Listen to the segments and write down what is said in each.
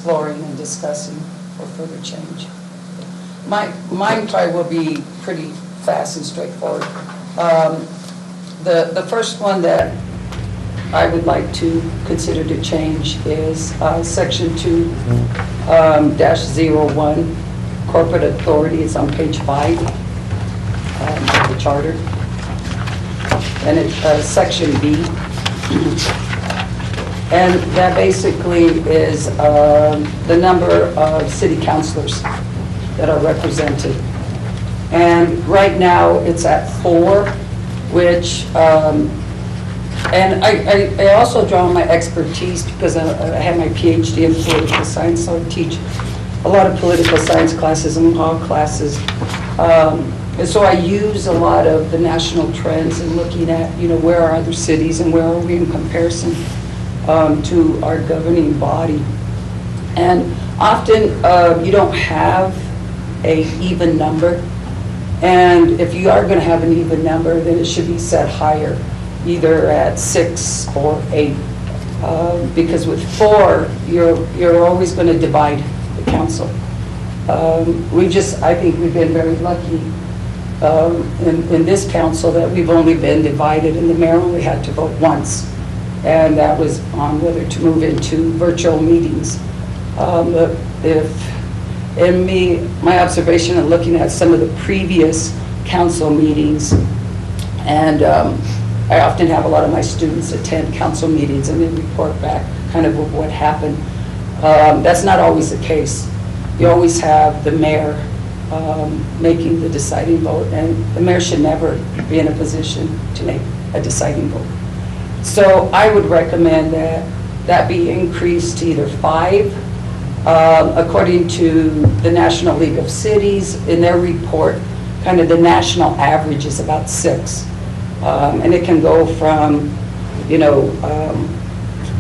exploring and discussing for further change. Mine probably will be pretty fast and straightforward. The first one that I would like to consider to change is section 2 -01, corporate authority. It's on page 5 of the charter. And it's section B. And that basically is the number of city councilors that are represented. And right now, it's at 4, which, and I also draw on my expertise because I have my PhD in political science, so I teach a lot of political science classes and law classes. And so I use a lot of the national trends and looking at, where are other cities and where are we in comparison to our governing body. And often you don't have a even number. And if you are going to have an even number, then it should be set higher, either at 6 or 8. Because with 4, you're always going to divide the council. I think we've been very lucky in this council that we've only been divided, and the mayor only had to vote once, and that was on whether to move into virtual meetings. My observation of looking at some of the previous council meetings, and I often have a lot of my students attend council meetings and then report back kind of what happened. That's not always the case. You always have the mayor making the deciding vote, and the mayor should never be in a position to make a deciding vote. So I would recommend that be increased to either 5. According to the National League of Cities, in their report, kind of the national average is about 6. And it can go from,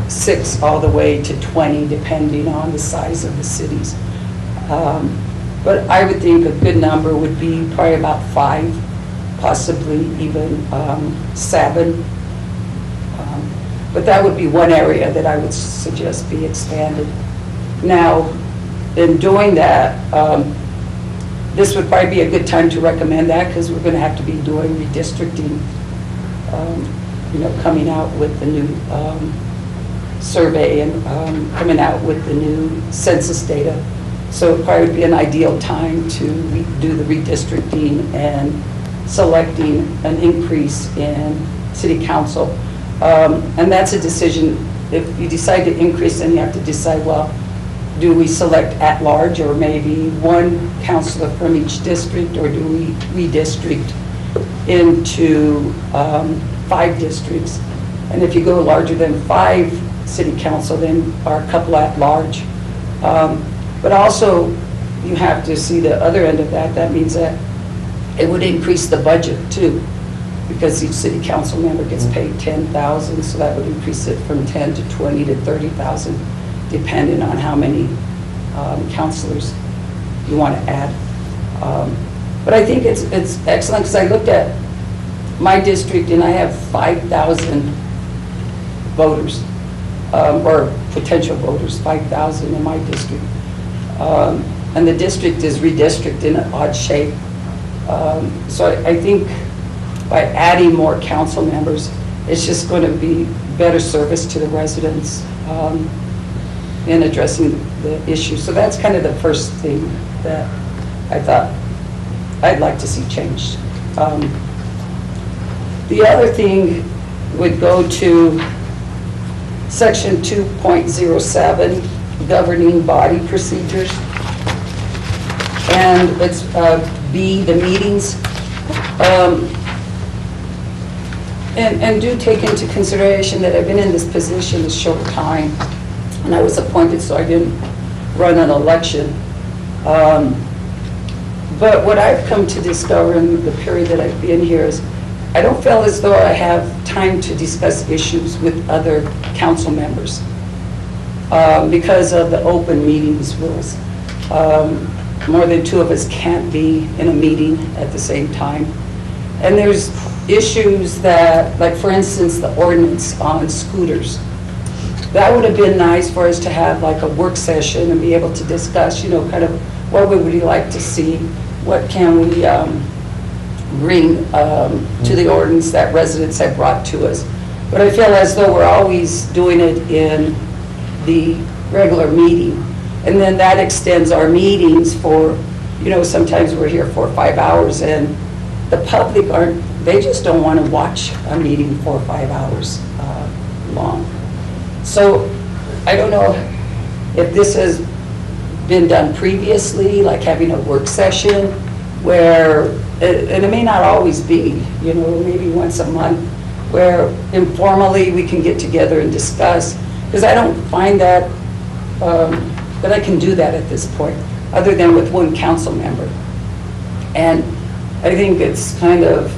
6 all the way to 20, depending on the size of the cities. But I would think a good number would be probably about 5, possibly even 7. But that would be one area that I would suggest be expanded. Now, in doing that, this would probably be a good time to recommend that because we're going to have to be doing redistricting, coming out with the new survey and coming out with the new census data. So it probably would be an ideal time to do the redistricting and selecting an increase in city council. And that's a decision. If you decide to increase, then you have to decide, well, do we select at large or maybe one councilor from each district, or do we redistrict into 5 districts? And if you go larger than 5 city council, then are a couple at large. But also, you have to see the other end of that. That means that it would increase the budget too, because each city council member gets paid $10,000, so that would increase it from 10 to 20 to 30,000, depending on how many councilors you want to add. But I think it's excellent because I looked at my district and I have 5,000 voters, or potential voters, 5,000 in my district. And the district is redistricted in an odd shape. So I think by adding more council members, it's just going to be better service to the residents in addressing the issue. So that's kind of the first thing that I thought I'd like to see changed. The other thing would go to section 2.07, governing body procedures. And it's B, the meetings. And do take into consideration that I've been in this position a short time, and I was appointed, so I didn't run an election. But what I've come to discover in the period that I've been here is I don't feel as though I have time to discuss issues with other council members because of the open meetings rules. More than 2 of us can't be in a meeting at the same time. And there's issues that, like for instance, the ordinance on scooters. that would have been nice for us to have like a work session and be able to discuss, you know, kind of what would we like to see, what can we bring to the ordinance that residents have brought to us. But I feel as though we're always doing it in the regular meeting. And then that extends our meetings for, you know, sometimes we're here 4 or 5 hours and the public aren't, they just don't want to watch a meeting 4 or 5 hours long. So I don't know if this has been done previously, like having a work session where, and it may not always be, you know, maybe once a month, where informally we can get together and discuss, because I don't find that that I can do that at this point, other than with one council member. And I think it's kind of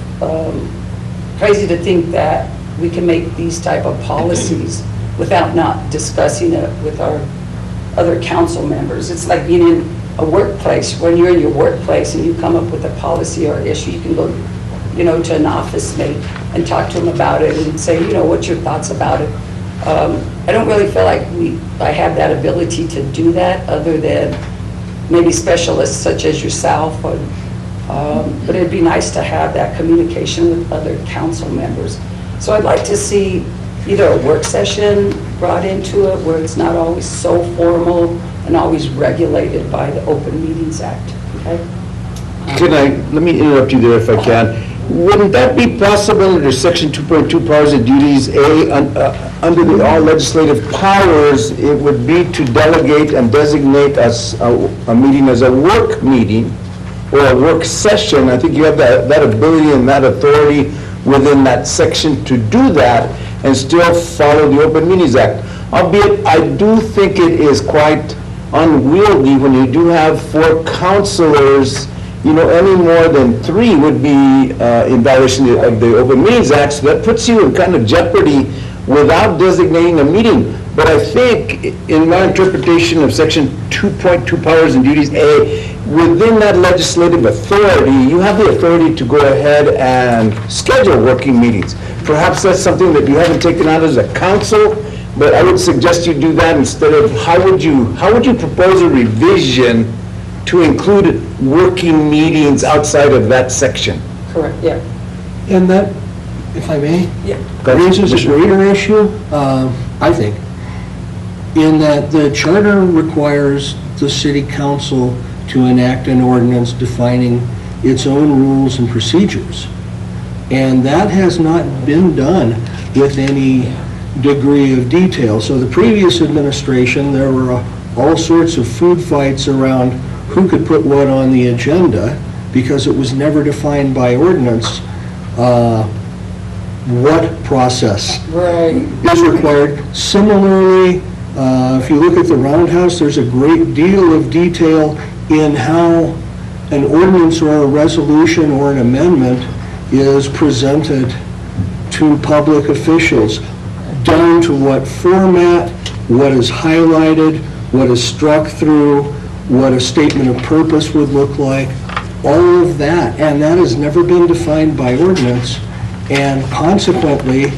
crazy to think that we can make these type of policies without not discussing it with our other council members. It's like being in a workplace. When you're in your workplace and you come up with a policy or issue, you can go, you know, to an office mate and talk to them about it and say, you know, what's your thoughts about it? I don't really feel like I have that ability to do that, other than maybe specialists such as yourself. But it'd be nice to have that communication with other council members. So I'd like to see either a work session brought into it where it's not always so formal and always regulated by the Open Meetings Act, okay? Let me interrupt you there if I can. Wouldn't that be possible under Section 2.2 Powers and Duties A, under the all legislative powers, it would be to delegate and designate us a meeting as a work meeting or a work session? I think you have that ability and that authority within that section to do that and still follow the Open Meetings Act. Albeit, I do think it is quite unwieldy when you do have 4 councilors. You know, any more than 3 would be in violation of the Open Meetings Act, so that puts you in kind of jeopardy without designating a meeting. But I think, in my interpretation of Section 2.2 Powers and Duties A, within that legislative authority, you have the authority to go ahead and schedule working meetings. Perhaps that's something that you haven't taken out as a council, but I would suggest you do that instead of, how would you propose a revision to include working meetings outside of that section? Correct, yeah. And that, if I may, Yeah. raises a greater issue, I think, in that the charter requires the city council to enact an ordinance defining its own rules and procedures. And that has not been done with any degree of detail. So the previous administration, there were all sorts of food fights around who could put what on the agenda, because it was never defined by ordinance what process is required. Similarly, if you look at the Roundhouse, there's a great deal of detail in how an ordinance or a resolution or an amendment is presented to public officials, down to what format, what is highlighted, what is struck through, what a statement of purpose would look like, all of that. And that has never been defined by ordinance. And consequently,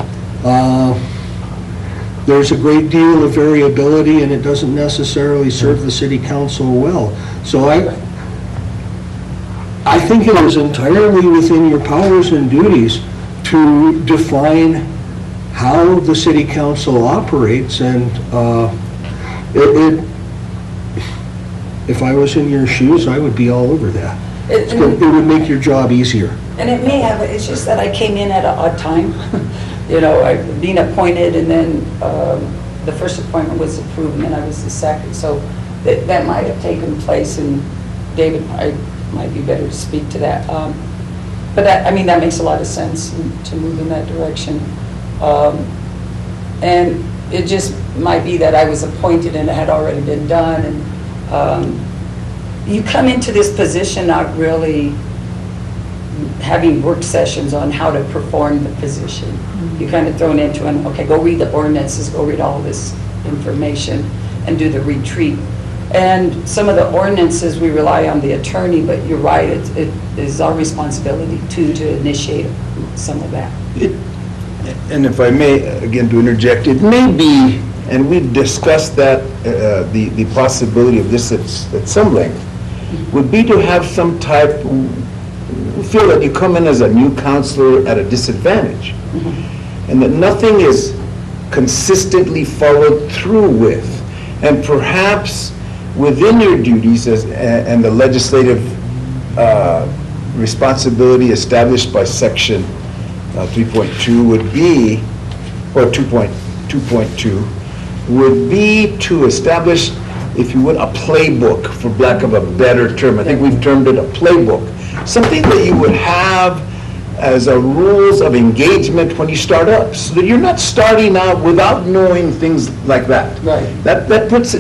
there's a great deal of variability, and it doesn't necessarily serve the city council well. So I think it is entirely within your powers and duties to define how the city council operates, and if I was in your shoes, I would be all over that. It would make your job easier. And it may have, it's just that I came in at an odd time. You know, I being appointed, and then the first appointment was approved, and then I was the second. So that might have taken place, and David might be better to speak to that. But that, I mean, that makes a lot of sense to move in that direction. And it just might be that I was appointed and it had already been done. And you come into this position not really having work sessions on how to perform the position. Mm-hmm. You're kind of thrown into an, okay, go read the ordinances, go read all this information and do the retreat. And some of the ordinances, we rely on the attorney, but you're right, it is our responsibility to initiate some of that. And if I may, again, to interject, it may be, and we've discussed that, the possibility of this at some length, would be to have some type, we feel that you come in as a new counselor at a disadvantage, and that nothing is consistently followed through with. And perhaps within your duties and the legislative responsibility established by Section 3.2 would be, or 2.2, would be to establish, if you would, a playbook, for lack of a better term. I think we've termed it a playbook. Something that you would have as a rules of engagement when you start up, so that you're not starting out without knowing things like that. Right. That puts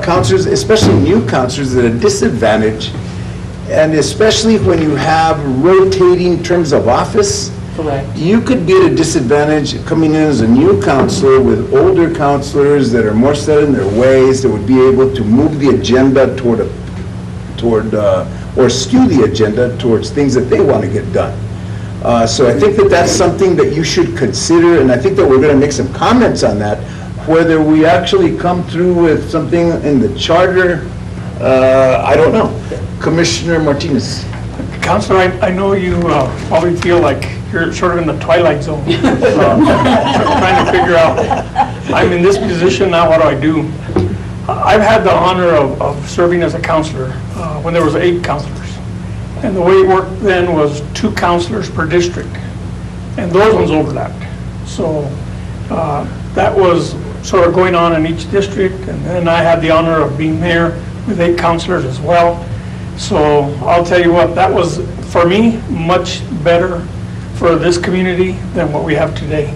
counselors, especially new counselors, at a disadvantage, and especially when you have rotating terms of office. Correct. You could be at a disadvantage coming in as a new counselor with older counselors that are more set in their ways, that would be able to move the agenda or skew the agenda towards things that they want to get done. So I think that that's something that you should consider, and I think that we're going to make some comments on that, whether we actually come through with something in the charter, I don't know. Commissioner Martinez. Counselor, I know you probably feel like you're sort of in the twilight zone, trying to figure out, I'm in this position now, what do I do? I've had the honor of serving as a counselor when there was 8 counselors. And the way it worked then was 2 counselors per district, and those ones overlapped. So that was sort of going on in each district, and then I had the honor of being mayor with 8 counselors as well. So I'll tell you what, that was, for me, much better for this community than what we have today.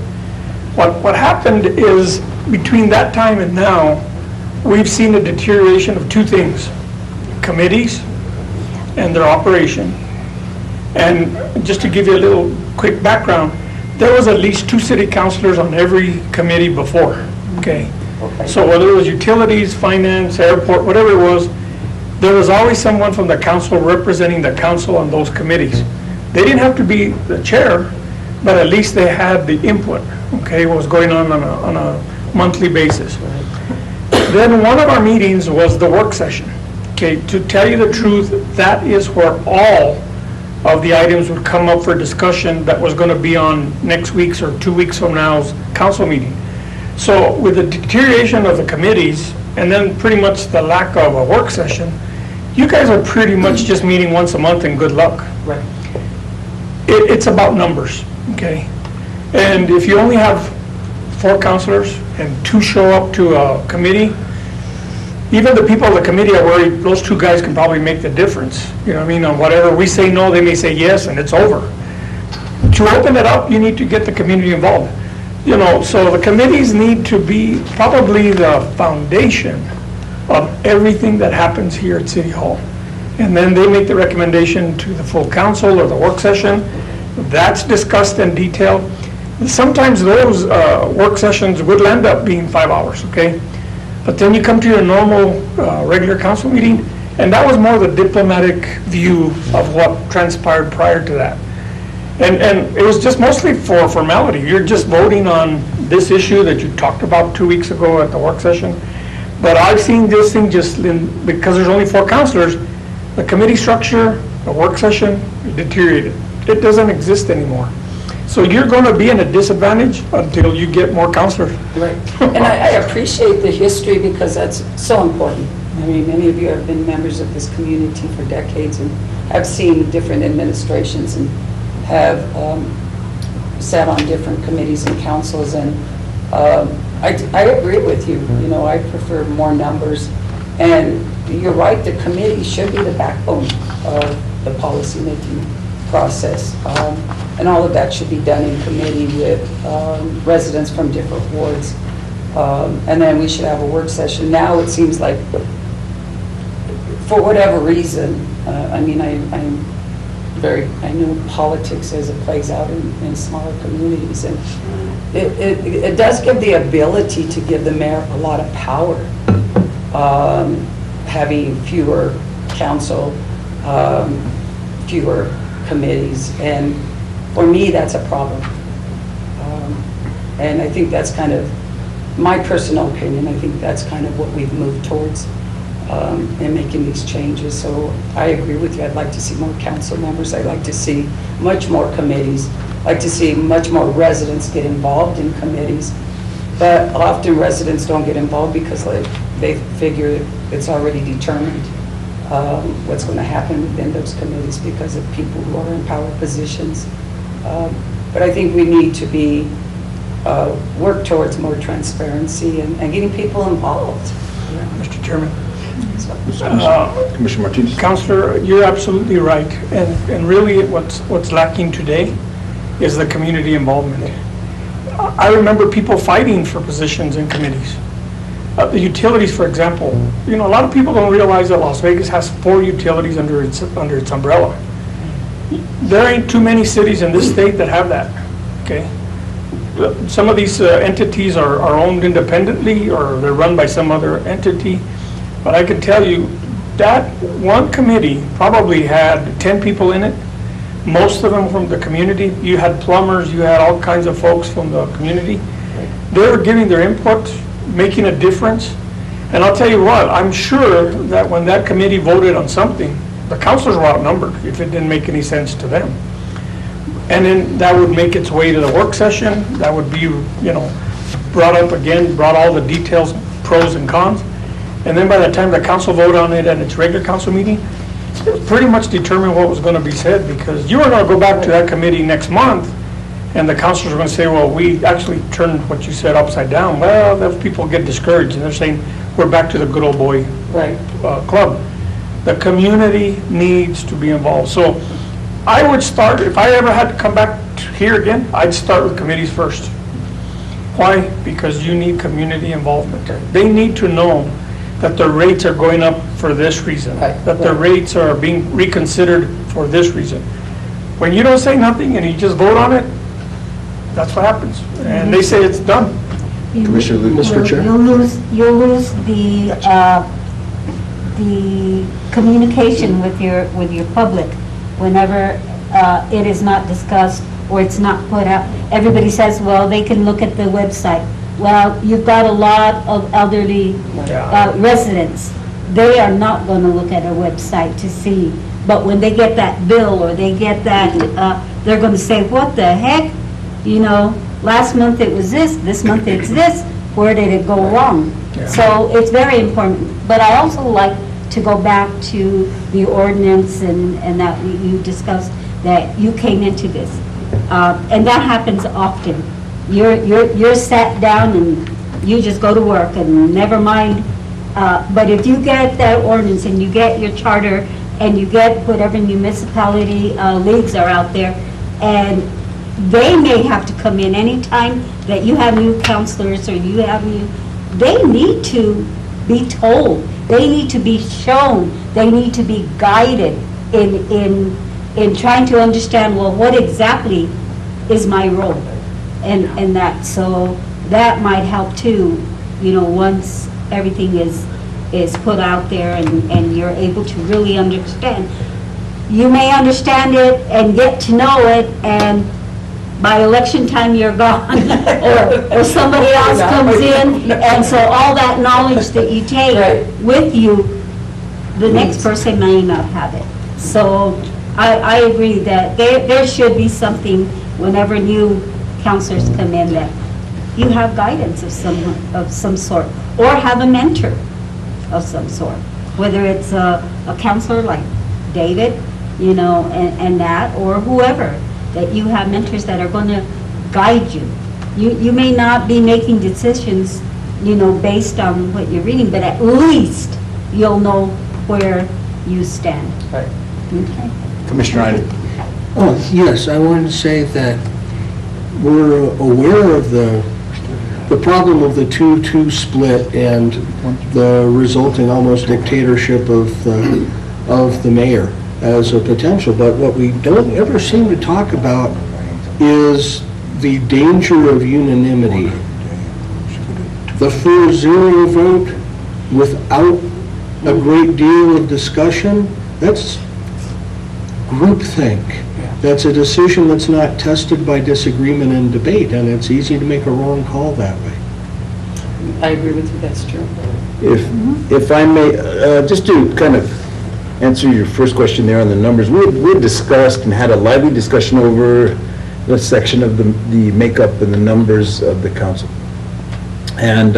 What happened is, between that time and now, we've seen a deterioration of 2 things: committees and their operation. And just to give you a little quick background, there was at least 2 city councilors on every committee before, okay? So whether it was utilities, finance, airport, whatever it was, there was always someone from the council representing the council on those committees. They didn't have to be the chair, but at least they had the input, okay, what was going on a monthly basis. Then one of our meetings was the work session. Okay, to tell you the truth, that is where all of the items would come up for discussion that was going to be on next week's or 2 weeks from now's council meeting. So with the deterioration of the committees and then pretty much the lack of a work session, you guys are pretty much just meeting once a month and good luck. Right. It's about numbers, okay? And if you only have 4 counselors and 2 show up to a committee, even the people of the committee are worried those 2 guys can probably make the difference. You know what I mean? On whatever we say no, they may say yes, and it's over. To open it up, you need to get the community involved. You know, so the committees need to be probably the foundation of everything that happens here at City Hall. And then they make the recommendation to the full council or the work session. That's discussed in detail. Sometimes those work sessions would end up being 5 hours, okay? But then you come to your normal, regular council meeting, and that was more the diplomatic view of what transpired prior to that. And it was just mostly for formality. You're just voting on this issue that you talked about 2 weeks ago at the work session. But I've seen this thing because there's only 4 councilors, the committee structure, the work session, deteriorated. It doesn't exist anymore. So you're going to be in a disadvantage until you get more counselors. Right. And I appreciate the history because that's so important. I mean, many of you have been members of this community for decades and have seen different administrations and have sat on different committees and councils. And I agree with you. You know, I prefer more numbers. And you're right, the committee should be the backbone of the policy-making process. And all of that should be done in committee with residents from different wards. And then we should have a work session. Now it seems like, for whatever reason, I mean, I know politics as it plays out in smaller communities. And it does give the ability to give the mayor a lot of power, having fewer council, fewer committees, and for me, that's a problem. And I think that's kind of, my personal opinion, I think that's kind of what we've moved towards in making these changes. So I agree with you. I'd like to see more council members. I'd like to see much more committees. I'd like to see much more residents get involved in committees. But often residents don't get involved because they figure it's already determined what's going to happen within those committees because of people who are in power positions. But I think we need to work towards more transparency and getting people involved. Mr. Chairman. Commissioner Martinez? Counselor, you're absolutely right. And really what's lacking today is the community involvement. I remember people fighting for positions in committees. The utilities, for example, a lot of people don't realize that Las Vegas has 4 utilities under its umbrella. There ain't too many cities in this state that have that, okay? Some of these entities are owned independently or they're run by some other entity. But I can tell you that one committee probably had 10 people in it, most of them from the community. You had plumbers, you had all kinds of folks from the community. They were giving their input, making a difference. And I'll tell you what, I'm sure that when that committee voted on something, the councilors were outnumbered if it didn't make any sense to them. And then that would make its way to the work session. That would be, brought up again, brought all the details, pros and cons. And then by the time the council voted on it at its regular council meeting, it was pretty much determined what was going to be said, because you were going to go back to that committee next month and the councilors are going to say, well, we actually turned what you said upside down. Well, those people get discouraged and they're saying, we're back to the good old boy club. The community needs to be involved. So I would start, if I ever had to come back here again, I'd start with committees first. Why? Because you need community involvement. They need to know that their rates are going up for this reason, that their rates are being reconsidered for this reason. When you don't say nothing and you just vote on it, that's what happens. And they say it's done. Commissioner Lutz. Mr. Chair? You'll lose the communication with your public whenever it is not discussed or it's not put out. Everybody says, well, they can look at the website. Well, you've got a lot of elderly residents. They are not going to look at a website to see. But when they get that bill or they get that, they're going to say, what the heck? Last month it was this month it's this. Where did it go wrong? Yeah. So it's very important. But I also like to go back to the ordinance and that you discussed, that you came into this. And that happens often. You're sat down and you just go to work and never mind. But if you get that ordinance and you get your charter and you get whatever municipality leagues are out there, and they may have to come in anytime that you have new counselors or you have new, they need to be told, they need to be shown, they need to be guided in trying to understand, well, what exactly is my role? And that, so that might help too, once everything is put out there and you're able to really understand. You may understand it and get to know it, and by election time you're gone, or somebody else comes in, and so all that knowledge that you take with you, the next person may not have it. So I agree that there should be something whenever new counselors come in, that you have guidance of some sort, or have a mentor of some sort, whether it's a counselor like David, and that, or whoever, that you have mentors that are going to guide you. You may not be making decisions, based on what you're reading, but at least you'll know where you stand. Right. Okay. Commissioner Iden. Oh, yes, I wanted to say that we're aware of the problem of the 2-2 split and the resulting almost dictatorship of the mayor as a potential, but what we don't ever seem to talk about is the danger of unanimity. The 4-0 vote without a great deal of discussion, that's groupthink. That's a decision that's not tested by disagreement and debate, and it's easy to make a wrong call that way. I agree with you, that's true. If I may, just to kind of answer your first question there on the numbers, we discussed and had a lively discussion over the section of the makeup and the numbers of the council. And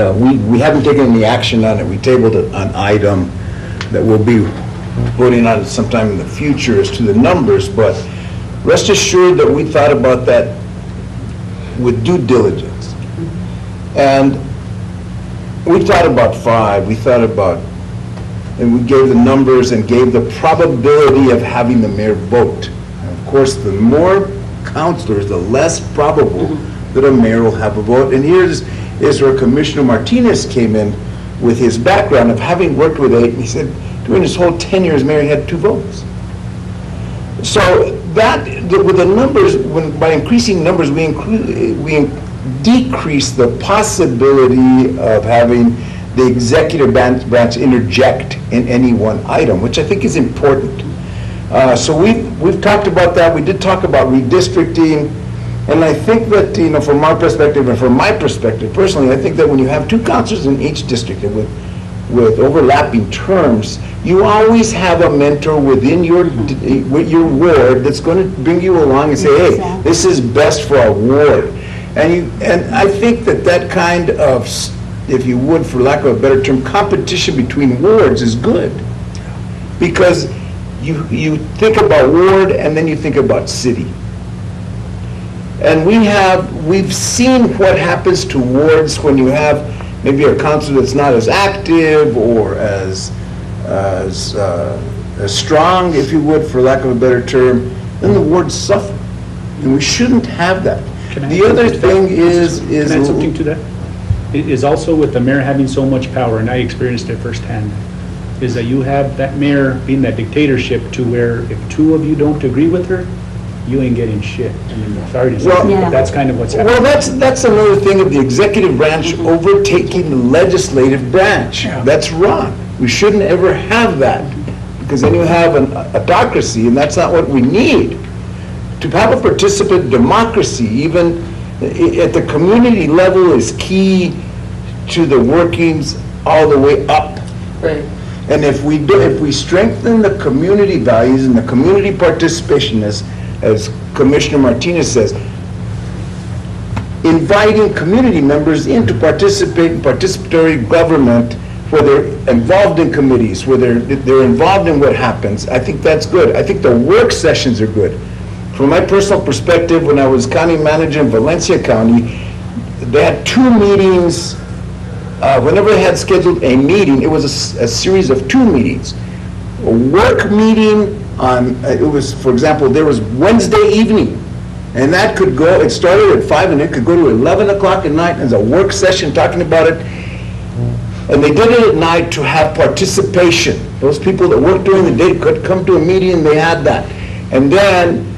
we haven't taken any action on it. We tabled an item that we'll be voting on sometime in the future as to the numbers, but rest assured that we thought about that with due diligence. And we thought about 5, we thought about, and we gave the numbers and gave the probability of having the mayor vote. And of course, the more councilors, the less probable that a mayor will have a vote. And here's where Commissioner Martinez came in with his background of having worked with 8, and he said during his whole tenure as mayor, he had 2 votes. So that, with the numbers, by increasing numbers, we decrease the possibility of having the executive branch interject in any one item, which I think is important. So we've talked about that. We did talk about redistricting, and I think that, from our perspective and from my perspective personally, I think that when you have 2 councilors in each district and with overlapping terms, you always have a mentor within your ward that's going to bring you along and say, hey, this is best for our ward. And I think that kind of, if you would, for lack of a better term, competition between wards is good. Because you think about ward and then you think about city. And we've seen what happens to wards when you have maybe a council that's not as active or as strong, if you would, for lack of a better term, then the wards suffer. And we shouldn't have that. The other thing is... Can I add something to that? It is also with the mayor having so much power, and I experienced it firsthand, is that you have that mayor being that dictatorship to where if 2 of you don't agree with her, you ain't getting shit. I mean, sorry to say, but that's kind of what's happening. Well, that's another thing of the executive branch overtaking the legislative branch. That's wrong. We shouldn't ever have that, because then you have an autocracy, and that's not what we need. To have a participant democracy, even at the community level, is key to the workings all the way up. Right. And if we strengthen the community values and the community participation, as Commissioner Martinez says, inviting community members in to participate in participatory government, where they're involved in committees, where they're involved in what happens, I think that's good. I think the work sessions are good. From my personal perspective, when I was county manager in Valencia County, they had 2 meetings. Whenever they had scheduled a meeting, it was a series of 2 meetings. A work meeting on, it was, for example, there was Wednesday evening, and that could go, it started at 5 and it could go to 11 o'clock at night as a work session talking about it. And they did it at night to have participation. Those people that worked during the day could come to a meeting, and they had that. And then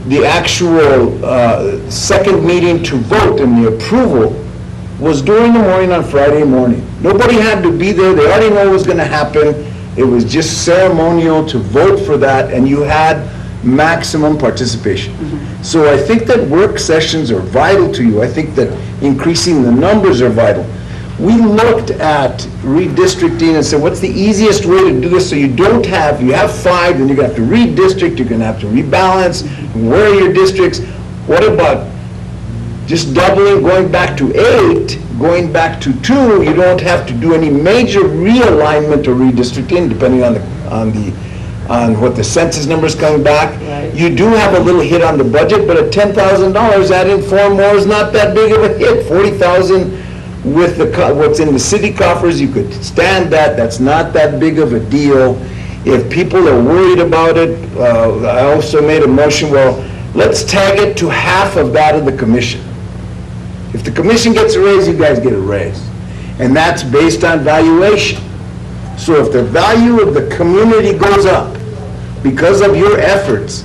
the actual second meeting to vote and the approval was during the morning on Friday morning. Nobody had to be there. They already know what was going to happen. It was just ceremonial to vote for that, and you had maximum participation. So I think that work sessions are vital to you. I think that increasing the numbers are vital. We looked at redistricting and said, what's the easiest way to do this so you don't have, you have 5, then you're going to have to redistrict, you're going to have to rebalance, where are your districts? What about just doubling, going back to 8, going back to 2, you don't have to do any major realignment or redistricting, depending on what the census numbers coming back. Right. You do have a little hit on the budget, but at $10,000, adding 4 more is not that big of a hit. 40,000 with what's in the city coffers, you could stand that. That's not that big of a deal. If people are worried about it, I also made a motion, well, let's tag it to half of that of the commission. If the commission gets a raise, you guys get a raise. And that's based on valuation. So if the value of the community goes up because of your efforts,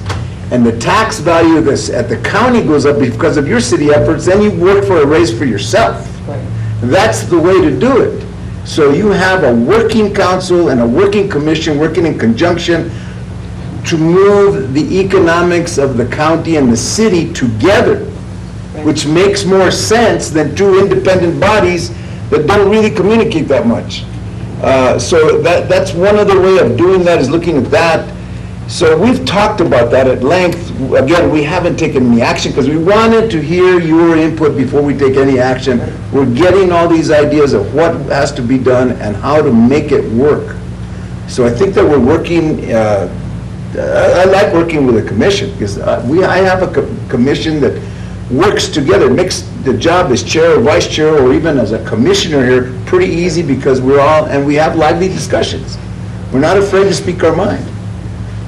and the tax value of this at the county goes up because of your city efforts, then you work for a raise for yourself. Right. That's the way to do it. So you have a working council and a working commission working in conjunction, to move the economics of the county and the city together, which makes more sense than two independent bodies that don't really communicate that much. So that's one other way of doing that, is looking at that. So we've talked about that at length. Again, we haven't taken any action because we wanted to hear your input before we take any action. We're getting all these ideas of what has to be done and how to make it work. So I think that we're working, I like working with the commission, because I have a commission that works together, makes the job as chair or vice chair or even as a commissioner here pretty easy, because we have lively discussions. We're not afraid to speak our mind.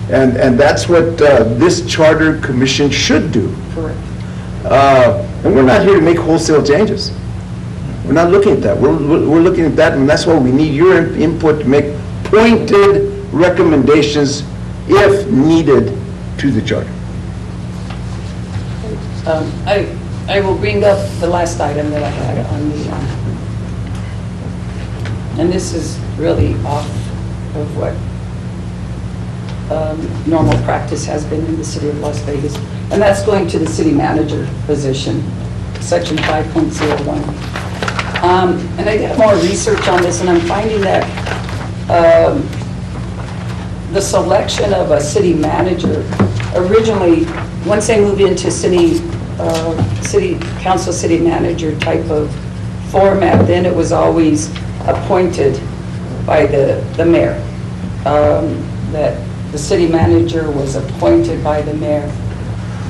And that's what this charter commission should do. Correct. And we're not here to make wholesale changes. We're not looking at that. We're looking at that, and that's why we need your input to make pointed recommendations, if needed, to the charter. I will bring up the last item that I had on the, and this is really off of what normal practice has been in the city of Las Vegas, and that's going to the city manager position, section 5.01. And I did more research on this, and I'm finding that the selection of a city manager, originally, once they moved into city council, city manager type of format, then it was always appointed by the mayor. That the city manager was appointed by the mayor.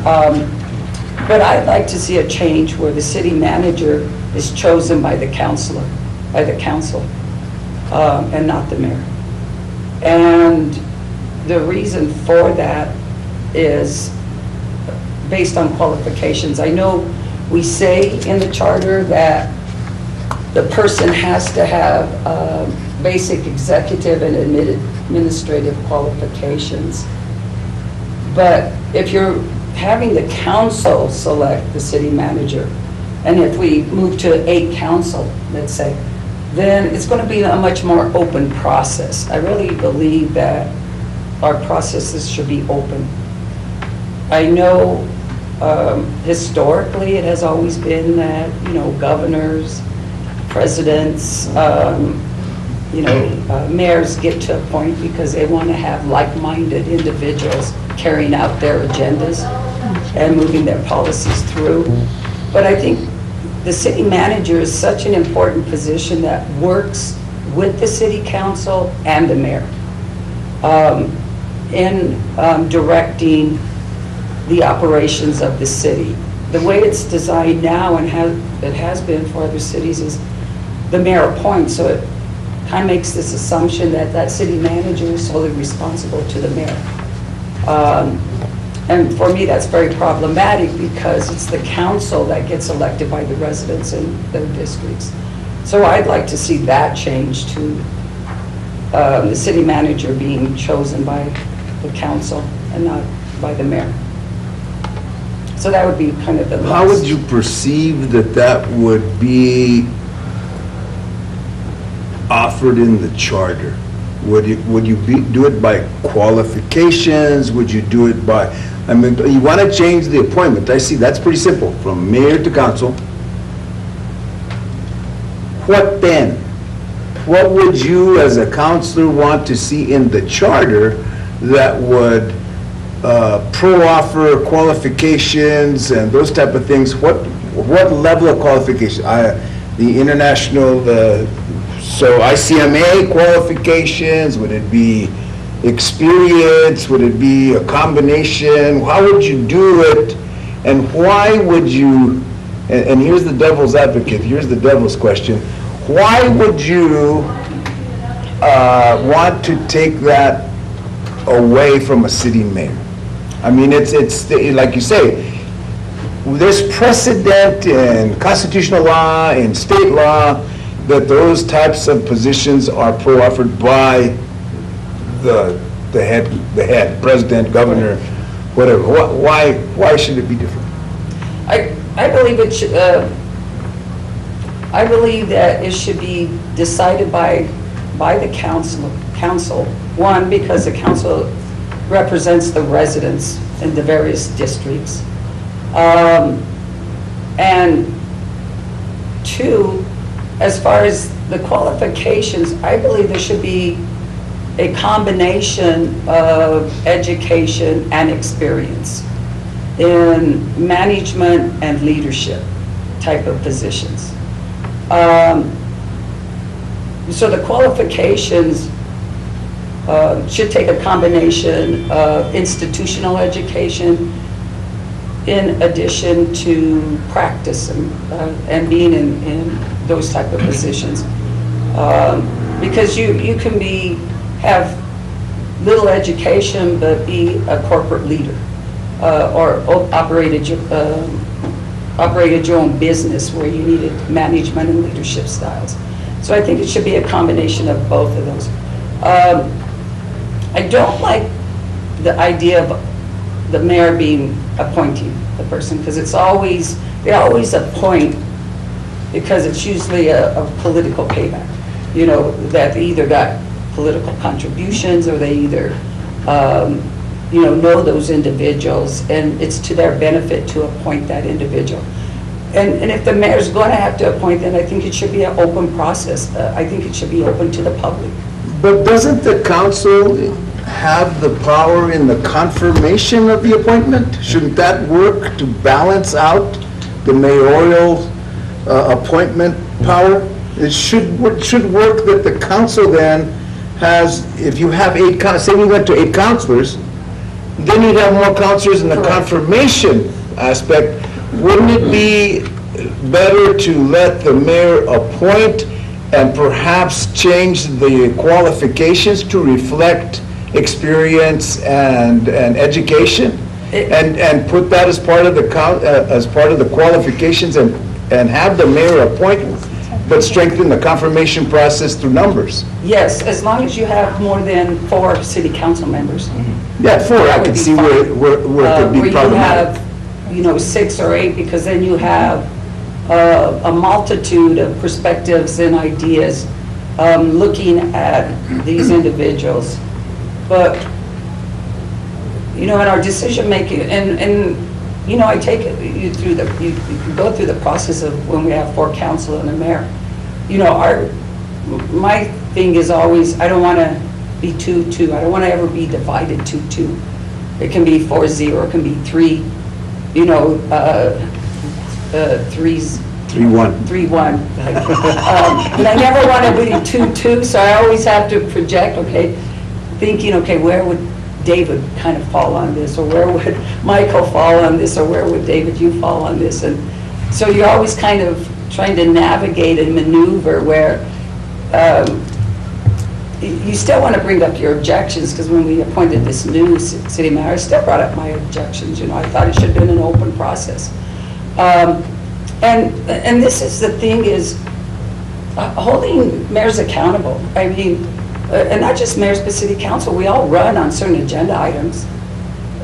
But I'd like to see a change where the city manager is chosen by the council, and not the mayor. And the reason for that is based on qualifications. I know we say in the charter that the person has to have basic executive and administrative qualifications. But if you're having the council select the city manager, and if we move to a council, let's say, then it's going to be a much more open process. I really believe that our processes should be open. I know historically it has always been that, governors, presidents, mayors get to a point because they want to have like-minded individuals carrying out their agendas and moving their policies through. But I think the city manager is such an important position that works with the city council and the mayor in directing the operations of the city. The way it's designed now, and it has been for other cities, is the mayor appoints, so it kind of makes this assumption that that city manager is solely responsible to the mayor. And for me, that's very problematic because it's the council that gets elected by the residents in their districts. So I'd like to see that change to the city manager being chosen by the council and not by the mayor. So that would be kind of the last. How would you perceive that would be offered in the charter? Would you do it by qualifications? Would you do it by, you want to change the appointment. I see, that's pretty simple, from mayor to council. What then? What would you as a councilor want to see in the charter that would pro-offer qualifications and those type of things? What level of qualification? The international, so ICMA qualifications, would it be experience, would it be a combination? How would you do it? And why would you, and here's the devil's advocate, here's the devil's question, why would you want to take that away from a city mayor? I mean, it's like you say, there's precedent in constitutional law, in state law, that those types of positions are pro-offered by the head, president, governor, whatever. Why should it be different? I believe it should. I believe that it should be decided by the council. One, because the council represents the residents in the various districts. And two, as far as the qualifications, I believe there should be a combination of education and experience in management and leadership type of positions. So the qualifications should take a combination of institutional education in addition to practice and being in those type of positions. Because you can have little education but be a corporate leader or operated your own business where you needed management and leadership styles. So I think it should be a combination of both of those. I don't like the idea of the mayor appointing the person, because they always appoint because it's usually a political payback. That they either got political contributions or they either, know those individuals, and it's to their benefit to appoint that individual. And if the mayor's going to have to appoint them, I think it should be an open process. I think it should be open to the public. But doesn't the council have the power in the confirmation of the appointment? Shouldn't that work to balance out the mayoral appointment power? It should work that the council then has, if you have say we went to 8 councilors, then you'd have more councilors in the confirmation aspect. Wouldn't it be better to let the mayor appoint and perhaps change the qualifications to reflect experience and education? And put that as part of the qualifications and have the mayor appoint, but strengthen the confirmation process through numbers? Yes, as long as you have more than 4 city council members. Yeah, 4, I can see where it could be problematic. Where you have, 6 or 8, because then you have a multitude of perspectives and ideas looking at these individuals. But, in our decision making, and I take it, you go through the process of when we have 4 council and a mayor. My thing is always, I don't want to be 2-2. I don't want to ever be divided 2-2. It can be 4-0, it can be 3, 3s. 3-1. 3-1. And I never want to be 2-2, so I always have to project, thinking, where would David kind of fall on this, or where would Michael fall on this, or where would David, you fall on this? And so you're always kind of trying to navigate and maneuver where you still want to bring up your objections, because when we appointed this new city mayor, I still brought up my objections. I thought it should have been an open process. And this is the thing is holding mayors accountable. I mean, and not just mayors, but city council, we all run on certain agenda items.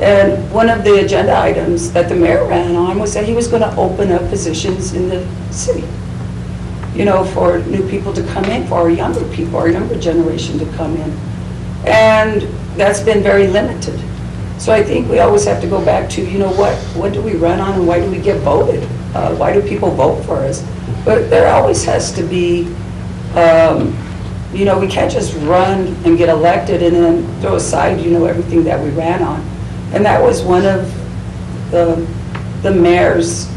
And one of the agenda items that the mayor ran on was that he was going to open up positions in the city, for new people to come in, for our younger people, our younger generation to come in. And that's been very limited. So I think we always have to go back to, what do we run on and why do we get voted? Why do people vote for us? But there always has to be, we can't just run and get elected and then throw aside, everything that we ran on. And that was one of the mayor's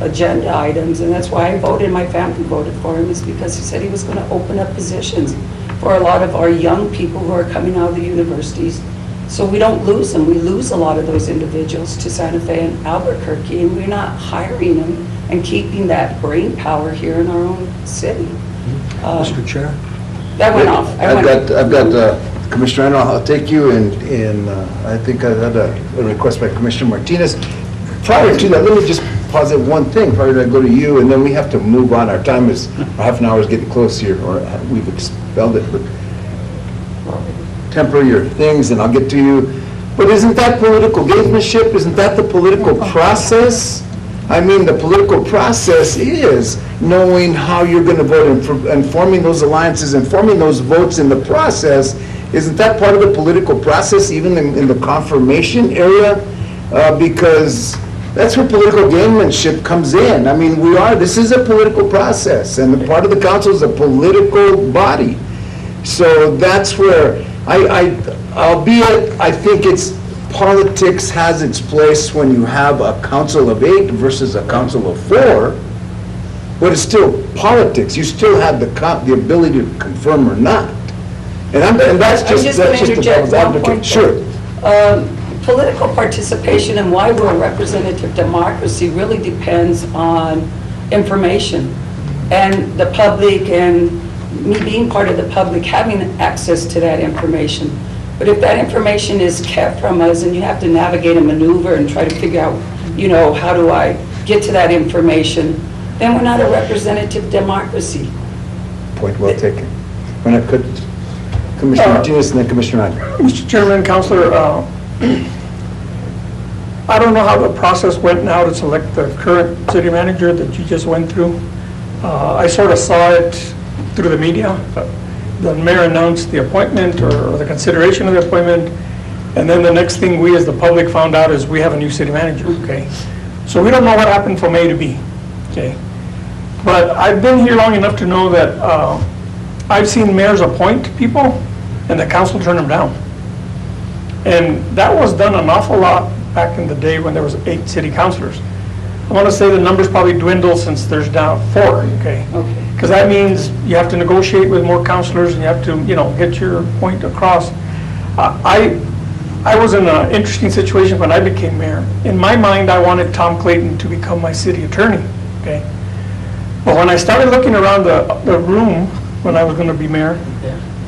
agenda items, and that's why I voted, my family voted for him, is because he said he was going to open up positions for a lot of our young people who are coming out of the universities. So we don't lose them. We lose a lot of those individuals to Santa Fe and Albuquerque, and we're not hiring them and keeping that brain power here in our own city. Mr. Chair? That went off. I've got Commissioner Arnold, I'll take you, and I think I had a request by Commissioner Martinez. Prior to that, let me just posit one thing prior to I go to you, and then we have to move on. Our time is, our half an hour is getting close here, or we've expelled it, but temper your things and I'll get to you. But isn't that political gamesmanship? Isn't that the political process? I mean, the political process is knowing how you're going to vote and forming those alliances and forming those votes in the process isn't that part of the political process, even in the confirmation area? Because that's where political gamemanship comes in. I mean, this is a political process, and the part of the council is a political body. So that's where, albeit, I think politics has its place when you have a council of 8 versus a council of 4, but it's still politics. You still have the ability to confirm or not. And that's I'm just just going to the interject devil's one advocate. point. Sure. Political participation and why we're a representative democracy really depends on information. And the public, and me being part of the public, having access to that information. But if that information is kept from us and you have to navigate and maneuver and try to figure out, how do I get to that information, then we're not a representative democracy. Point well taken. When I could, Commissioner Martinez and then Commissioner Andre. Mr. Chairman, Counselor, I don't know how the process went now to select the current city manager that you just went through. I sort of saw it through the media. The mayor announced the appointment or the consideration of the appointment, and then the next thing we as the public found out is we have a new city manager, okay? So we don't know what happened from A to B, okay? But I've been here long enough to know that I've seen mayors appoint people and the council turn them down. And that was done an awful lot back in the day when there was 8 city councilors. I want to say the numbers probably dwindled since there's now 4, okay? Okay. Because that means you have to negotiate with more councilors and you have to, get your point across. I was in an interesting situation when I became mayor. In my mind, I wanted Tom Clayton to become my city attorney, okay? But when I started looking around the room when I was going to be mayor,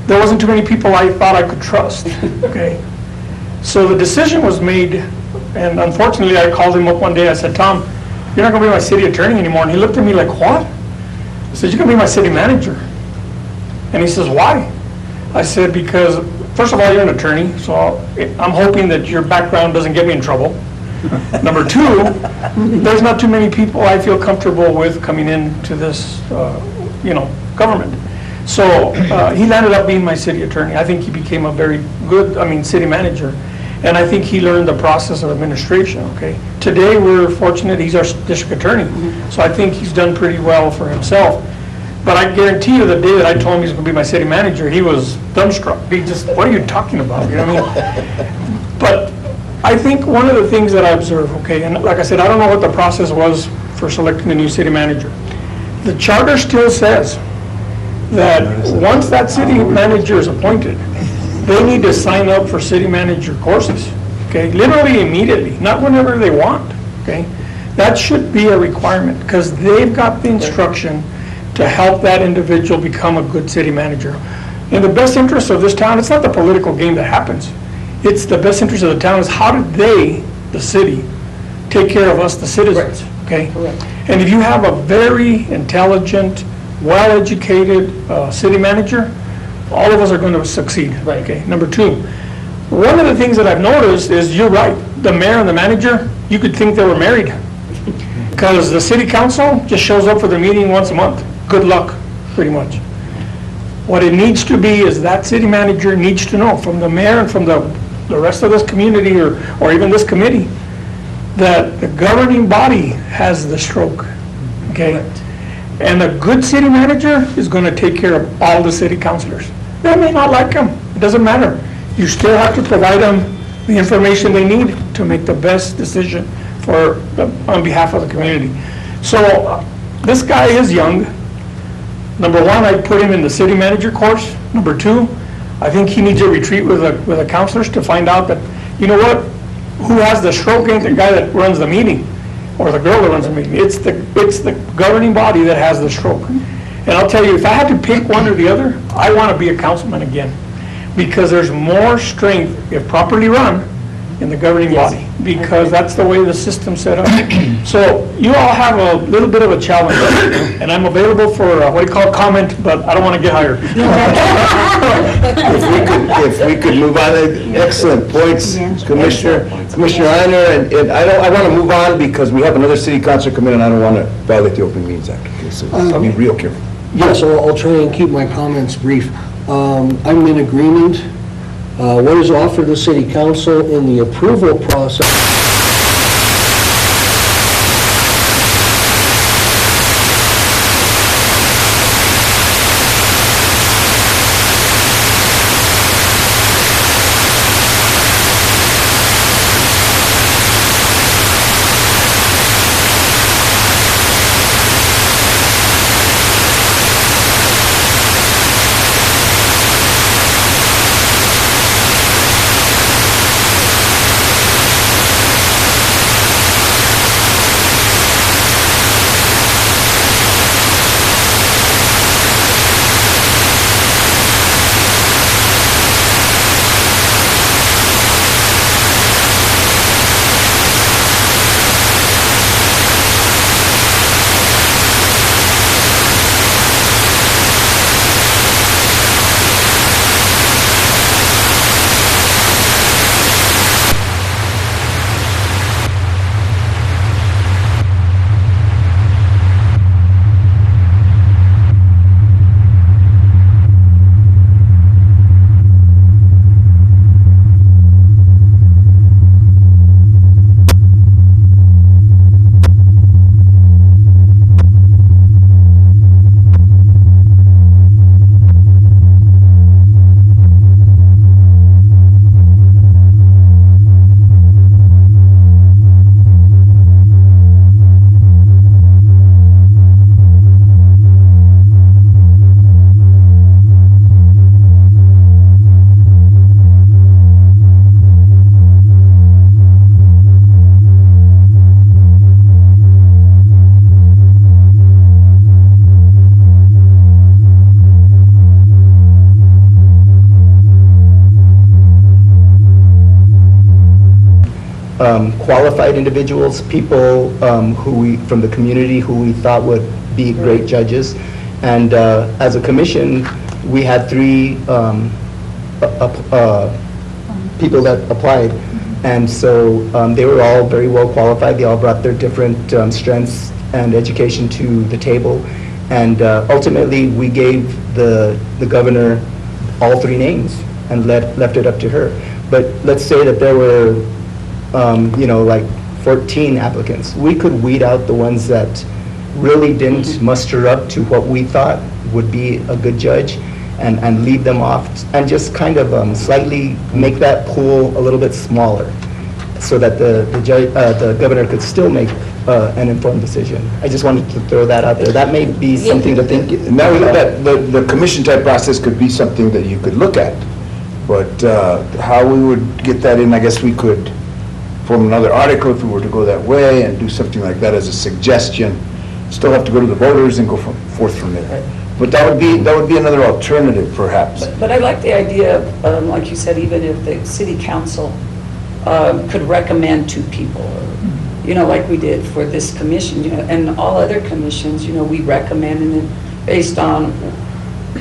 there wasn't too many people I thought I could trust, okay? So the decision was made, and unfortunately, I called him up one day. I said, Tom, you're not going to be my city attorney anymore. And he looked at me like, what? I said, you're going to be my city manager. And he says, why? I said, because, first of all, you're an attorney, so I'm hoping that your background doesn't get me in trouble. Number 2, there's not too many people I feel comfortable with coming into this, government. So he landed up being my city attorney. I think he became a very good, city manager. And I think he learned the process of administration, okay? Today, we're fortunate he's our district attorney. So I think he's done pretty well for himself. But I guarantee you the day that I told him he's going to be my city manager, he was dumbstruck. He just, what are you talking about? You know what I mean? But I think one of the things that I observe, okay, and like I said, I don't know what the process was for selecting the new city manager. The charter still says that once that city manager is appointed, they need to sign up for city manager courses, okay? Literally immediately, not whenever they want, okay? That should be a requirement because they've got the instruction to help that individual become a good city manager. In the best interest of this town, it's not the political game that happens. It's the best interest of the town is how did they, the city, take care of us, the citizens, okay? Correct. And if you have a very intelligent, well-educated city manager, all of us are going to succeed. Right. Okay. Number 2, one of the things that I've noticed is you're right. The mayor and the manager, you could think they were married. Because the city council just shows up for their meeting once a month. Good luck, pretty much. What it needs to be is that city manager needs to know from the mayor and from the rest of this community or even this committee that the governing body has the stroke. Okay? Correct. And a good city manager is going to take care of all the city councilors. They may not like them. It doesn't matter. You still have to provide them the information they need to make the best decision on behalf of the community. So this guy is young. Number 1, I put him in the city manager course. Number 2, I think he needs a retreat with the councilors to find out that, you know what, who has the stroke ain't the guy that runs the meeting or the girl that runs the meeting. It's the governing body that has the stroke. And I'll tell you, if I had to pick one or the other, I want to be a councilman again because there's more strength, if properly run, in the governing body because that's the way the system's set up. So you all have a little bit of a challenge and I'm available for what do you call comment, but I don't want to get hired. If we could move on, excellent points, Commissioner Einer, and I want to move on because we have another city councilor come in and I don't want to violate the Open Meetings Act, okay, so I'll be real careful. Yes, I'll try and keep my comments brief. I'm in agreement What is offered to the city council in the approval process? Qualified individuals, people from the community who we thought would be great judges. And as a commission, we had 3 people that applied. And so they were all very well qualified. They all brought their different strengths and education to the table. And ultimately, we gave the governor all 3 names and left it up to her. But let's say that there were like 14 applicants. We could weed out the ones that really didn't muster up to what we thought would be a good judge and leave them off and just kind of slightly make that pool a little bit smaller so that the governor could still make an informed decision. I just wanted to throw that out there. That may be something to think. Now, that the commission type process could be something that you could look at, but how we would get that in, I guess we could form another article if we were to go that way and do something like that as a suggestion. Still have to go to the voters and go forth from there. But that would be another alternative, perhaps. But I like the idea, like you said, even if the city council could recommend 2 people, or, like we did for this commission, and all other commissions, we recommend, and then based on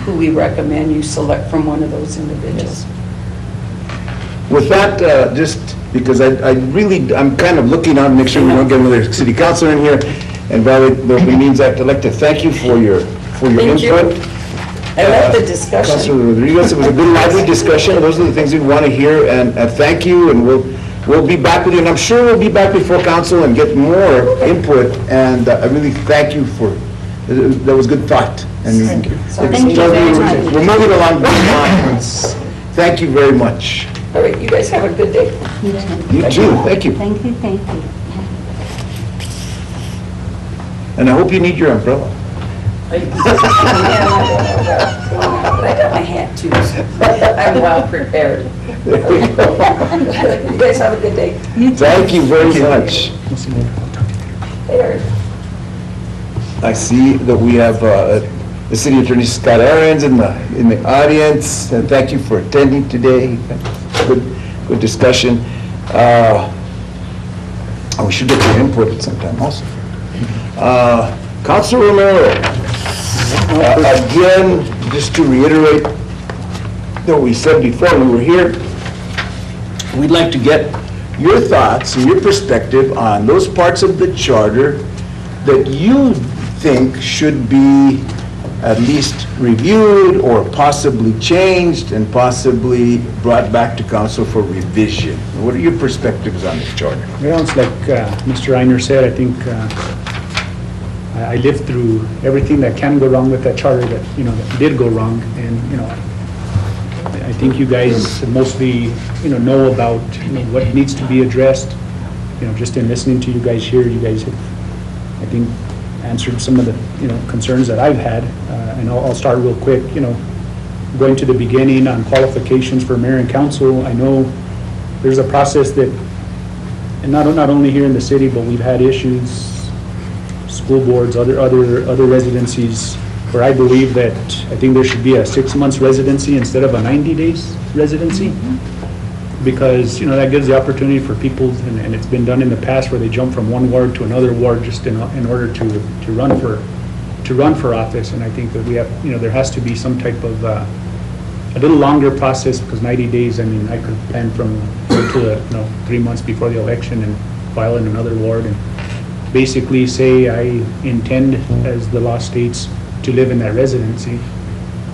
who we recommend, you select from one of those individuals. With that, just because I'm kind of looking on, make sure we don't get another city councilor in here, and violate the open meetings act. I'd like to thank you for your Thank you. input. I love the discussion. Councilor Rodriguez, it was a good lively discussion. Those are the things we want to hear, and thank you, and we'll be back with you, and I'm sure we'll be back before council and get more input, and I really thank you for, that was good thought. Thank you. Thank you very much. We're moving along good lines. Thank you very much. All right, you guys have a good day. You too, thank you. Thank you, thank you. And I hope you need your umbrella. Yeah, but I got my hat too, so I'm well prepared. You guys have a good day. Thank you very much. There. I see that we have the City Attorney Scott Ahrens in the audience, and thank you for attending today. Good discussion. We should get your input at some time also. Councilor Romero, again, just to reiterate what we said before when we were here, we'd like to get your thoughts and your perspective on those parts of the charter that you think should be at least reviewed or possibly changed and possibly brought back to council for revision? What are your perspectives on this charter? Well, it's like Mr. Reiner said, I think I lived through everything that can go wrong with that charter that, that did go wrong. And, I think you guys mostly, know about, what needs to be addressed. Just in listening to you guys here, you guys have, I think, answered some of the, concerns that I've had. And I'll start real quick, going to the beginning on qualifications for mayor and council. I know there's a process that, and not only here in the city, but we've had issues, school boards, other residencies, where I believe that, I think there should be a 6 months residency instead of a 90 days residency. Because, that gives the opportunity for people, and it's been done in the past, where they jump from one ward to another ward just in order to run for office. And I think that we have, there has to be some type of a little longer process, because 90 days, I could plan from to 3 months before the election and file in another ward and basically say I intend, as the law states, to live in that residency.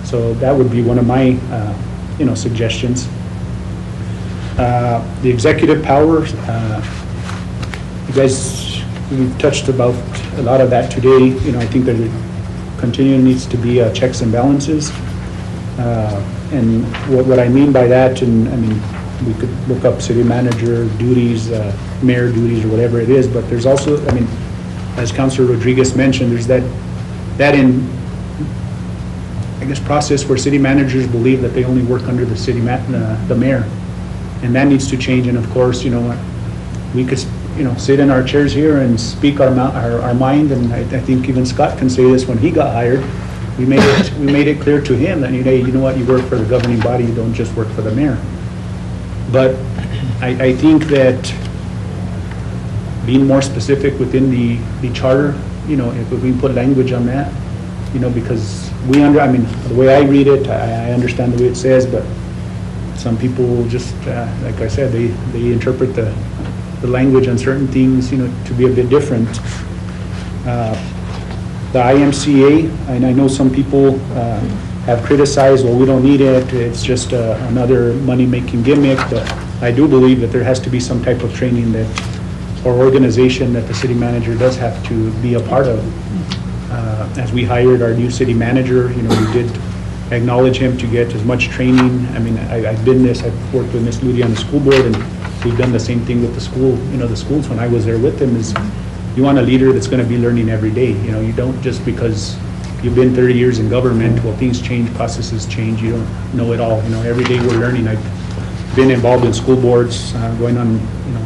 So that would be one of my suggestions. The executive powers, you guys, we've touched about a lot of that today. I think there continuing needs to be checks and balances. And what I mean by that, and we could look up city manager duties, mayor duties, or whatever it is, but there's also, as Councilor Rodriguez mentioned, there's that process where city managers believe that they only work under the the mayor. And that needs to change. And of course, we could, sit in our chairs here and speak our mind. And I think even Scott can say this: when he got hired, we made it clear to him that, hey, you know what, you work for the governing body, you don't just work for the mayor. But I think that being more specific within the charter, if we can put language on that, because the way I read it, I understand the way it says, but some people just, like I said, they interpret the language on certain things, to be a bit different. The IMCA, and I know some people have criticized, well, we don't need it, it's just another money-making gimmick, but I do believe that there has to be some type of training that, or organization that the city manager does have to be a part of. As we hired our new city manager, we did acknowledge him to get as much training. I've worked with Ms. Moody on the school board, and we've done the same thing with the school, the schools when I was there with them, is you want a leader that's going to be learning every day. You don't just because you've been 30 years in government, well, things change, processes change, you don't know it all. Every day we're learning. I've been involved in school boards, going on,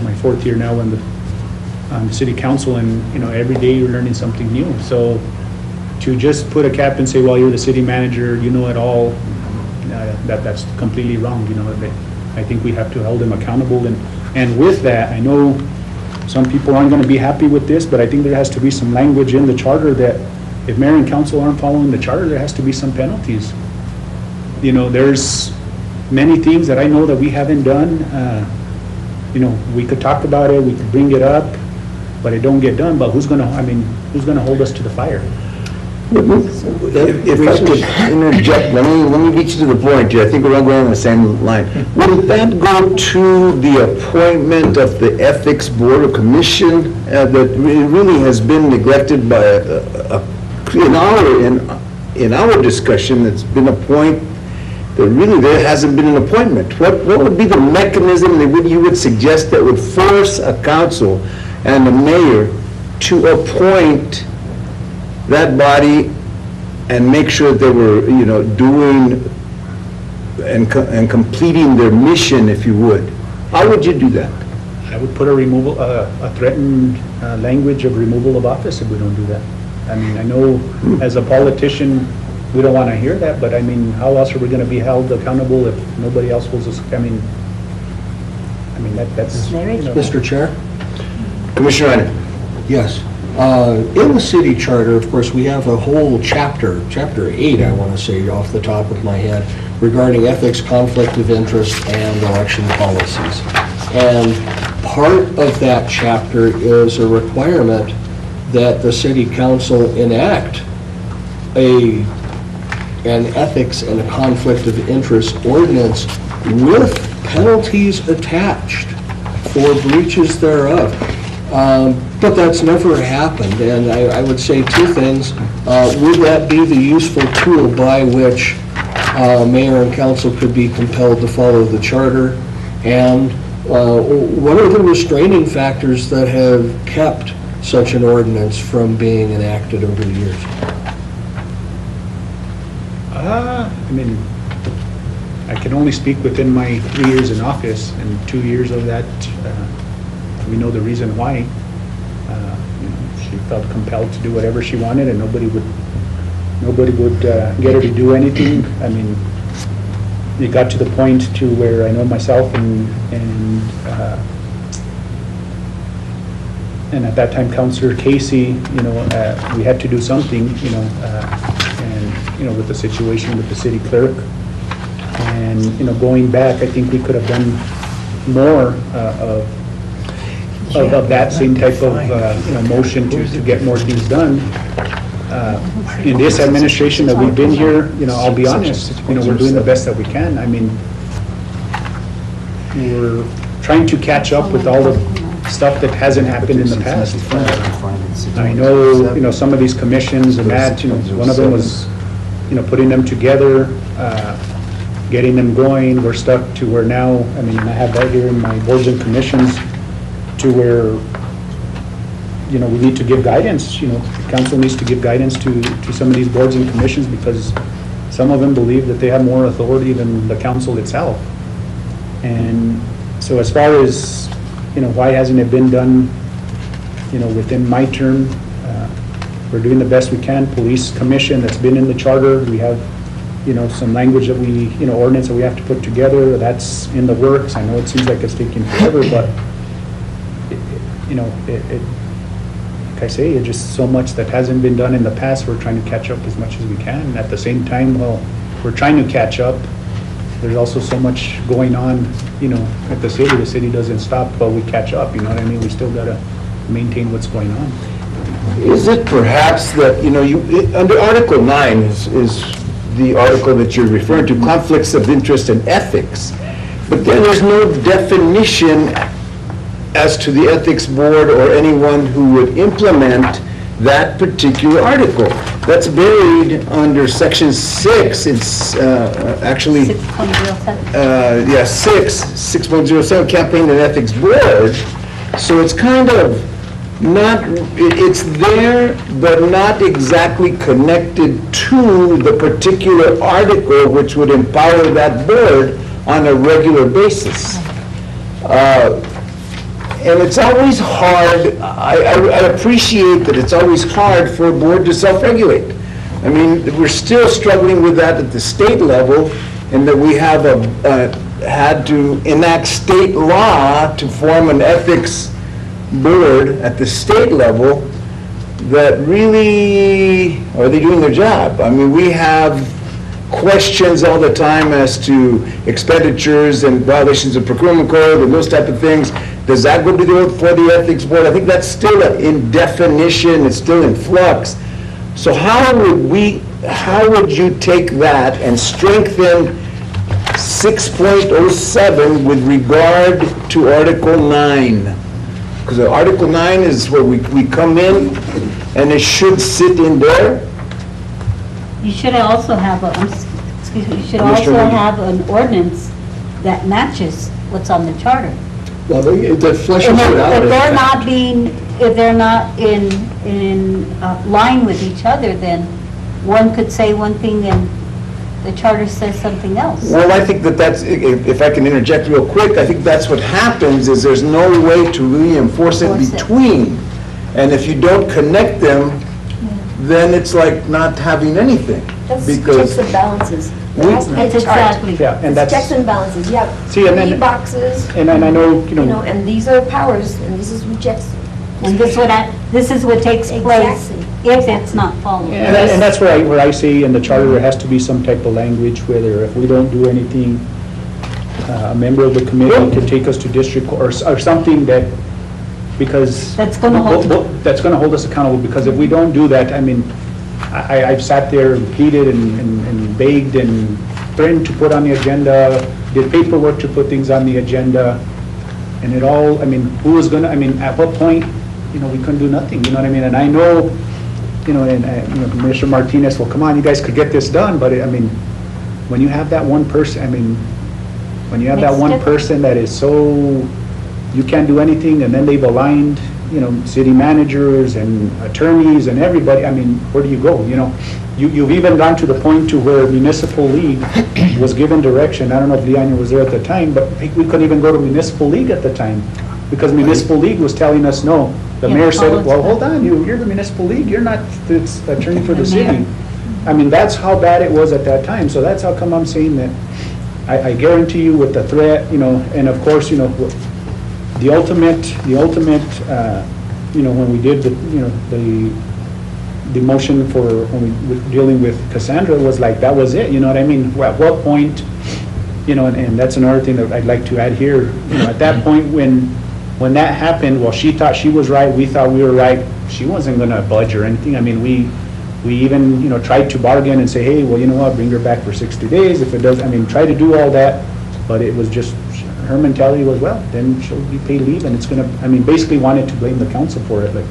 my 4th year now on the city council, and, every day you're learning something new. So to just put a cap and say, well, you're the city manager, you know it all, that's completely wrong. I think we have to hold them accountable. And with that, I know some people aren't going to be happy with this, but I think there has to be some language in the charter that if mayor and council aren't following the charter, there has to be some penalties. There's many things that I know that we haven't done. We could talk about it, we could bring it up, but it don't get done. But who's going to hold us to the fire? If I could interject, let me get you to the point here. I think we're all going on the same line. Would that go to the appointment of the ethics board or commission that really has been neglected by in our discussion? It's been a point that really there hasn't been an appointment. What would be the mechanism that you would suggest that would force a council and the mayor to appoint that body and make sure that they were, doing and completing their mission, if you would? How would you do that? I would put a threatened language of removal of office if we don't do that. I know as a politician, we don't want to hear that, but how else are we going to be held accountable if nobody else holds us? That's. Mr. Chair? Commissioner Reiner. Yes. In the city charter, of course, we have a whole chapter 8, I want to say off the top of my head, regarding ethics, conflict of interest, and election policies. And part of that chapter is a requirement that the city council enact a an ethics and a conflict of interest ordinance with penalties attached for breaches thereof. But that's never happened, and I would say two things. Would that be the useful tool by which mayor and council could be compelled to follow the charter? And what are the restraining factors that have kept such an ordinance from being enacted over the years? I mean, I can only speak within my 3 years in office, and 2 years of that, we know the reason why. You know, she felt compelled to do whatever she wanted, and nobody would get her to do anything. I mean, it got to the point to where I know myself and at that time, Councillor Casey, you know, we had to do something, you know, and, you know, with the situation with the city clerk. And, you know, going back, I think we could have done more of that same type of, you know, motion to get more things done. In this administration that we've been here, you know, I'll be honest, you know, we're doing the best that we can. I mean, we're trying to catch up with all the stuff that hasn't happened in the past. I know, you know, some of these commissions and that, you know, one of them was, you know, putting them together, getting them going. We're stuck to where now, I mean, I have that here in my boards and commissions, to where, you know, we need to give guidance, you know, the council needs to give guidance to some of these boards and commissions, because some of them believe that they have more authority than the council itself. And so as far as, you know, why hasn't it been done, you know, within my term, we're doing the best we can. Police commission, that's been in the charter, we have, you know, some language that we, you know, ordinance that we have to put together, that's in the works. I know it seems like it's taking forever, but, you know, like I say, it's just so much that hasn't been done in the past. We're trying to catch up as much as we can. And at the same time, well, we're trying to catch up. There's also so much going on, you know, at the city. The city doesn't stop while we catch up, you know what I mean? We still gotta maintain what's going on. Is it perhaps that, you know, under Article 9 is the article that you're referring to, conflicts of interest and ethics, but then there's no definition as to the ethics board or anyone who would implement that particular article. That's buried under section 6. It's actually 6.07. 6.07, campaign and ethics board. So it's kind of not, it's there, but not exactly connected to the particular article which would empower that board on a regular basis. And it's always hard, I appreciate that it's always hard for a board to self-regulate. I mean, we're still struggling with that at the state level, and that we have had to enact state law to form an ethics board at the state level that really, are they doing their job? I mean, we have questions all the time as to expenditures and violations of procurement code and those type of things. Does that go to for the ethics board? I think that's still in definition, it's still in flux. So how would you take that and strengthen 6.07 with regard to Article 9? Because Article 9 is where we come in, and it should sit in there. You should also have you should also have an ordinance that matches what's on the charter. Well, that fleshes And it out. if they're not in line with each other, then one could say one thing and the charter says something else. Well, I think that's, if I can interject real quick, I think that's what happens, is there's no way to really enforce it between. And if you don't connect them, then it's like not having anything. That's Because checks and balances. we- It has to be a chart. Exactly. Yeah, and It's that's, checks and balances. You have See, and then- 3 boxes, and I know, you you know, know, and these are powers, and this is who checks. And this is what takes place Exactly. if it's not followed. and that's where I say in the charter, there has to be some type of language, whether if we don't do anything, a member of the committee can take us to district court, or something that, because. That's gonna hold- That's gonna hold us accountable, because if we don't do that, I mean, I've sat there and pleaded and begged and threatened to put on the agenda, did paperwork to put things on the agenda, and it all, I mean, who was gonna, I mean, at what point, you know, we couldn't do nothing, you know what I mean? And I know, you know, and, you know, Commissioner Martinez, well, come on, you guys could get this done, but, I mean, when you have that one person, I mean, when you have that Makes one difference. person that is so, you can't do anything, and then they've aligned, you know, city managers and attorneys and everybody, I mean, where do you go, you know? You've even gone to the point to where municipal league was given direction, I don't know if Leanya was there at the time, but we couldn't even go to municipal league at the time, because municipal league was telling us, no. The Yeah, mayor said, follow well, to hold that. on, you're the municipal league, you're not the attorney for the The mayor. city. I mean, that's how bad it was at that time, so that's how come I'm saying that, I guarantee you with the threat, you know, and of course, you know, the ultimate, you know, when we did the, you know, the motion for, when we were dealing with Cassandra was like, that was it, you know what I mean? At what point, you know, and that's another thing that I'd like to add here, you know, at that point when that happened, well, she thought she was right, we thought we were right, she wasn't gonna budge or anything, I mean, we even, you know, tried to bargain and say, hey, well, you know what, bring her back for 60 days, if it does, I mean, try to do all that, but it was just, her mentality was, well, then she'll be paid leave, and it's gonna, I mean, basically wanted to blame the council for it, like,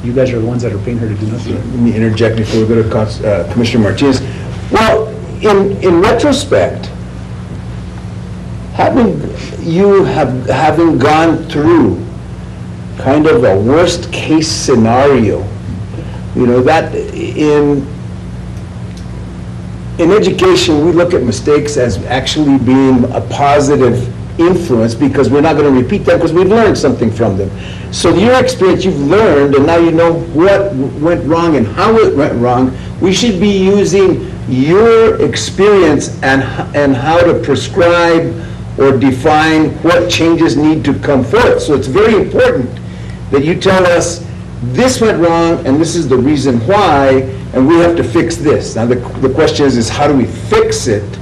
you guys are the ones that are paying her to do nothing. Let me interject before we go to Commissioner Martinez. Well, in retrospect, having gone through kind of a worst-case scenario, you know, that in education, we look at mistakes as actually being a positive influence because we're not going to repeat them because we've learned something from them. So your experience, you've learned, and now you know what went wrong and how it went wrong. We should be using your experience and how to prescribe or define what changes need to come forth. So it's very important that you tell us this went wrong and this is the reason why, and we have to fix this. Now the question is how do we fix it?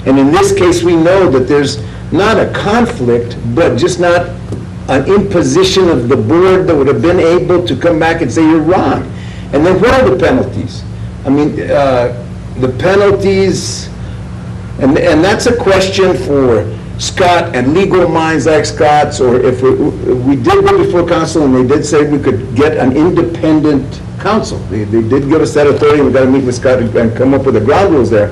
And in this case, we know that there's not a conflict, but just not an imposition of the board that would have been able to come back and say you're wrong. And then what are the penalties? I mean, the penalties, and that's a question for Scott and legal minds like Scott's, or if we did go before council and they did say we could get an independent council. They did give us that authority. We've got to meet with Scott and come up with the ground rules there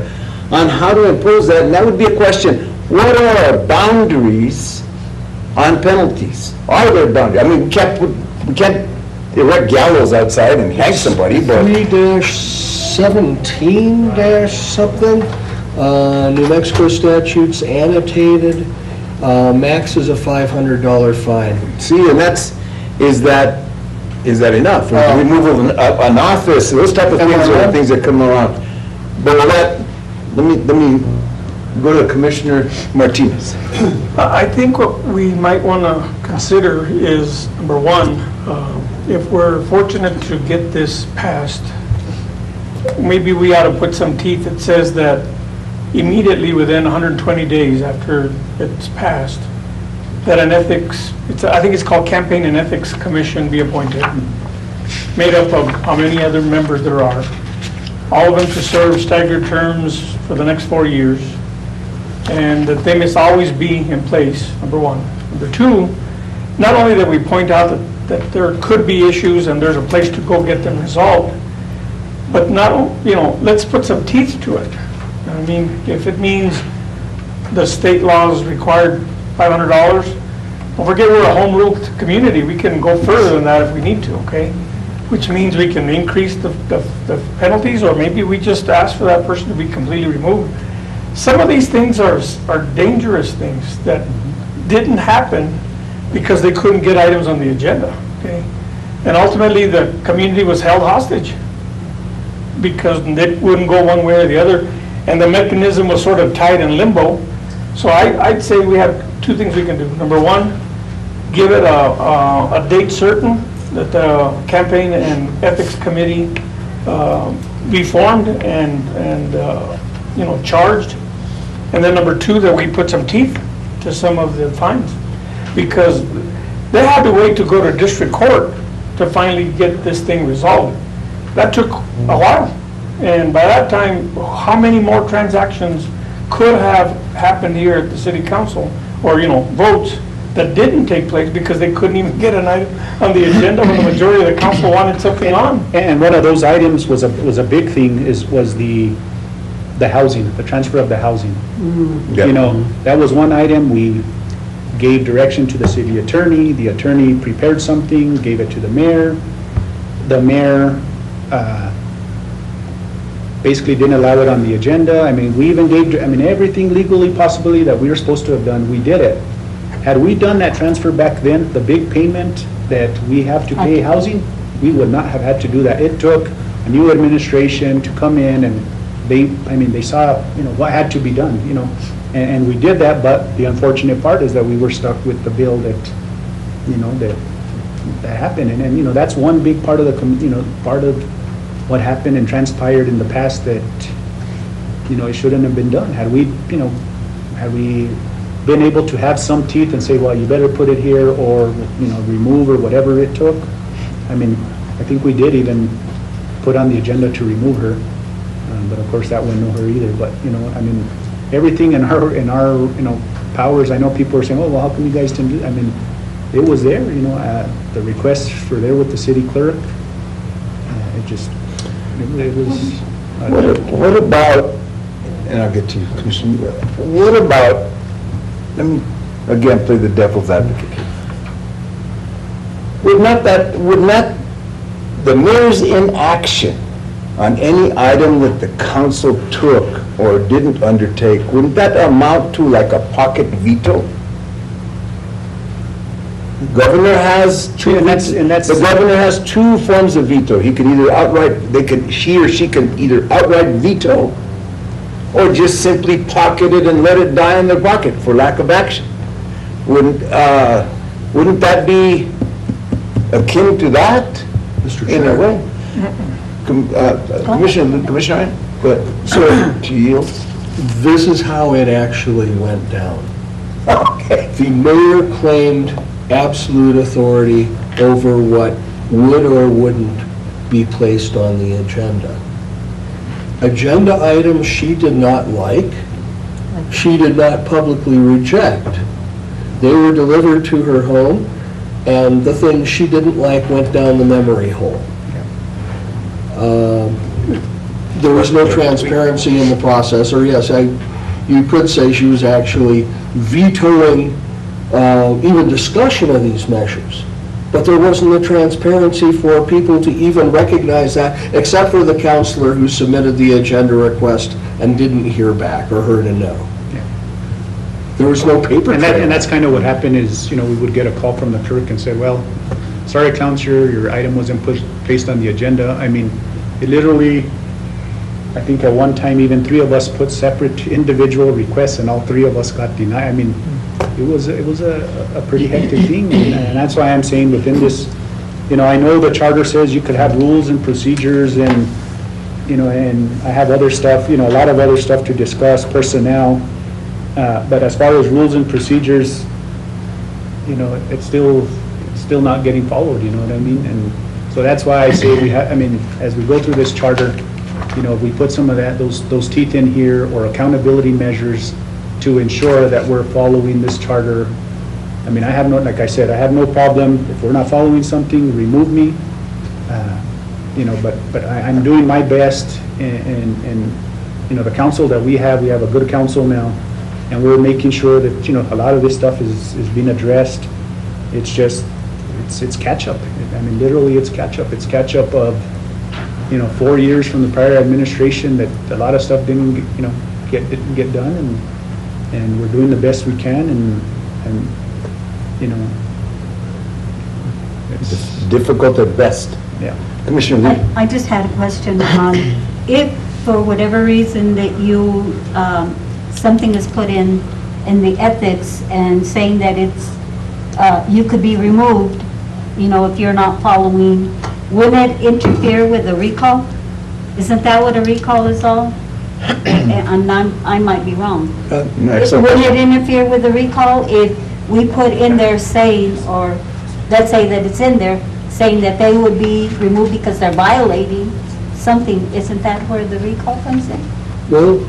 on how to impose that. And that would be a question. What are our boundaries on penalties? Are there boundaries? I mean, we can't erect gallows outside and hang somebody, but 3-17-something, New Mexico statutes annotated, max is a $500 fine. see, and is that enough? Removal of an office, those type of things are the things that come around. But with that, let me go to Commissioner Martinez. I think what we might want to consider is, number one, if we're fortunate to get this passed, maybe we ought to put some teeth that says that immediately within 120 days after it's passed, that an ethics, I think it's called Campaign and Ethics Commission be appointed, made up of how many other members there are, all of them to serve staggered terms for the next 4 years, and that they must always be in place, number one. Number two, not only that we point out that there could be issues and there's a place to go get them resolved, but not, let's put some teeth to it. I mean, if it means the state laws required $500, don't forget we're a home rule community, we can go further than that if we need to, okay? Which means we can increase the penalties, or maybe we just ask for that person to be completely removed. Some of these things are dangerous things that didn't happen because they couldn't get items on the agenda, okay? And ultimately, the community was held hostage because they wouldn't go one way or the other, and the mechanism was sort of tied in limbo. So I'd say we have two things we can do. Number one, give it a date certain that the Campaign and Ethics Committee be formed and charged. And then number two, that we put some teeth to some of the fines, because they had to wait to go to district court to finally get this thing resolved. That took a while. And by that time, how many more transactions could have happened here at the city council? Or, votes that didn't take place because they couldn't even get an item on the agenda when the majority of the council wanted something on? And one of those items was a big thing, was the housing, the transfer of the housing. That was one item. We gave direction to the city attorney. The attorney prepared something, gave it to the mayor. The mayor basically didn't allow it on the agenda. I mean, we even gave, everything legally possibly that we were supposed to have done, we did it. Had we done that transfer back then, the big payment that we have to pay housing, we would not have had to do that. It took a new administration to come in, and they saw, what had to be done, and we did that, but the unfortunate part is that we were stuck with the bill that happened, and that's one big part of part of what happened and transpired in the past that, it shouldn't have been done. Had we been able to have some teeth and say, well, you better put it here, or, remove, or whatever it took, I think we did even put on the agenda to remove her, but of course that went nowhere either. But, everything in our powers, I know people are saying, oh, well, how come you guys didn't do that? It was there, the requests were there with the city clerk. It was. What about, and I'll get to you, Commissioner, what about, let me again play the devil's advocate. Would not the mayor's inaction on any item that the council took or didn't undertake, wouldn't that amount to like a pocket veto? The governor has two. The governor has two forms of veto. He can either he or she can either outright veto, or just simply pocket it and let it die in their pocket for lack of action. Wouldn't that be akin to that? Mr. In a Chair. way? Commissioner, go ahead. So, to yield. This is how it actually went down. Okay. The mayor claimed absolute authority over what would or wouldn't be placed on the agenda. Agenda items she did not like, she did not publicly reject. They were delivered to her home, and the things she didn't like went down the memory hole. There was no transparency in the process, or yes, you could say she was actually vetoing even discussion of these measures. But there wasn't the transparency for people to even recognize that, except for the counselor who submitted the agenda request and didn't hear back or heard a no. There was no paper trail. And that's kind of what happened is, we would get a call from the clerk and say, well, sorry, Counselor, your item wasn't placed on the agenda. It literally, I think at one time, even 3 of us put separate individual requests, and all 3 of us got denied. It was a pretty hectic thing, and that's why I'm saying within this, I know the charter says you could have rules and procedures, and, and I have other stuff, a lot of other stuff to discuss, personnel, but as far as rules and procedures, it's still not getting followed, you know what I mean? And so that's why I say as we go through this charter, if we put some of those teeth in here, or accountability measures to ensure that we're following this charter. I have like I said, I have no problem if we're not following something, remove me. But I'm doing my best, and the council that we have a good council now, and we're making sure that, a lot of this stuff is being addressed. It's just, it's catch up. Literally it's catch up. It's catch up of, 4 years from the prior administration that a lot of stuff didn't get done, and we're doing the best we can, and It's difficult at best. Yeah. Commissioner Lee? I just had a question on if, for whatever reason, that you, something is put in the ethics and saying that it's, you could be removed, if you're not following, wouldn't it interfere with a recall? Isn't that what a recall is all? And I might be wrong. Wouldn't it interfere with the recall if we put in there saying, or let's say that it's in there, saying that they would be removed because they're violating something, isn't that where the recall comes in? Well,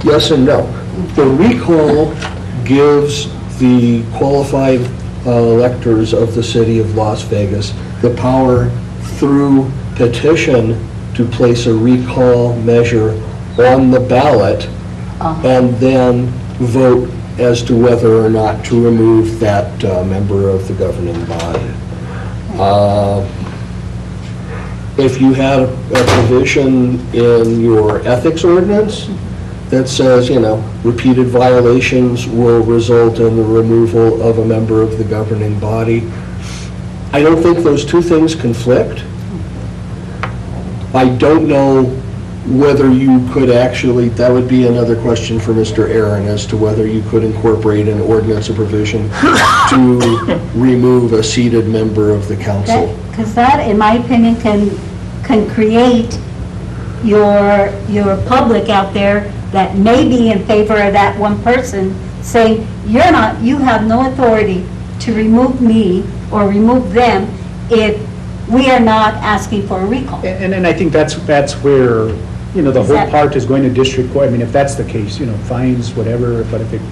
yes and no. The recall gives the qualified electors of the city of Las Vegas the power through petition to place a recall measure on the ballot and then vote as to whether or not to remove that member of the governing body. If you had a provision in your ethics ordinance that says, repeated violations will result in the removal of a member of the governing body, I don't think those two things conflict. I don't know whether you could actually, that would be another question for Mr. Aaron, as to whether you could incorporate an ordinance or provision to remove a seated member of the council. Because that, in my opinion, can create your public out there that may be in favor of that one person, saying, you have no authority to remove me or remove them if we are not asking for a recall. And then I think that's where, the whole part is going to district court. I mean, if that's the case, fines, whatever, but if it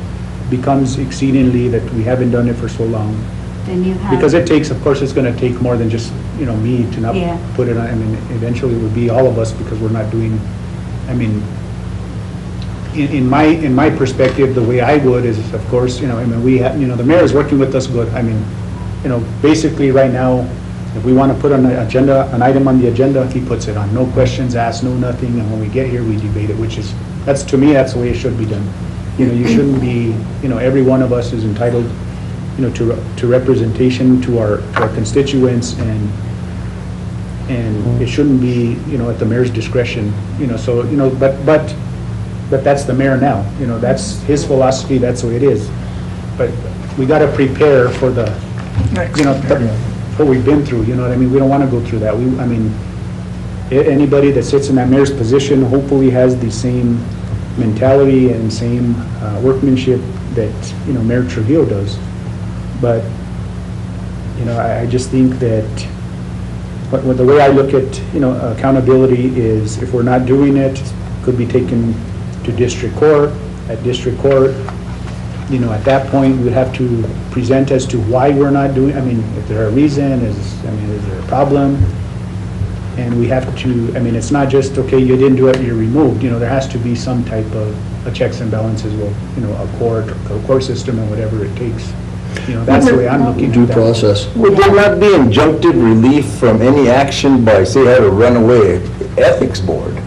becomes exceedingly that we haven't done it for so long, Then you have. because it takes, of course, it's going to take more than just, me to not Yeah. put it on. I mean, eventually it would be all of us because we're not doing, I mean, in my perspective, the way I would is, of course, we have, the mayor is working with us good. I mean, basically right now, if we want to put on an item on the agenda, he puts it on. No questions asked, no nothing, and when we get here, we debate it, to me, that's the way it should be done. You shouldn't be, every one of us is entitled, to representation to our constituents, and it shouldn't be, at the mayor's discretion, so, but that's the mayor now, that's his philosophy, that's the way it is. But we got to prepare for the, what we've been through, you know what I mean? We don't want to go through that. Anybody that sits in that mayor's position hopefully has the same mentality and same workmanship that, Mayor Trujillo does. But, I just think that, but the way I look at, accountability is if we're not doing it, could be taken to district court. At district court, at that point, we would have to present as to why we're not doing, if there a reason, is there a problem? And we have to, it's not just, okay, you didn't do it, you're removed. There has to be some type of a checks and balances, a court system and whatever it takes. That's the way I'm looking at Due that. process. Would there not be injunctive relief from any action by, say, I had a runaway ethics board?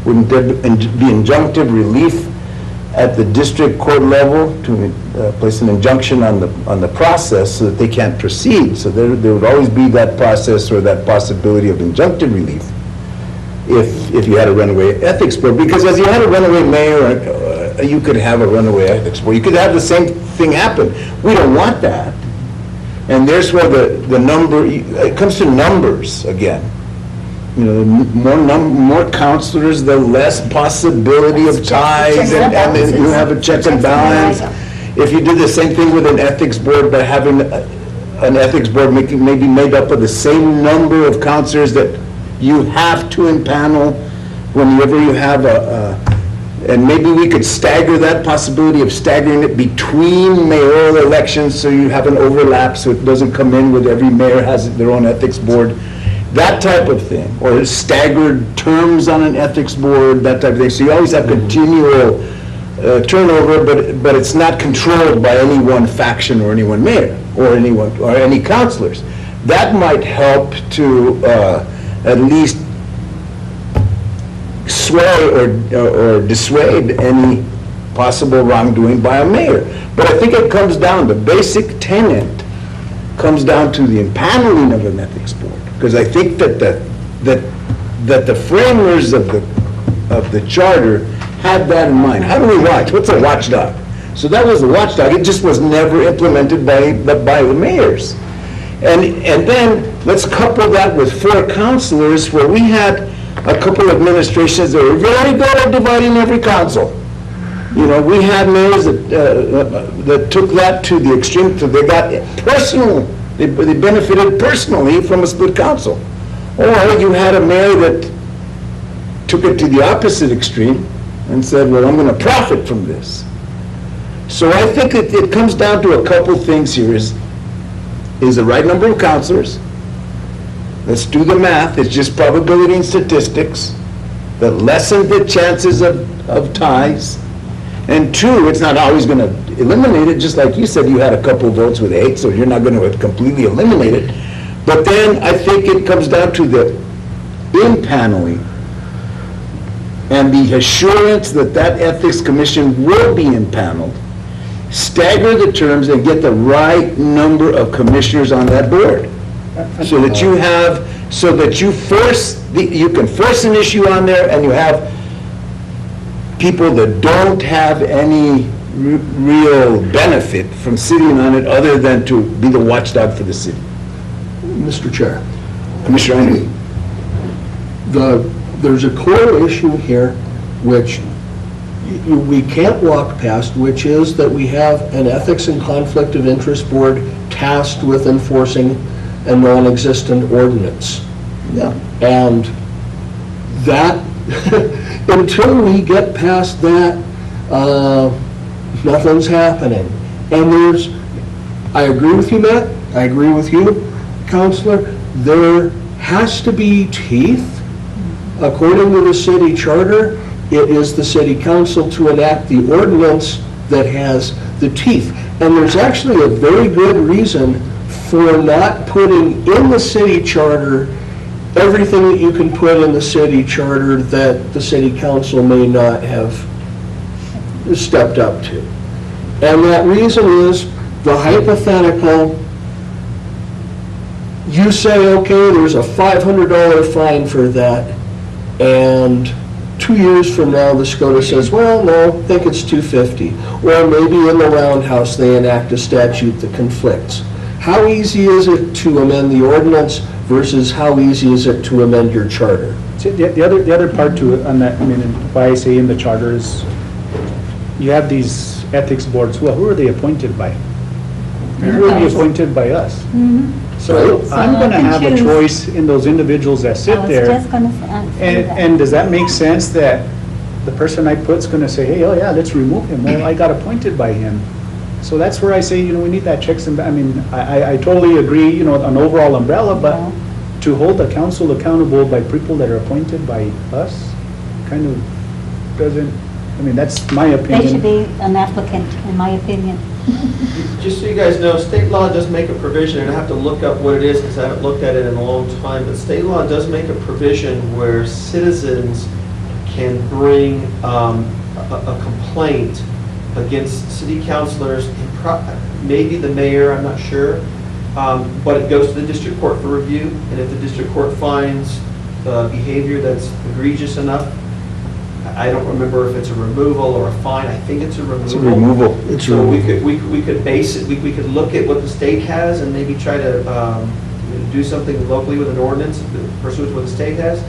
Wouldn't there be injunctive relief at the district court level to place an injunction on the process so that they can't proceed? So there would always be that process or that possibility of injunctive relief if you had a runaway ethics board. Because as you had a runaway mayor, you could have a runaway ethics board. You could have the same thing happen. We don't want that. And there's where the number, it comes to numbers again. The more counselors, the less possibility of ties, and then you have a check and balance. If you do the same thing with an ethics board, by having an ethics board maybe made up of the same number of counselors that you have to impanel whenever you have and maybe we could stagger that possibility of staggering it between mayoral elections so you have an overlap so it doesn't come in with every mayor has their own ethics board. That type of thing, or staggered terms on an ethics board, that type of thing. So you always have continual turnover, but it's not controlled by any one faction or any one mayor or any councilors. That might help to at least sway or dissuade any possible wrongdoing by a mayor. But I think it comes down, the basic tenet comes down to the impaneling of an ethics board. Because I think that the framers of the charter had that in mind. How do we watch? What's a watchdog? So that was the watchdog. It just was never implemented by the mayors. And then let's couple that with 4 councilors, where we had a couple of administrations that were very good at dividing every council. We had mayors that took that to the extreme. They got personal. They benefited personally from a split council. Or you had a mayor that took it to the opposite extreme and said, well, I'm going to profit from this. So I think it comes down to a couple things here. Is the right number of counselors? Let's do the math. It's just probability and statistics that lessen the chances of ties. And two, it's not always going to eliminate it. Just like you said, you had a couple votes with 8, so you're not going to completely eliminate it. But then I think it comes down to the impaneling and the assurance that that Ethics Commission will be impaneled, stagger the terms and get the right number of commissioners on that board. So that you have, so that you you can force an issue on there and you have people that don't have any real benefit from sitting on it other than to be the watchdog for the city. Mr. Chair, Commissioner Henry. there's a core issue here which we can't walk past, which is that we have an Ethics and Conflict of Interest Board tasked with enforcing a non-existent ordinance. Yeah. And that, until we get past that, nothing's happening. And I agree with you, Matt, I agree with you, Counselor, there has to be teeth. According to the city charter, it is the city council to enact the ordinance that has the teeth. And there's actually a very good reason for not putting in the city charter everything that you can put in the city charter that the city council may not have stepped up to. And that reason is the hypothetical, you say, okay, there's a $500 fine for that, and 2 years from now, the SCOTA says, well, no, I think it's $250. Or maybe in the roundhouse, they enact a statute that conflicts. How easy is it to amend the ordinance versus how easy is it to amend your charter? See, the other part to it on that, I mean, and why I say in the charter is, you have these ethics boards, well, who are they appointed by? Who are they appointed by us? So I'm So gonna I can have a choose. choice in those individuals that sit I was there. just gonna say that. And does that make sense that the person I put's gonna say, hey, oh yeah, let's remove him, well, I got appointed by him. So that's where I say, we need that checks and, I mean, I totally agree, an overall umbrella, but to hold the council accountable by people that are appointed by us, kind of doesn't, I mean, that's my opinion. They should be an applicant, in my opinion. Just so you guys know, state law does make a provision, and I have to look up what it is because I haven't looked at it in a long time, but state law does make a provision where citizens can bring a complaint against city councilors, and maybe the mayor, I'm not sure, but it goes to the district court for review, and if the district court finds behavior that's egregious enough, I don't remember if it's a removal or a fine. I think it's a removal. It's a removal. So we could base it, we could look at what the state has and maybe try to do something locally with an ordinance pursuant to what the state has.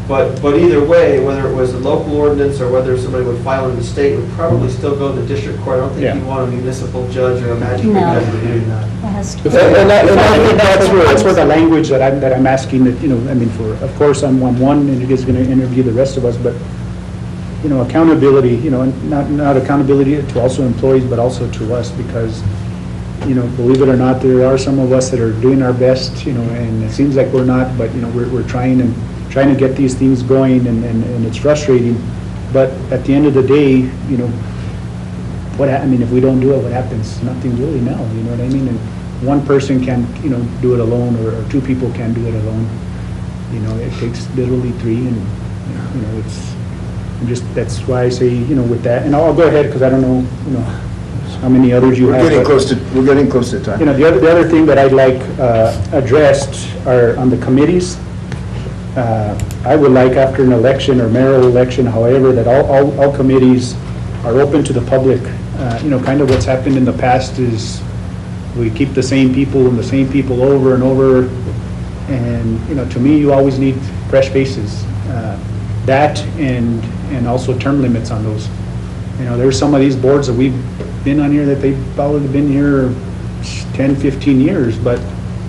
But either way, whether it was a local ordinance or whether somebody would file in the state, it would probably still go to the district court. I don't think Yeah. you'd want a municipal judge or a magistrate No. judge doing that. It has to. And I think That's where the language that I'm asking, that, I mean, for, of course, I'm one, and you guys are gonna interview the rest of us, but, accountability, and not accountability to also employees, but also to us, because, believe it or not, there are some of us that are doing our best, and it seems like we're not, but, we're trying to get these things going, and it's frustrating, but at the end of the day, if we don't do it, what happens? Nothing really now, you know what I mean? And one person can, do it alone, or two people can do it alone. It takes literally three, and, that's why I say, with that, and I'll go ahead, because I don't know, how many others you have. we're getting but, close to time. the other thing that I'd like addressed are on the committees. I would like, after an election or mayoral election, however, that all committees are open to the public. Kind of what's happened in the past is we keep the same people and the same people over and over. And, to me, you always need fresh faces. That and also term limits on those. There's some of these boards that we've been on here that they've probably been here 10, 15 years, but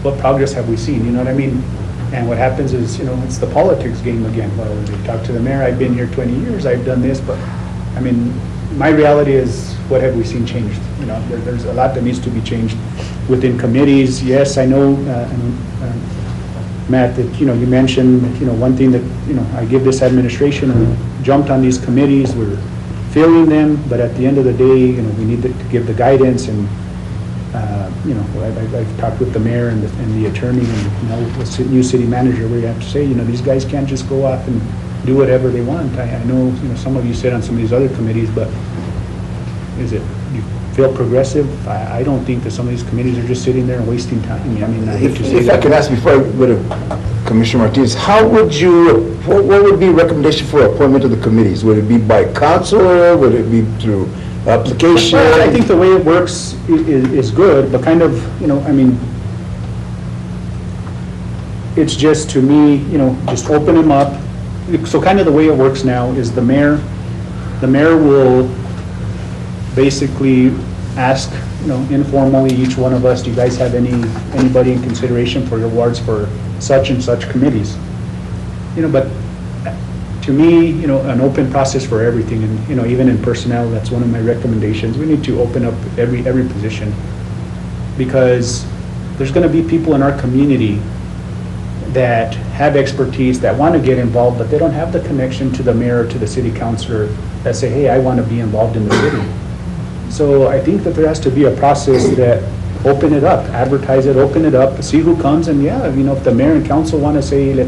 what progress have we seen? You know what I mean? And what happens is, it's the politics game again. Well, you talk to the mayor, I've been here 20 years, I've done this, but, I mean, my reality is, what have we seen changed? There's a lot that needs to be changed within committees. Yes, I know, Matt, that, you mentioned, one thing that, I give this administration, we jumped on these committees, we're filling them, but at the end of the day, we need to give the guidance and, I've talked with the mayor and the attorney and, the new city manager, where you have to say, these guys can't just go off and do whatever they want. I know, some of you sit on some of these other committees, but you feel progressive? I don't think that some of these committees are just sitting there and wasting time. I mean, I hate to say If I that. could ask before I go to Commissioner Martinez, what would be a recommendation for appointment to the committees? Would it be by council, or would it be through application? Well, I think the way it works is good, but kind of, it's just, to me, just open them up. So kind of the way it works now is the mayor will basically ask, informally, each one of us, do you guys have anybody in consideration for your wards for such and such committees? But to me, an open process for everything, and, even in personnel, that's one of my recommendations. We need to open up every position, because there's gonna be people in our community that have expertise, that want to get involved, but they don't have the connection to the mayor, to the city councilor, that say, hey, I want to be involved in the city. So I think that there has to be a process that open it up, advertise it, open it up, see who comes, and if the mayor and council want to say, I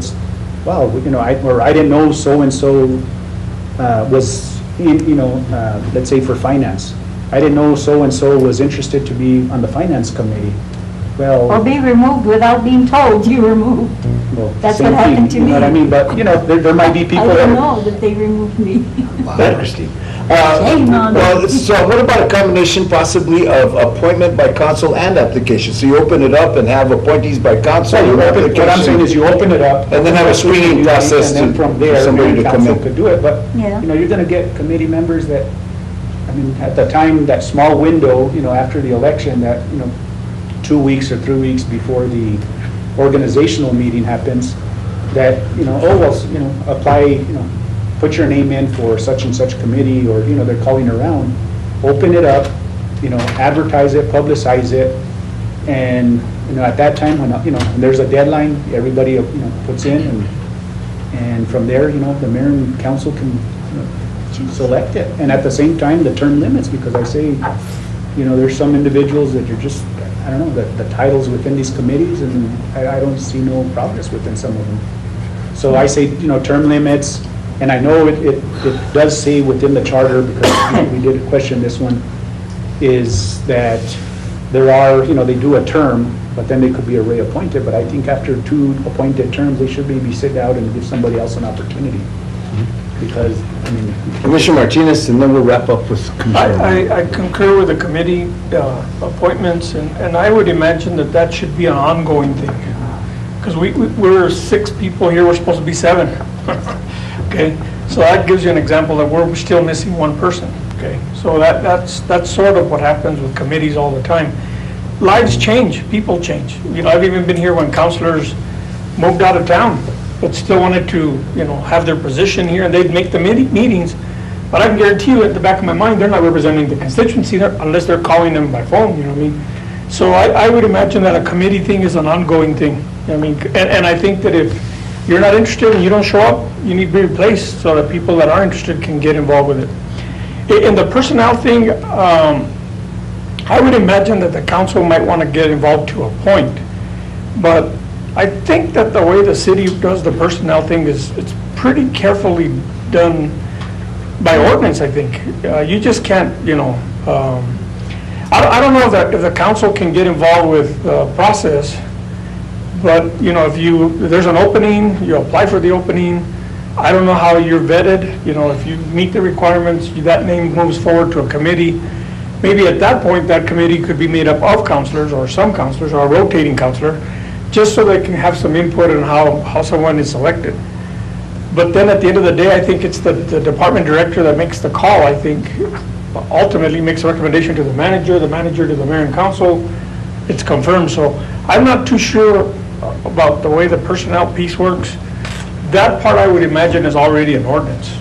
didn't know so-and-so was, let's say for finance. I didn't know so-and-so was interested to be on the finance committee. Or Well, be removed without being told you removed. well, That's same what happened thing, to you know what I me. mean? But, there might be people I that don't are. know that they removed me. That, Christine. Shame on them. Well, so what about a combination possibly of appointment by council and application? So you open it up and have appointees by council and What I'm saying application? is you open it up. And then have a screening process And then to- from there, for somebody mayor to and come council in. could do it, but, Yeah. you're gonna get committee members that, at the time, that small window, after the election, that, 2 weeks or 3 weeks before the organizational meeting happens, that, apply, put your name in for such and such committee, or, they're calling around, open it up, advertise it, publicize it, and, at that time, when, when there's a deadline, everybody, puts in, and from there, the mayor and council can, select it. And at the same time, the term limits, because I say, there's some individuals that are just, I don't know, the titles within these committees, and I don't see no progress within some of them. So I say, term limits, and I know it does say within the charter, because we did question this one, is that there are, they do a term, but then they could be reappointed, but I think after 2 appointed terms, they should maybe sit down and give somebody else an opportunity. Because, Commissioner Martinez, and then we'll wrap up with Commissioner. I concur with the committee appointments, and I would imagine that should be an ongoing thing. Because we're 6 people here, we're supposed to be 7. Okay, so that gives you an example that we're still missing 1 person. Okay, so that's sort of what happens with committees all the time. Lives change, people change. I've even been here when councilors moved out of town, but still wanted to, have their position here, and they'd make the meetings. But I can guarantee you, at the back of my mind, they're not representing the constituency unless they're calling them by phone, you know what I mean? So I would imagine that a committee thing is an ongoing thing. And I think that if you're not interested and you don't show up, you need to be replaced so that people that are interested can get involved with it. In the personnel thing, I would imagine that the council might want to get involved to a point. But I think that the way the city does the personnel thing it's pretty carefully done by ordinance, I think. You just can't, I don't know if the council can get involved with the process, but, if there's an opening, you apply for the opening. I don't know how you're vetted, if you meet the requirements, that name moves forward to a committee. Maybe at that point, that committee could be made up of councilors or some councilors or a rotating councilor, just so they can have some input on how someone is selected. But then at the end of the day, I think it's the department director that makes the call, I think, ultimately makes a recommendation to the manager to the mayor and council. It's confirmed, so I'm not too sure about the way the personnel piece works, that part I would imagine is already an ordinance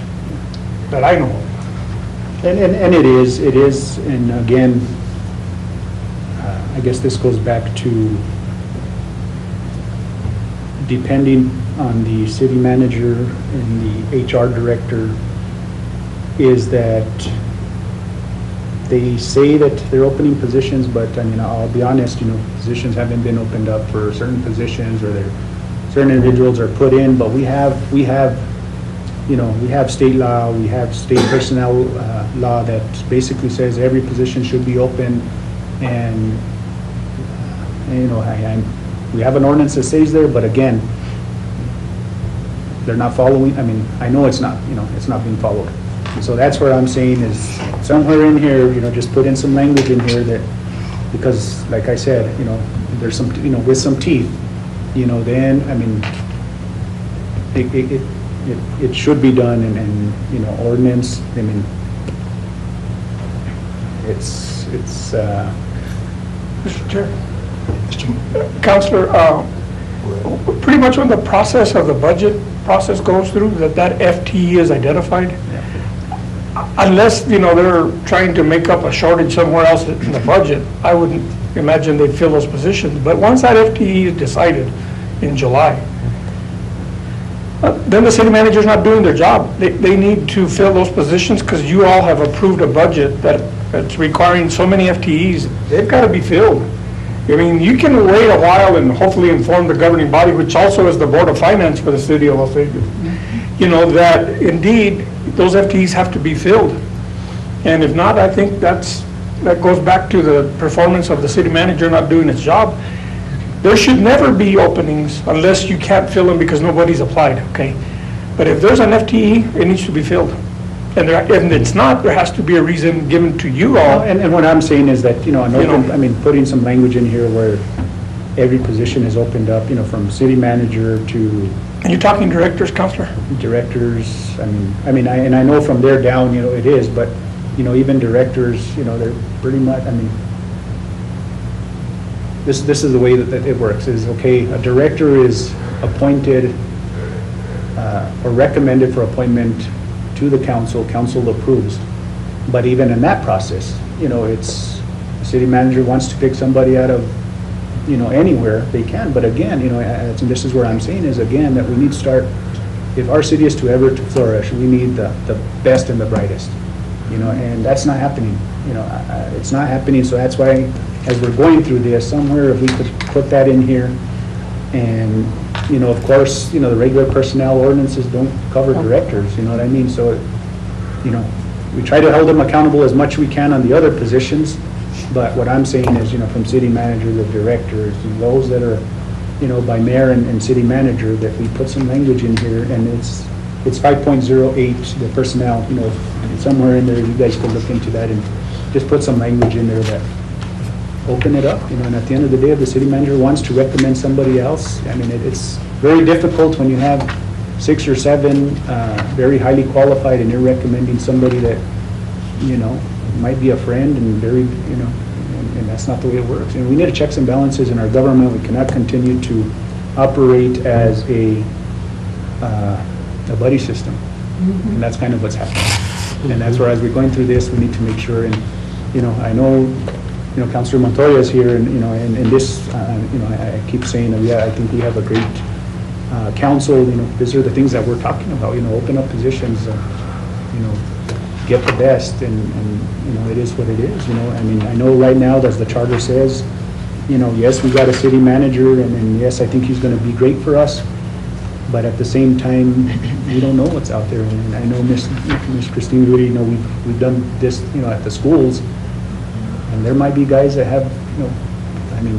that I know of. And it is, and again, I guess this goes back to depending on the city manager and the HR director, is that they say that they're opening positions, but I mean, I'll be honest, positions haven't been opened up for certain positions, or certain individuals are put in, but we have state law, we have state personnel law that basically says every position should be open, and we have an ordinance that says there, but again, they're not following. I mean, I know it's not being followed. And so that's where I'm saying is somewhere in here, just put in some language in here that, because like I said, there's some, with some teeth, then, I mean, it should be done, and ordinance, I mean, it's Mr. Chair. Counselor, pretty much when the process of the budget process goes through, that FTE is identified, unless, they're trying to make up a shortage somewhere else in the budget, I wouldn't imagine they'd fill those positions. But once that FTE is decided in July, then the city manager's not doing their job. They need to fill those positions because you all have approved a budget that's requiring so many FTEs. They've got to be filled. I mean, you can wait a while and hopefully inform the governing body, which also is the Board of Finance for the city of Los Angeles, that indeed those FTEs have to be filled. And if not, I think that goes back to the performance of the city manager not doing its job. There should never be openings unless you can't fill them because nobody's applied, okay? But if there's an FTE, it needs to be filled. And if it's not, there has to be a reason given to you all. And what I'm saying is that, putting some language in here where every position is opened up, from city manager to And you're talking directors, Counselor? directors, I know from there down, it is, but, even directors, they're pretty much, this is the way that it works, is, okay, a director is appointed or recommended for appointment to the council approves. But even in that process, it's, the city manager wants to pick somebody out of, anywhere, they can. But again, and this is where I'm saying is, again, that we need to start, if our city is to ever to flourish, we need the best and the brightest, and that's not happening. It's not happening, so that's why, as we're going through this, somewhere if we could put that in here, and, of course, the regular personnel ordinances don't cover directors, you know what I mean? So, we try to hold them accountable as much as we can on the other positions, but what I'm saying is, from city manager to directors, those that are, by mayor and city manager, that we put some language in here, and it's 5.08, the personnel, somewhere in there, you guys could look into that and just put some language in there that open it up, and at the end of the day, if the city manager wants to recommend somebody else, it's very difficult when you have 6 or 7 very highly qualified, and you're recommending somebody that, might be a friend and very, and that's not the way it works. And we need checks and balances in our government. We cannot continue to operate as a buddy system, and that's kind of what's happening. And that's where, as we're going through this, we need to make sure, and, I know, Councilor Montoya is here, and, and this, I keep saying, yeah, I think we have a great council, these are the things that we're talking about, open up positions, get the best, and it is what it is, I know right now, as the charter says, yes, we got a city manager, and yes, I think he's gonna be great for us, but at the same time, we don't know what's out there, and I know Miss Christine Rudy, we've done this, at the schools, and there might be guys that have,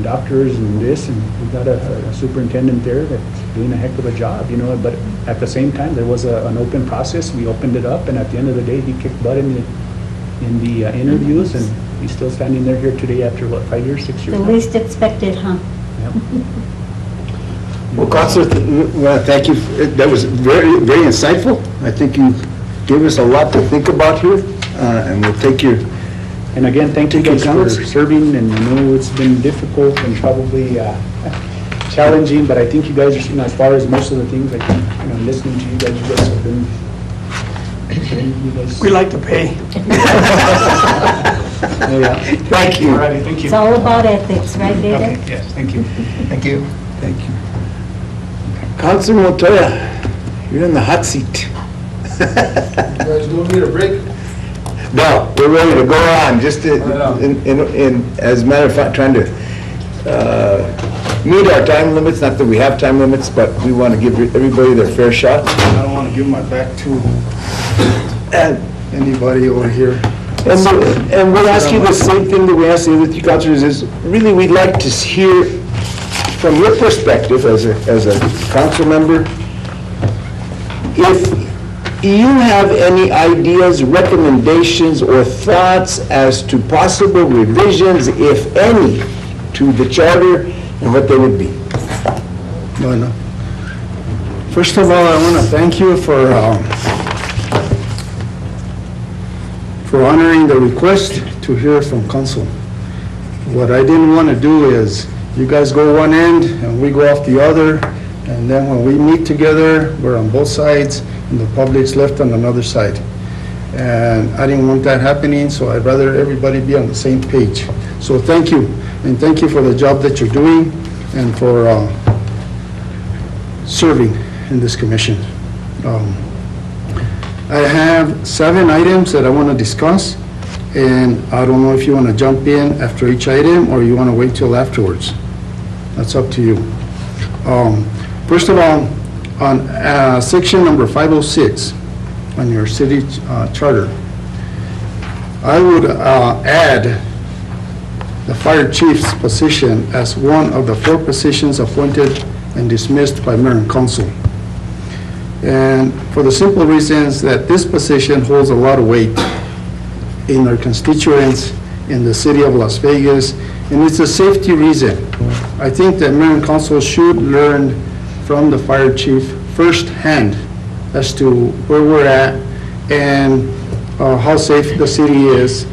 doctors and this, and we've got a superintendent there that's doing a heck of a job, but at the same time, there was an open process, we opened it up, and at the end of the day, he kicked butt in the interviews, and he's still standing there here today after, what, 5 years, 6 years The now? least expected, huh? Yep. Well, Counselor, thank you. That was very, very insightful. I think you gave us a lot to think about here, and we'll take your... And again, thank you Take your guys for comments. serving, and I know it's been difficult and probably challenging, but I think you guys are, as far as most of the things, I think, listening to you guys have been, you guys. We like to pay. Thank you. All righty, thank you. It's all about ethics, right, Okay, David? yes, thank you. Thank you. Thank you. Councilor Montoya, you're in the hot seat. You guys don't need a break? No, we're ready to go on, just as a matter of fact, trying to meet our time limits, not that we have time limits, but we want to give everybody their fair shot. I don't want to give my back to anybody over here. And we'll ask you the same thing that we asked the other three councilors, is really, we'd like to hear from your perspective as a council member, if you have any ideas, recommendations, or thoughts as to possible revisions, if any, to the charter, and what they would be. Bueno. First of all, I want to thank you for honoring the request to hear from council. What I didn't want to do is, you guys go one end and we go off the other, and then when we meet together, we're on both sides, and the public's left on another side. And I didn't want that happening, so I'd rather everybody be on the same page. So thank you, and thank you for the job that you're doing, and for serving in this commission. I have 7 items that I want to discuss, and I don't know if you want to jump in after each item, or you want to wait till afterwards. That's up to you. First of all, on section number 506 on your city charter, I would add the fire chief's position as one of the 4 positions appointed and dismissed by mayor and council. And for the simple reasons that this position holds a lot of weight in our constituents in the city of Las Vegas, and it's a safety reason. I think that mayor and council should learn from the fire chief firsthand as to where we're at and how safe the city is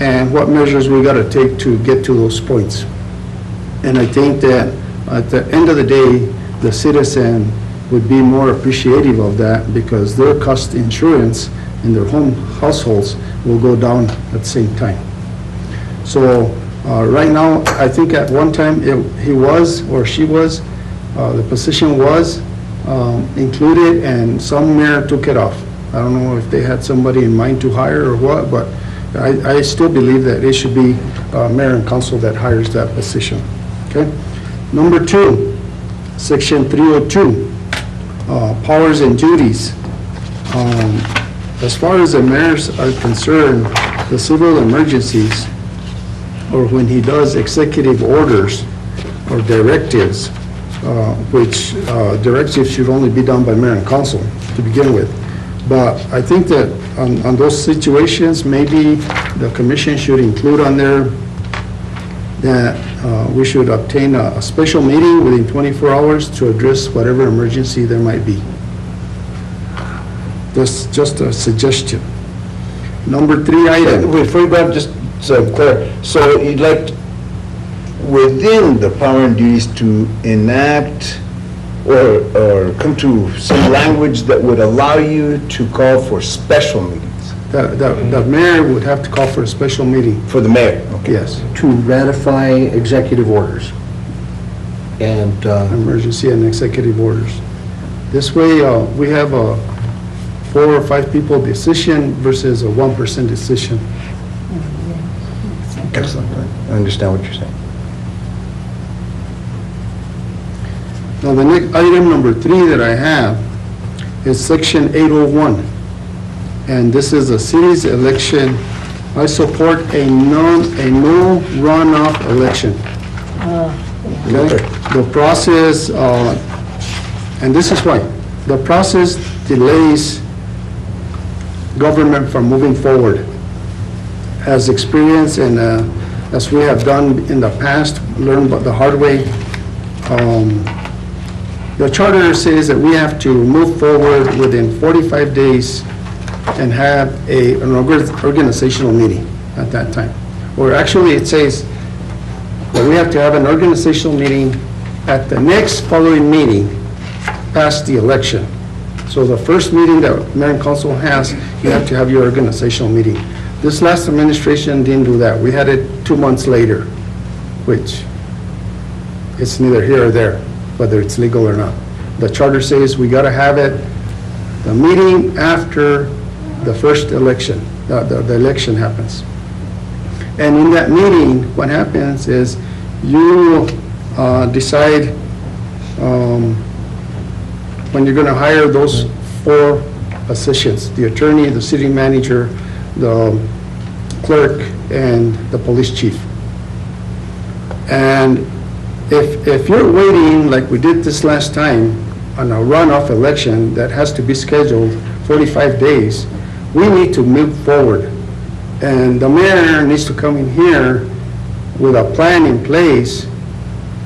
and what measures we got to take to get to those points. And I think that at the end of the day, the citizen would be more appreciative of that, because their cost insurance in their home households will go down at the same time. So right now, I think at one time he was, or she was, the position was included, and some mayor took it off. I don't know if they had somebody in mind to hire or what, but I still believe that it should be mayor and council that hires that position. Okay. Number 2, section 302, powers and duties. As far as the mayors are concerned, the civil emergencies, or when he does executive orders or directives, which directives should only be done by mayor and council to begin with. But I think that on those situations, maybe the commission should include on there that we should obtain a special meeting within 24 hours to address whatever emergency there might be. That's just a suggestion. Number 3 item. Before you go on, just so I'm clear, so you'd like within the power and duties to enact or come to some language that would allow you to call for special meetings? The mayor would have to call for a special meeting. For the mayor? Okay. Yes. To ratify executive orders. And Emergency and executive orders. This way, we have a 4 or 5 people decision versus a 1% decision. Excellent. I understand what you're saying. Now, the next item number 3 that I have is section 801. And this is a city's election. I support a no runoff election. Okay? The process, and this is why, the process delays government from moving forward. As experience and as we have done in the past, learned the hard way. The charter says that we have to move forward within 45 days and have an organizational meeting at that time. Or actually, it says that we have to have an organizational meeting at the next following meeting, past the election. So the first meeting that mayor and council has, you have to have your organizational meeting. This last administration didn't do that. We had it 2 months later, which it's neither here or there, whether it's legal or not. The charter says we gotta have it, the meeting after the first election, the election happens. And in that meeting, what happens is you decide when you're gonna hire those 4 positions, the attorney, the city manager, the clerk, and the police chief. And if you're waiting, like we did this last time, on a runoff election that has to be scheduled 45 days, we need to move forward. And the mayor needs to come in here with a plan in place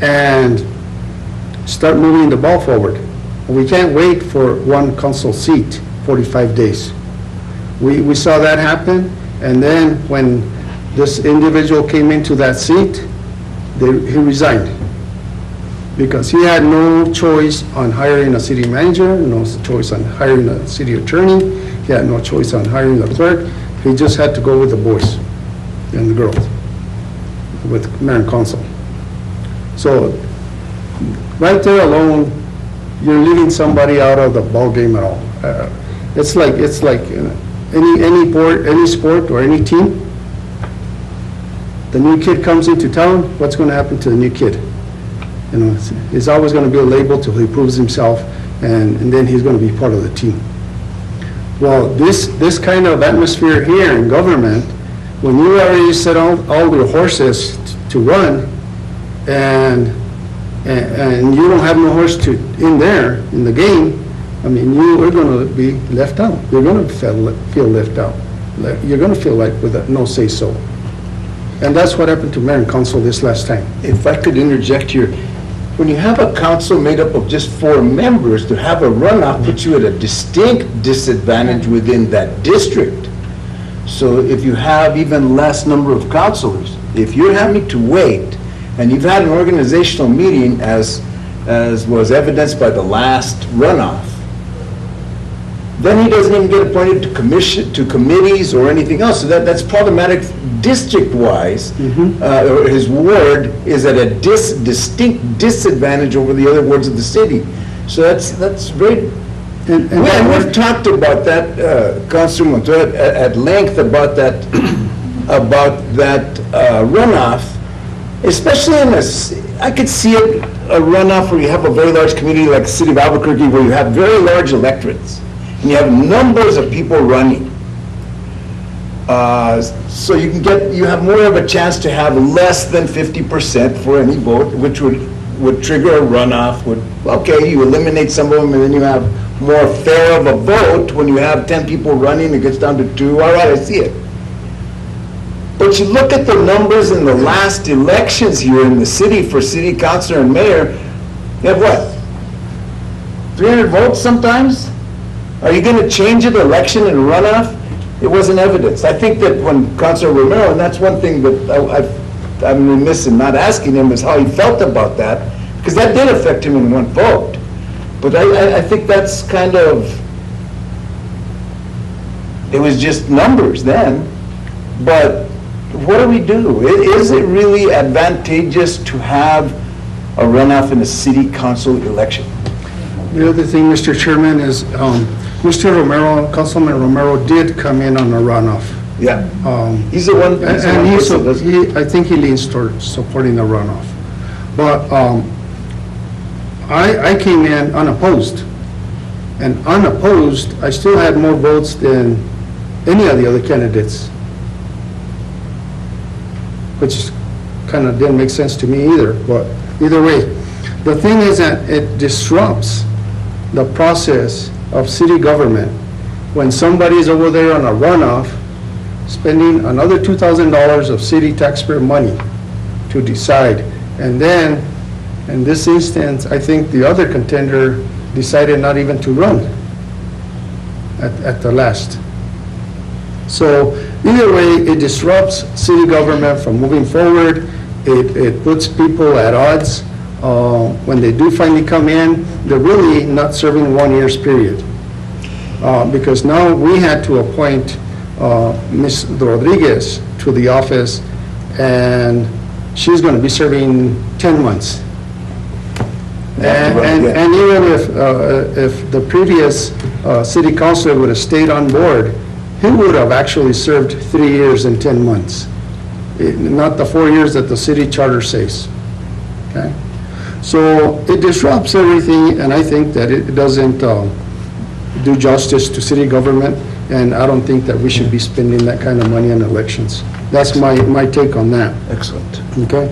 and start moving the ball forward. We can't wait for one council seat 45 days. We saw that happen, and then when this individual came into that seat, he resigned. Because he had no choice on hiring a city manager, no choice on hiring a city attorney, he had no choice on hiring a clerk, he just had to go with the boys and the girls, with mayor and council. So, right there alone, you're leaving somebody out of the ballgame at all. It's like any sport or any team. The new kid comes into town, what's going to happen to the new kid? You know, it's always going to be a label till he proves himself, and then he's going to be part of the team. Well, this kind of atmosphere here in government, when you already set all your horses to run, and you don't have no horse in the game, I mean, you are going to be left out. You're going to feel left out. You're going to feel like with a no say so. And that's what happened to mayor and council this last time. If I could interject here, when you have a council made up of just 4 members, to have a runoff puts you at a distinct disadvantage within that district. So if you have even less number of councilors, if you're having to wait, and you've had an organizational meeting as was evidenced by the last runoff, then he doesn't even get appointed to committees or anything else. So that's problematic district-wise. Or his ward is at a distinct disadvantage over the other wards of the city. So that's very. And we've talked about that, Councilor Montoya, at length about that runoff, especially I could see it, a runoff where you have a very large community like the city of Albuquerque, where you have very large electorates, and you have numbers of people running. So you have more of a chance to have less than 50% for any vote, which would trigger a runoff. Okay, you eliminate some of them, and then you have more fair of a vote when you have 10 people running, it gets down to 2. All right, I see it. But you look at the numbers in the last elections here in the city for city councilor and mayor, you have what? 300 votes sometimes? Are you going to change an election and a runoff? It wasn't evidence. I think that when Councilor Romero, and that's one thing that I'm remiss in not asking him, is how he felt about that, because that did affect him in one vote. But I think that's kind of, it was just numbers then, but what do we do? Is it really advantageous to have a runoff in a city council election? The other thing, Mr. Chairman, is Mr. Romero, Councilman Romero did come in on a runoff. Yeah. He's the one. I think he leans towards supporting the runoff. But I came in unopposed. And unopposed, I still had more votes than any of the other candidates, which kind of didn't make sense to me either. But either way, the thing is that it disrupts the process of city government when somebody's over there on a runoff spending another $2,000 of city taxpayer money to decide. And then, in this instance, I think the other contender decided not even to run at the last. So either way, it disrupts city government from moving forward. It puts people at odds when they do finally come in, they're really not serving 1 year's period. Because now we had to appoint Ms. Rodriguez to the office, and she's going to be serving 10 months. And even if the previous city councilor would have stayed on board, he would have actually served 3 years and 10 months, not the 4 years that the city charter says. Okay? So it disrupts everything, and I think that it doesn't do justice to city government, and I don't think that we should be spending that kind of money on elections. That's my take on that. Excellent. Okay?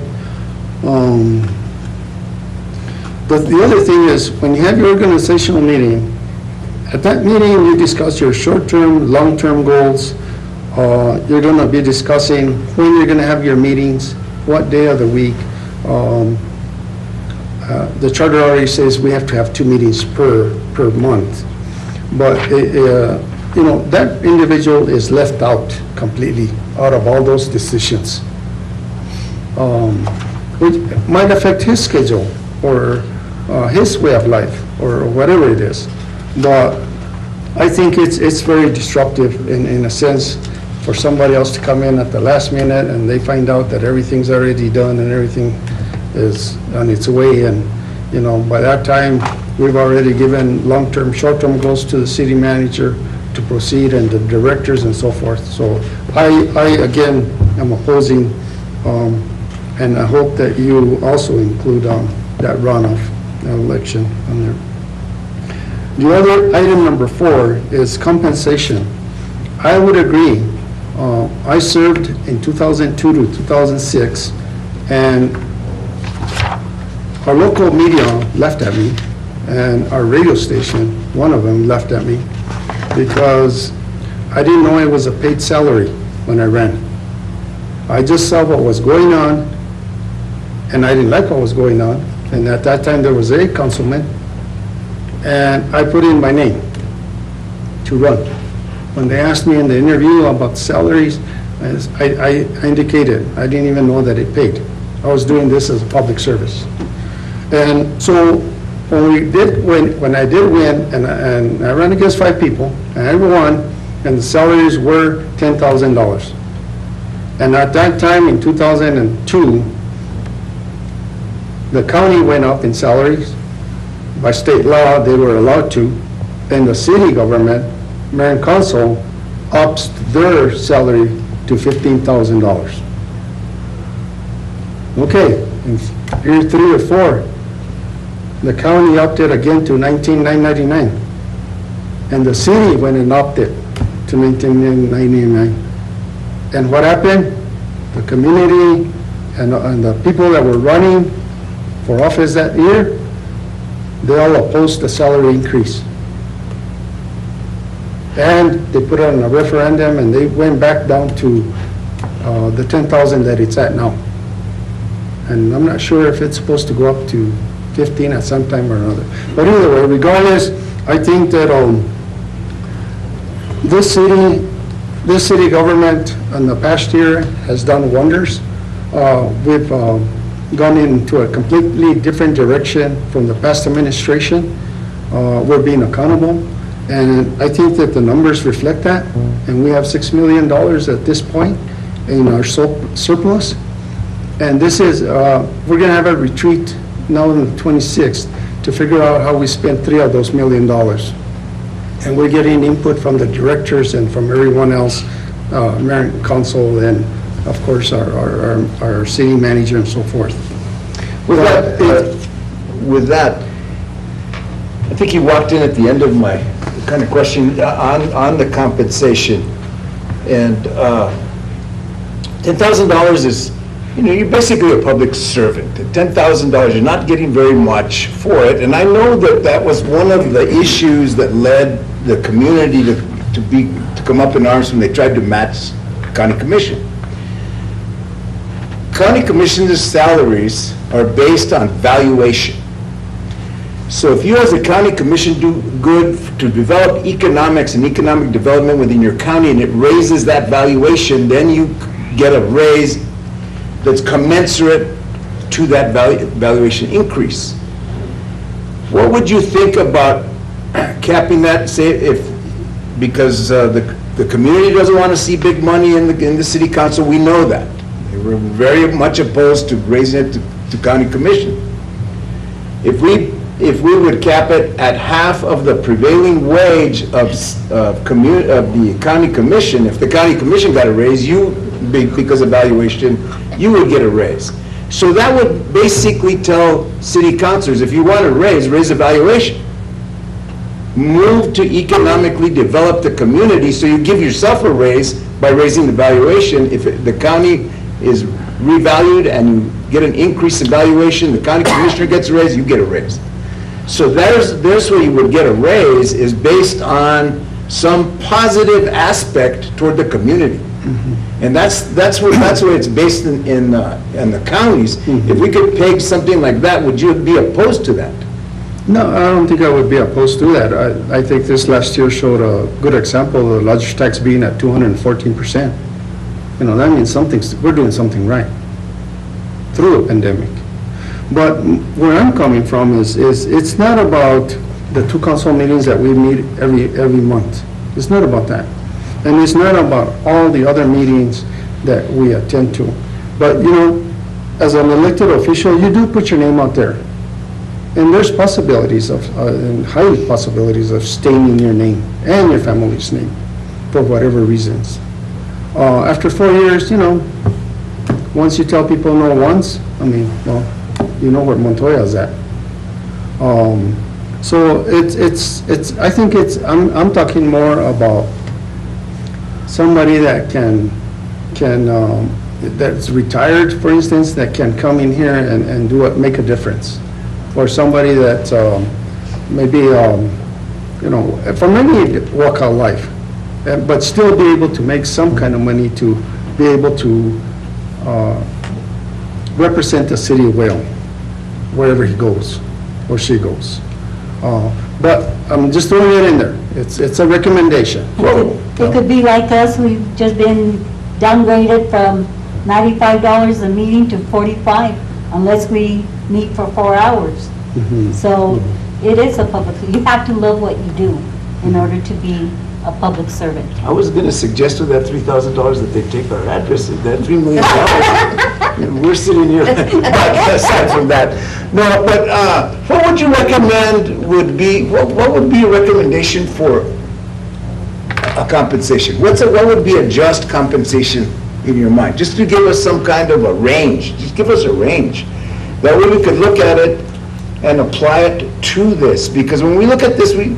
But the other thing is, when you have your organizational meeting, at that meeting, you discuss your short-term, long-term goals. You're going to be discussing when you're going to have your meetings, what day of the week. The charter already says we have to have 2 meetings per month. But, you know, that individual is left out completely, out of all those decisions. Which might affect his schedule, or his way of life, or whatever it is. But I think it's very disruptive in a sense for somebody else to come in at the last minute and they find out that everything's already done and everything is on its way. And, you know, by that time, we've already given long-term, short-term goals to the city manager to proceed, and the directors and so forth. So I again, am opposing, and I hope that you also include that runoff election on there. The other item, number 4, is compensation. I would agree. I served in 2002 to 2006, and our local media laughed at me, and our radio station, one of them, laughed at me because I didn't know it was a paid salary when I ran. I just saw what was going on, and I didn't like what was going on. And at that time, there was a councilman, and I put in my name to run. When they asked me in the interview about salaries, I indicated I didn't even know that it paid. I was doing this as a public service. And so when I did win, and I ran against 5 people, and I won, and the salaries were $10,000. And at that time, in 2002, the county went up in salaries. By state law, they were allowed to, and the city government, mayor and council, ups their salary to $15,000. Okay, in year 3 or 4, the county upped it again to $19,999, and the city went and upped it to $19,999. And what happened? The community and the people that were running for office that year, they all opposed the salary increase. And they put it on a referendum, and they went back down to the $10,000 that it's at now. And I'm not sure if it's supposed to go up to 15 at some time or another. But either way, regardless, I think that this city government in the past year has done wonders. We've gone into a completely different direction from the past administration. We're being accountable, and I think that the numbers reflect that. And we have $6 million at this point in our surplus. And this is, we're going to have a retreat now on the 26th to figure out how we spend $3 of those $1 million. And we're getting input from the directors and from everyone else, mayor and council, and of course our city manager and so forth. With that, I think you walked in at the end of my kind of question on the compensation. And $10,000 is, you know, you're basically a public servant. At $10,000, you're not getting very much for it. And I know that that was one of the issues that led the community to come up in arms when they tried to match county commission. County commissioners' salaries are based on valuation. So if you as a county commission do good to develop economics and economic development within your county, and it raises that valuation, then you get a raise that's commensurate to that valuation increase. What would you think about capping that, say, if, because the community doesn't want to see big money in the city council, we know that. We're very much opposed to raising it to county commission. If we would cap it at half of the prevailing wage of the county commission, if the county commission got a raise, because of valuation, you would get a raise. So that would basically tell city councilors, if you want to raise the valuation. Move to economically develop the community, so you give yourself a raise by raising the valuation. If the county is revalued and you get an increase in valuation, the county commissioner gets a raise, you get a raise. So there's where you would get a raise, is based on some positive aspect toward the community. And that's where it's based in the counties. If we could peg something like that, would you be opposed to that? No, I don't think I would be opposed to that. I think this last year showed a good example of the lodging tax being at 214%. You know, that means we're doing something right through a pandemic. But where I'm coming from is it's not about the 2 council meetings that we meet every month. It's not about that. And it's not about all the other meetings that we attend to. But, you know, as an elected official, you do put your name out there. And there's possibilities and high possibilities of staining your name and your family's name for whatever reasons. After 4 years, you know, once you tell people no once, I mean, well, you know where Montoya's at. So I think I'm talking more about somebody that that's retired, for instance, that can come in here and make a difference. Or somebody that maybe, you know, from any walk of life, but still be able to make some kind of money to be able to represent the city of Whale, wherever he goes or she goes. But I'm just throwing it in there. It's a recommendation. It could be like us, we've just been downgraded from $95 a meeting to $45, unless we meet for 4 hours. So it is a public, you have to love what you do in order to be a public servant. I was going to suggest with that $3,000 that they take our address, that $3 million. We're sitting here, but aside from that. No, but what would you recommend what would be a recommendation for a compensation? What would be a just compensation in your mind? Just to give us some kind of a range. Just give us a range. That way we could look at it and apply it to this. Because when we look at this, we've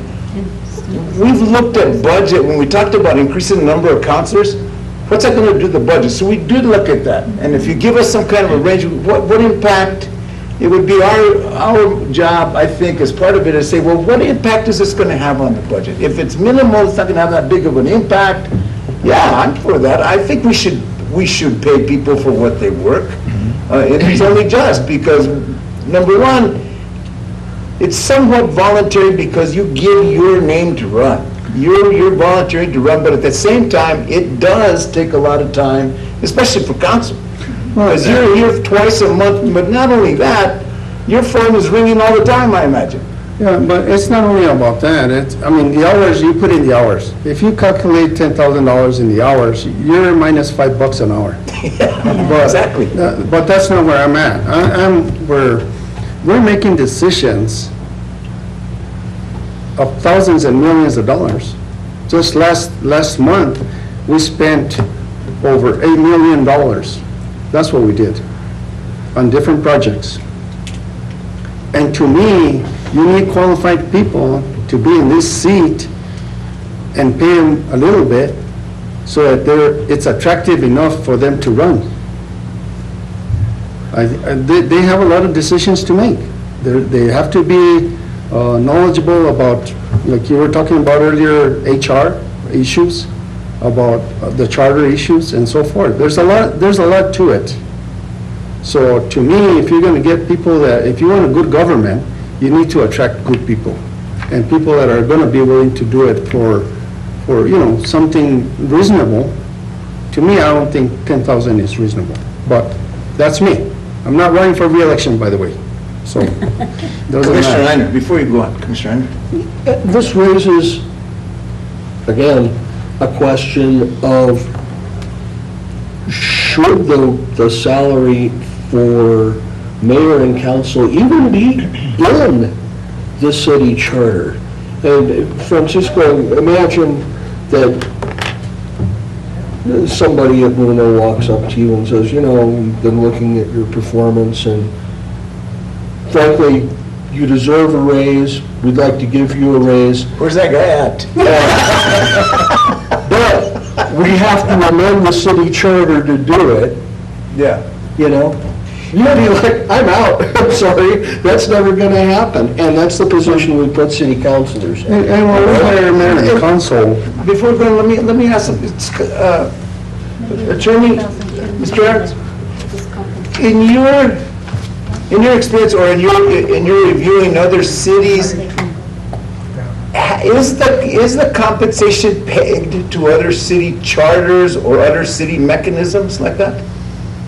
looked at budget, when we talked about increasing the number of counselors, what's that going to do to the budget? So we did look at that. And if you give us some kind of a range, what impact, it would be our job, I think, as part of it, is say, well, what impact is this going to have on the budget? If it's minimal, it's not going to have that big of an impact. Yeah, I'm for that. I think we should pay people for what they work. It's only just because, number one, it's somewhat voluntary because you give your name to run. You're volunteering to run, but at the same time, it does take a lot of time, especially for council. Because you're here twice a month, but not only that, your phone is ringing all the time, I imagine. Yeah, but it's not only about that. I mean, the hours, you put in the hours. If you calculate $10,000 in the hours, you're minus $5 an hour. Yeah, exactly. But that's not where I'm at. We're making decisions of thousands and millions of dollars. Just last month, we spent over $8 million. That's what we did on different projects. And to me, you need qualified people to be in this seat and pay them a little bit so that it's attractive enough for them to run. They have a lot of decisions to make. They have to be knowledgeable about, like you were talking about earlier, HR issues, about the charter issues and so forth. There's a lot to it. So to me, if you're going to get people if you want a good government, you need to attract good people and people that are going to be willing to do it for something reasonable. To me, I don't think 10,000 is reasonable, but that's me. I'm not running for reelection, by the way, so. doesn't Commissioner matter. Reiner, before you go on, Commissioner Reiner. This raises, again, a question of should the salary for mayor and council even be in the city charter? And Francisco, imagine that somebody at Bruno walks up to you and says, you know, we've been looking at your performance and frankly, you deserve a raise, we'd like to give you a raise. Where's that guy at? But we have to amend the city charter to do it, Yeah. you know? You'd be like, I'm out, I'm sorry, that's never gonna happen. And that's the position we put city councilors in. And when we hire mayor and council, Before we go, let me ask, Attorney, Mr. Ernst, in your experience or in your reviewing other cities, is the compensation pegged to other city charters or other city mechanisms like that?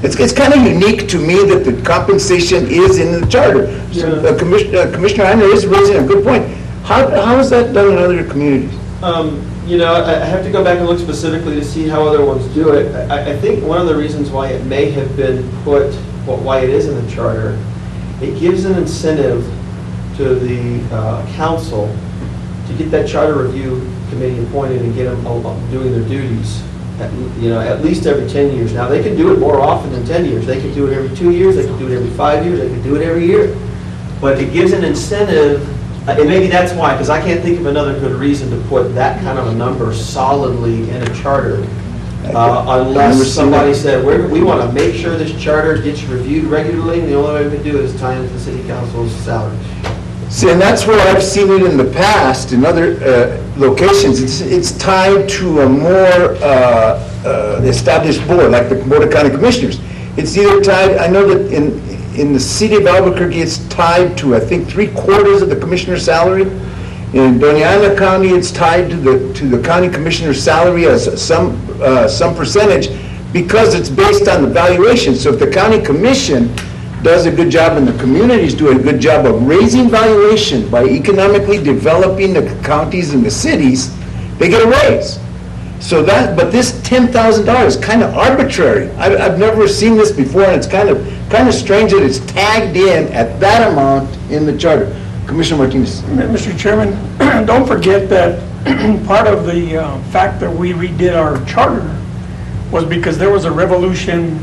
It's kind of unique to me that the compensation is in the charter. So, Commissioner Reiner is raising a good point. How is that done in other communities? You know, I have to go back and look specifically to see how other ones do it. I think one of the reasons why it may have been put, why it is in the charter, it gives an incentive to the council to get that charter review committee appointed and get them doing their duties, at least every 10 years. Now, they can do it more often than 10 years. They can do it every 2 years, they can do it every 5 years, they can do it every year. But it gives an incentive, and maybe that's why, because I can't think of another good reason to put that kind of a number solidly in a charter, unless somebody said, we want to make sure this charter gets reviewed regularly, and the only way we can do it is tie into the city council's salary. See, and that's where I've seen it in the past, in other locations. It's tied to a more established board, like the Board of County Commissioners. It's either tied, I know that in the city of Albuquerque, it's tied to, I think, 3/4 of the commissioner's salary. In Doña Ana County, it's tied to the county commissioner's salary as some percentage, because it's based on the valuation. So if the county commission does a good job and the communities do a good job of raising valuation by economically developing the counties and the cities, they get a raise. So but this $10,000 is kind of arbitrary. I've never seen this before, and it's kind of strange that it's tagged in at that amount in the charter. Commissioner Martinez. Mr. Chairman, don't forget that part of the fact that we redid our charter was because there was a revolution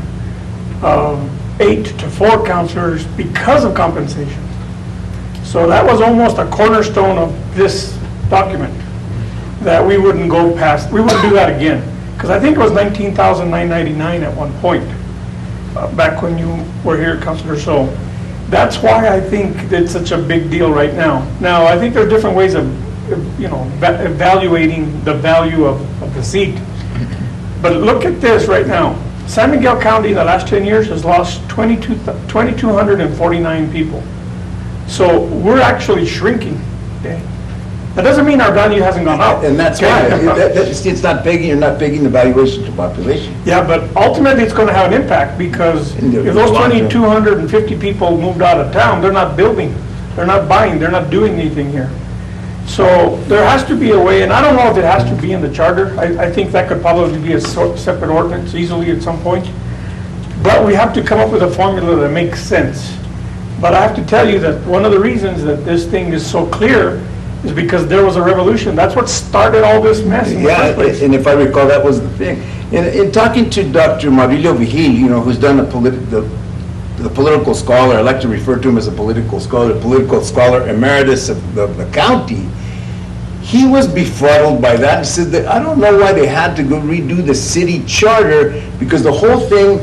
of 8 to 4 counselors because of compensation. So that was almost a cornerstone of this document, that we wouldn't go past, we wouldn't do that again. Because I think it was $19,999 at one point, back when you were here, Councilor. So that's why I think it's such a big deal right now. Now, I think there are different ways of, evaluating the value of the seat. But look at this right now. San Miguel County, the last 10 years, has lost 2,249 people. So we're actually shrinking. Okay? That doesn't mean our value hasn't gone up. And that's why, it's not pegging, you're not pegging the valuation to population. Yeah, but ultimately it's going to have an impact, because In the if those long term. 2,250 people moved out of town, they're not building, they're not buying, they're not doing anything here. So there has to be a way, and I don't know if it has to be in the charter. I think that could probably be a separate ordinance easily at some point. But we have to come up with a formula that makes sense. But I have to tell you that one of the reasons that this thing is so clear is because there was a revolution. That's what started all this mess in the Yeah, first place. and if I recall, that was the thing. In talking to Dr. Marilio Vigil, who's done the political scholar, I like to refer to him as a political scholar emeritus of the county, he was befuddled by that and said that I don't know why they had to go redo the city charter, because the whole thing,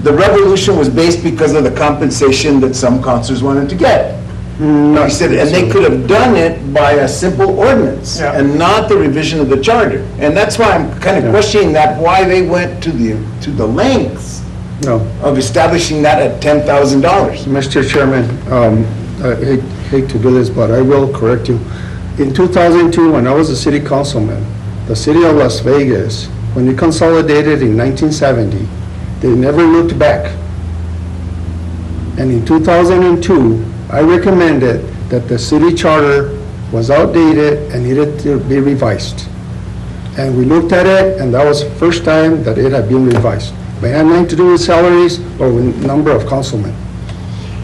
the revolution was based because of the compensation that some councilors wanted to get. He said, and they could have done it by a simple ordinance Yeah. and not the revision of the charter. And that's why I'm kind of questioning that, why they went to the lengths no. of establishing that at $10,000. Mr. Chairman, I hate to do this, but I will correct you. In 2002, when I was a city councilman, the city of Las Vegas, when it consolidated in 1970, they never looked back. And in 2002, I recommended that the city charter was outdated and needed to be revised. And we looked at it, and that was the first time that it had been revised. It had nothing to do with salaries or with number of councilmen.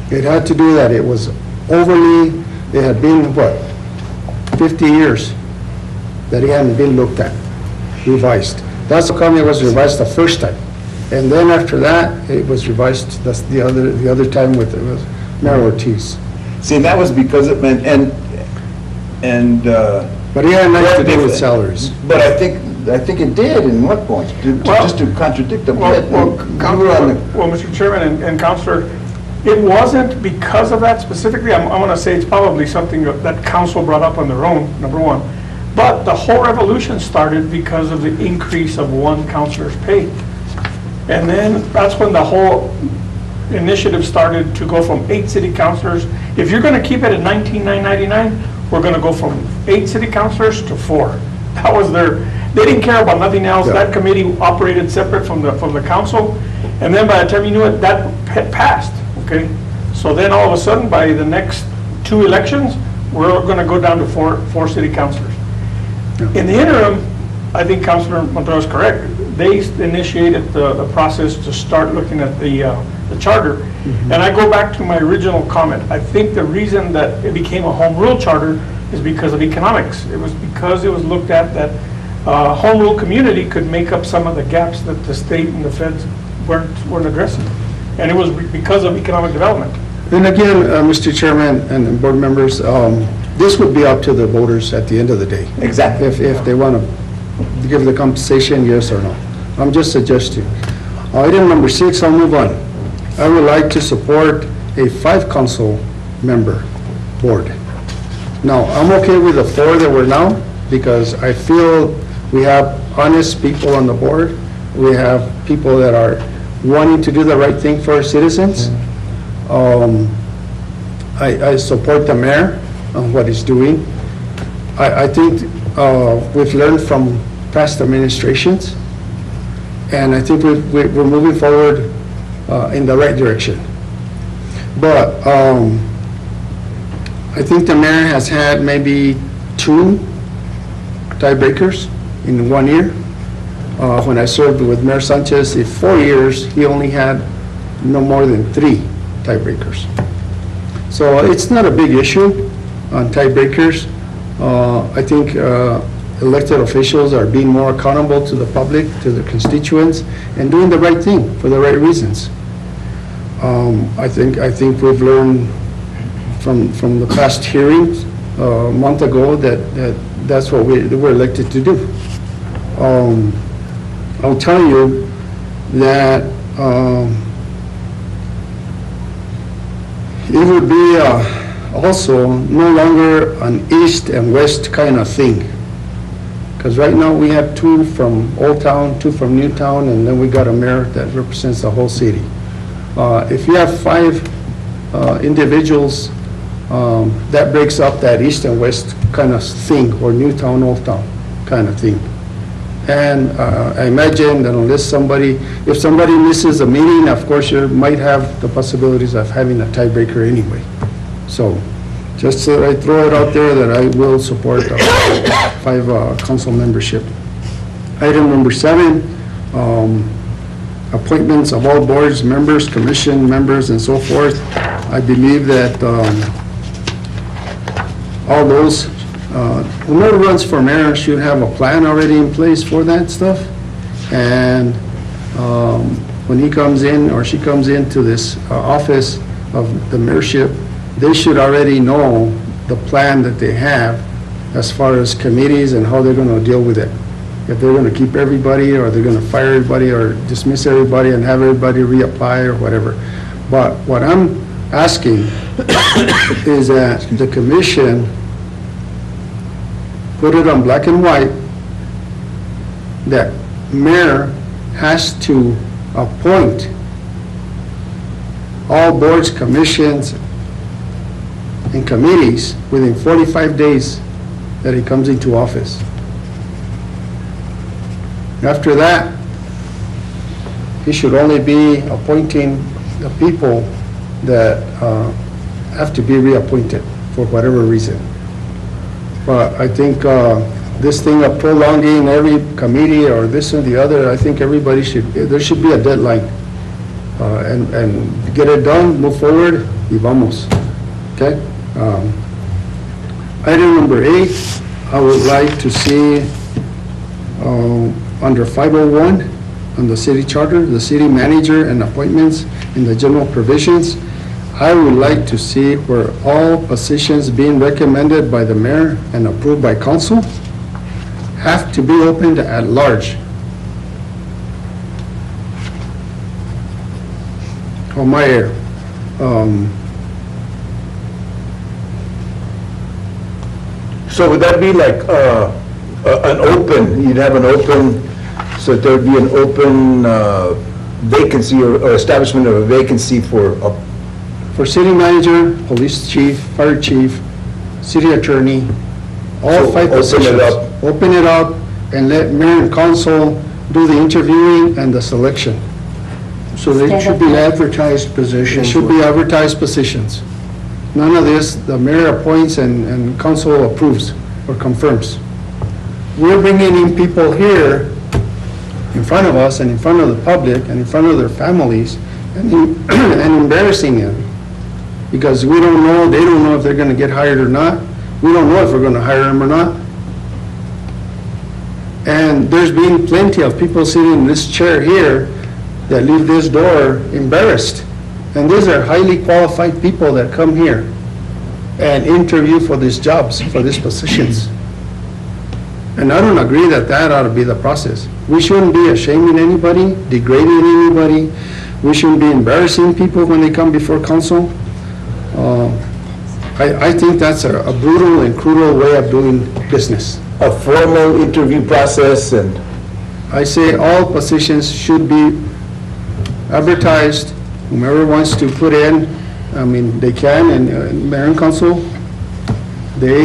It had to do that it was overly, it had been, 50 years that it hadn't been looked at, revised. That's how come it was revised the first time. And then after that, it was revised, that's the other time with Mayor Ortiz. See, and that was because of, and, But it had nothing to do with salaries. but I think it did in what point? Just to contradict the Well, bit. well, You were on the- well, Mr. Chairman and Counselor, it wasn't because of that specifically. I'm going to say it's probably something that council brought up on their own, number one. But the whole revolution started because of the increase of one counselor's pay. And then that's when the whole initiative started to go from 8 city councilors. If you're going to keep it at 19,999, we're going to go from 8 city councilors to 4. That was they didn't care about nothing else. Yeah. That committee operated separate from the council. And then by the time you knew it, that had passed, okay? So then all of a sudden, by the next 2 elections, we're going to go down to 4 city councilors. In the interim, I think Councilor Montoya is correct. They initiated the process to start looking at the charter. And I go back to my original comment. I think the reason that it became a home rule charter is because of economics. It was because it was looked at that home rule community could make up some of the gaps that the state and the feds weren't addressing. And it was because of economic development. And again, Mr. Chairman and board members, this would be up to the voters at the end of the day. Exactly. If they want to give the compensation, yes or no. I'm just suggesting. Item number 6, I'll move on. I would like to support a 5 council member board. Now, I'm okay with the 4 that we're now because I feel we have honest people on the board. We have people that are wanting to do the right thing for our citizens. I support the mayor on what he's doing. I think we've learned from past administrations, and I think we're moving forward in the right direction. But I think the mayor has had maybe 2 tiebreakers in 1 year. When I served with Mayor Sanchez, in 4 years, he only had no more than 3 tiebreakers. So it's not a big issue on tiebreakers. I think elected officials are being more accountable to the public, to the constituents, and doing the right thing for the right reasons. I think we've learned from the past hearings a month ago that's what we were elected to do. I'll tell you that it would be also no longer an east and west kind of thing. Because right now we have 2 from Old Town, 2 from New Town, and then we got a mayor that represents the whole city. If you have 5 individuals, that breaks up that east and west kind of thing, or New Town, Old Town kind of thing. And I imagine that if somebody misses a meeting, of course, you might have the possibilities of having a tiebreaker anyway. So, just so I throw it out there that I will support 5 council membership. Item number 7, appointments of all boards, members, commission members, and so forth. I believe that all those, whoever runs for mayor should have a plan already in place for that stuff. And when he comes in or she comes into this office of the mayorship, they should already know the plan that they have as far as committees and how they're going to deal with it. If they're going to keep everybody, or they're going to fire everybody, or dismiss everybody and have everybody reapply or whatever. But what I'm asking is that the commission put it on black and white that mayor has to appoint all boards, commissions, and committees within 45 days that he comes into office. After that, he should only be appointing the people that have to be reappointed for whatever reason. But I think this thing of prolonging every committee or this or the other, I think everybody there should be a deadline. And get it done, move forward, y vamos. Okay? Item number 8, I would like to see under 501, on the city charter, the city manager and appointments in the general provisions, I would like to see where all positions being recommended by the mayor and approved by council have to be opened at large. On my air. So would that be like an open, you'd have an open, so there'd be an open vacancy or establishment of a vacancy For city manager, police chief, fire chief, city attorney, all So 5 open it positions. up. Open it up and let mayor and council do the interviewing and the selection. So they should be advertised It positions. should be advertised positions. None of this, the mayor appoints and council approves or confirms. We're bringing in people here in front of us and in front of the public and in front of their families and embarrassing them. Because we don't know, they don't know if they're gonna get hired or not. We don't know if we're gonna hire them or not. And there's been plenty of people sitting in this chair here that leave this door embarrassed. And these are highly qualified people that come here and interview for these jobs, for these positions. And I don't agree that that ought to be the process. We shouldn't be ashaming anybody, degrading anybody. We shouldn't be embarrassing people when they come before council. I think that's a brutal and cruel way of doing business. a formal interview process and I say all positions should be advertised. Whomever wants to put in, I mean, they can, and mayor and council, they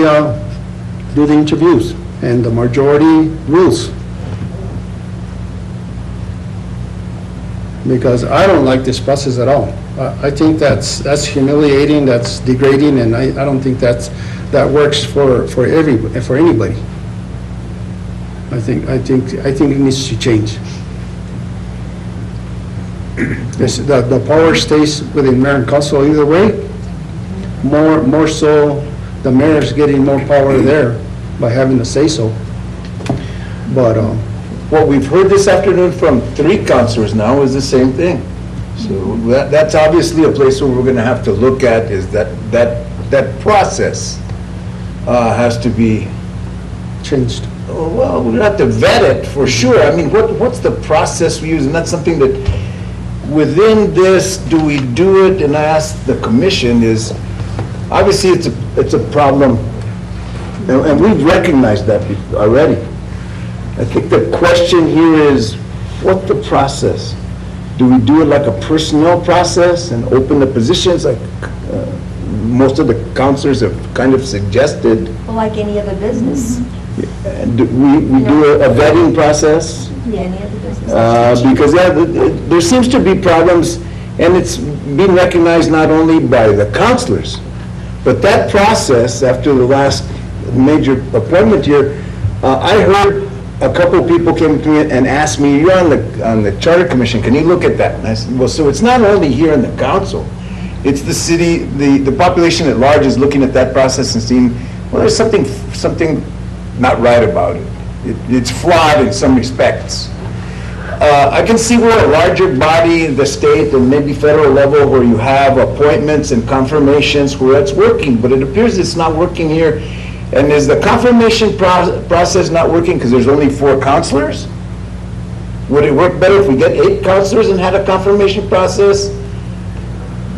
do the interviews, and the majority rules. Because I don't like this process at all. I think that's humiliating, that's degrading, and I don't think that works for anybody. I think it needs to change. The power stays within mayor and council either way. More so, the mayor's getting more power there by having the say-so. But, what we've heard this afternoon from 3 councilors now is the same thing. So that's obviously a place where we're going to have to look at is that process has to be, changed. well, we're going to have to vet it for sure. I mean, what's the process we use? And that's something that within this, do we do it? And I asked the commission is, obviously it's a problem, and we've recognized that already. I think the question here is, what's the process? Do we do it like a personnel process and open the positions like most of the councilors have kind of suggested? Well, like any other business. And we do a vetting process? Yeah, any other business. Because there seems to be problems, and it's being recognized not only by the councilors, but that process, after the last major appointment here, I heard a couple of people came to me and asked me, you're on the Charter Commission, can you look at that? And I said, well, so it's not only here in the council, it's the city, the population at large is looking at that process and seeing, well, there's something not right about it. It's flawed in some respects. I can see where a larger body, the state and maybe federal level, where you have appointments and confirmations where it's working, but it appears it's not working here. And is the confirmation process not working because there's only 4 councilors? Would it work better if we get 8 councilors and had a confirmation process?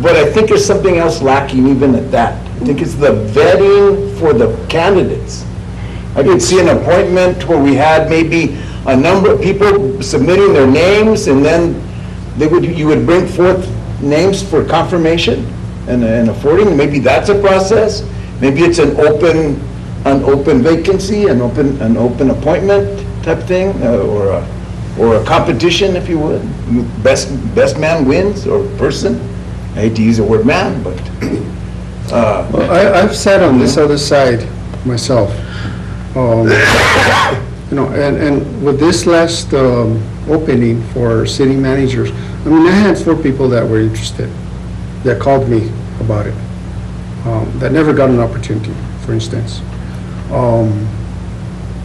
But I think there's something else lacking even at that. I think it's the vetting for the candidates. I could see an appointment where we had maybe a number of people submitting their names, and then you would bring forth names for confirmation and affording. Maybe that's a process. Maybe it's an open vacancy, an open appointment type thing, or a competition, if you would. Best man wins, or person. I hate to use the word man, but, Well, I've sat on this other side myself. You know, and with this last opening for city managers, I mean, I had 4 people that were interested, that called me about it, that never got an opportunity, for instance.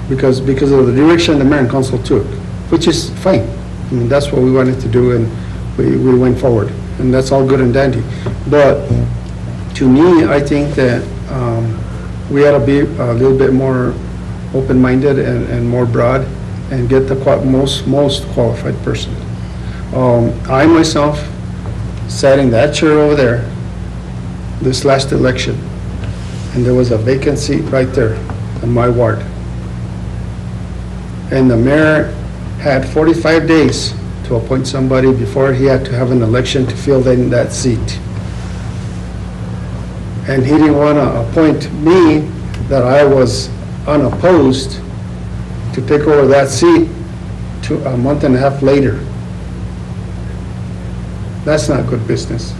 Because of the direction the mayor and council took, which is fine. I mean, that's what we wanted to do, and we went forward, and that's all good and dandy. But to me, I think that we ought to be a little bit more open-minded and more broad, and get the most qualified person. I myself sat in that chair over there this last election, and there was a vacant seat right there in my ward. And the mayor had 45 days to appoint somebody before he had to have an election to fill in that seat. And he didn't want to appoint me, that I was unopposed, to take over that seat to a month and a half later. That's not good business.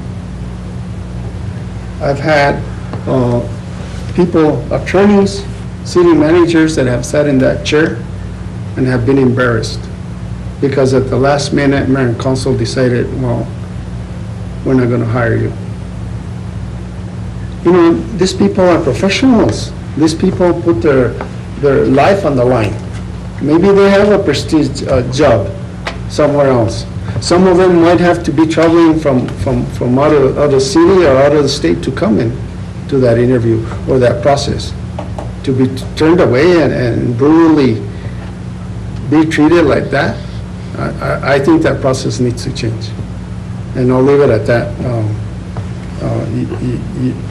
I've had people, attorneys, city managers that have sat in that chair and have been embarrassed because at the last minute, mayor and council decided, well, we're not going to hire you. You know, these people are professionals. These people put their life on the line. Maybe they have a prestige job somewhere else. Some of them might have to be traveling from out of the city or out of the state to come in to that interview or that process. To be turned away and brutally be treated like that, I think that process needs to change. And I'll leave it at that.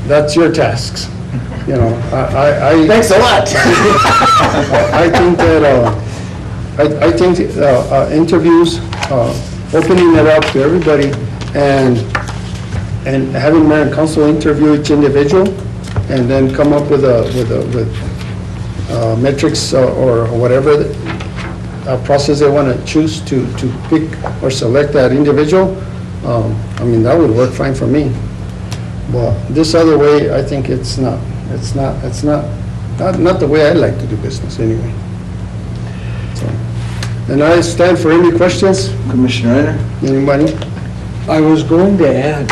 That's your tasks. You know, thanks a lot. I think that interviews, opening it up to everybody, and having mayor and council interview each individual, and then come up with metrics or whatever process they want to choose to pick or select that individual. I mean, that would work fine for me. But this other way, I think it's not the way I like to do business anyway. So, and I stand for any questions. Commissioner Renner? Anybody? I was going to add,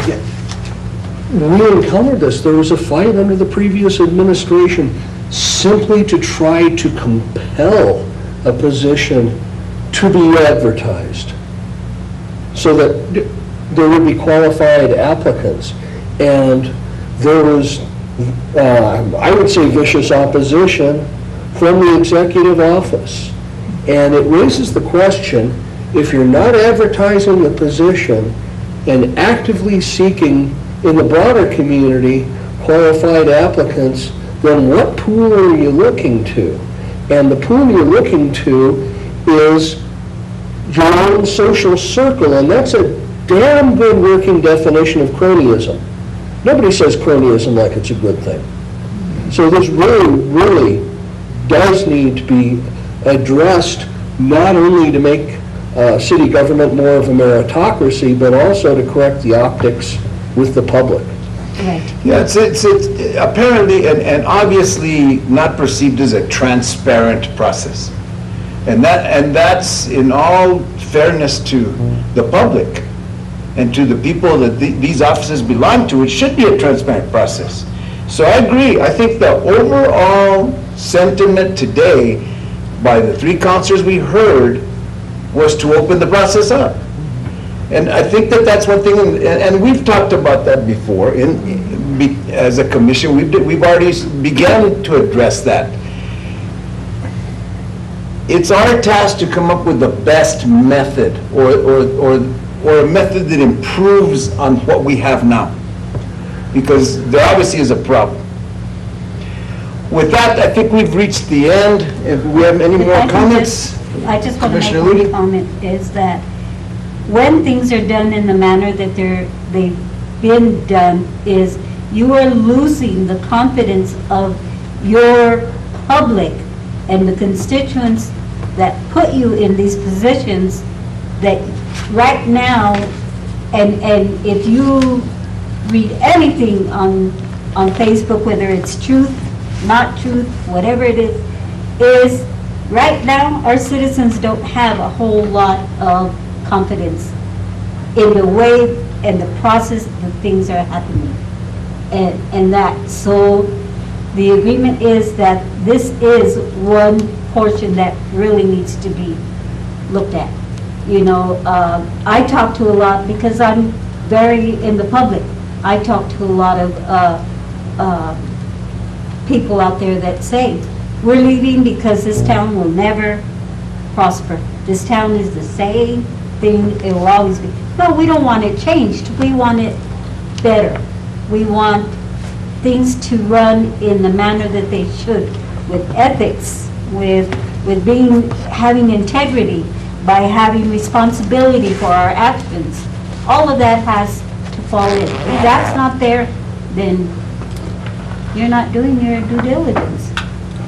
when we encountered this, there was a fight under the previous administration simply to try to compel a position to be advertised so that there would be qualified applicants. And there was, I would say, vicious opposition from the executive office. And it raises the question, if you're not advertising the position and actively seeking in the broader community qualified applicants, then what pool are you looking to? And the pool you're looking to is your own social circle, and that's a damn good working definition of cronyism. Nobody says cronyism like it's a good thing. So this really does need to be addressed, not only to make city government more of a meritocracy, but also to correct the optics with the public. Right. Yeah, it's apparently and obviously not perceived as a transparent process. And that's in all fairness to the public and to the people that these offices belong to. It should be a transparent process. So I agree. I think the overall sentiment today by the 3 councilors we heard was to open the process up. And I think that's one thing, and we've talked about that before as a commission. We've already began to address that. It's our task to come up with the best method or a method that improves on what we have now, because there obviously is a problem. With that, I think we've reached the end. If we have any more comments? I just want to make Commissioner one Ludi? comment, is that when things are done in the manner that they've been done, is you are losing the confidence of your public and the constituents that put you in these positions that right now, and if you read anything on Facebook, whether it's truth, not truth, whatever it is right now, our citizens don't have a whole lot of confidence in the way and the process that things are happening. And that, so the agreement is that this is one portion that really needs to be looked at. You know, I talk to a lot, because I'm very in the public, I talk to a lot of people out there that say, we're leaving because this town will never prosper. This town is the same thing, it will always be. No, we don't want it changed, we want it better. We want things to run in the manner that they should, with ethics, with having integrity, by having responsibility for our actions. All of that has to fall in. If that's not there, then you're not doing your due diligence.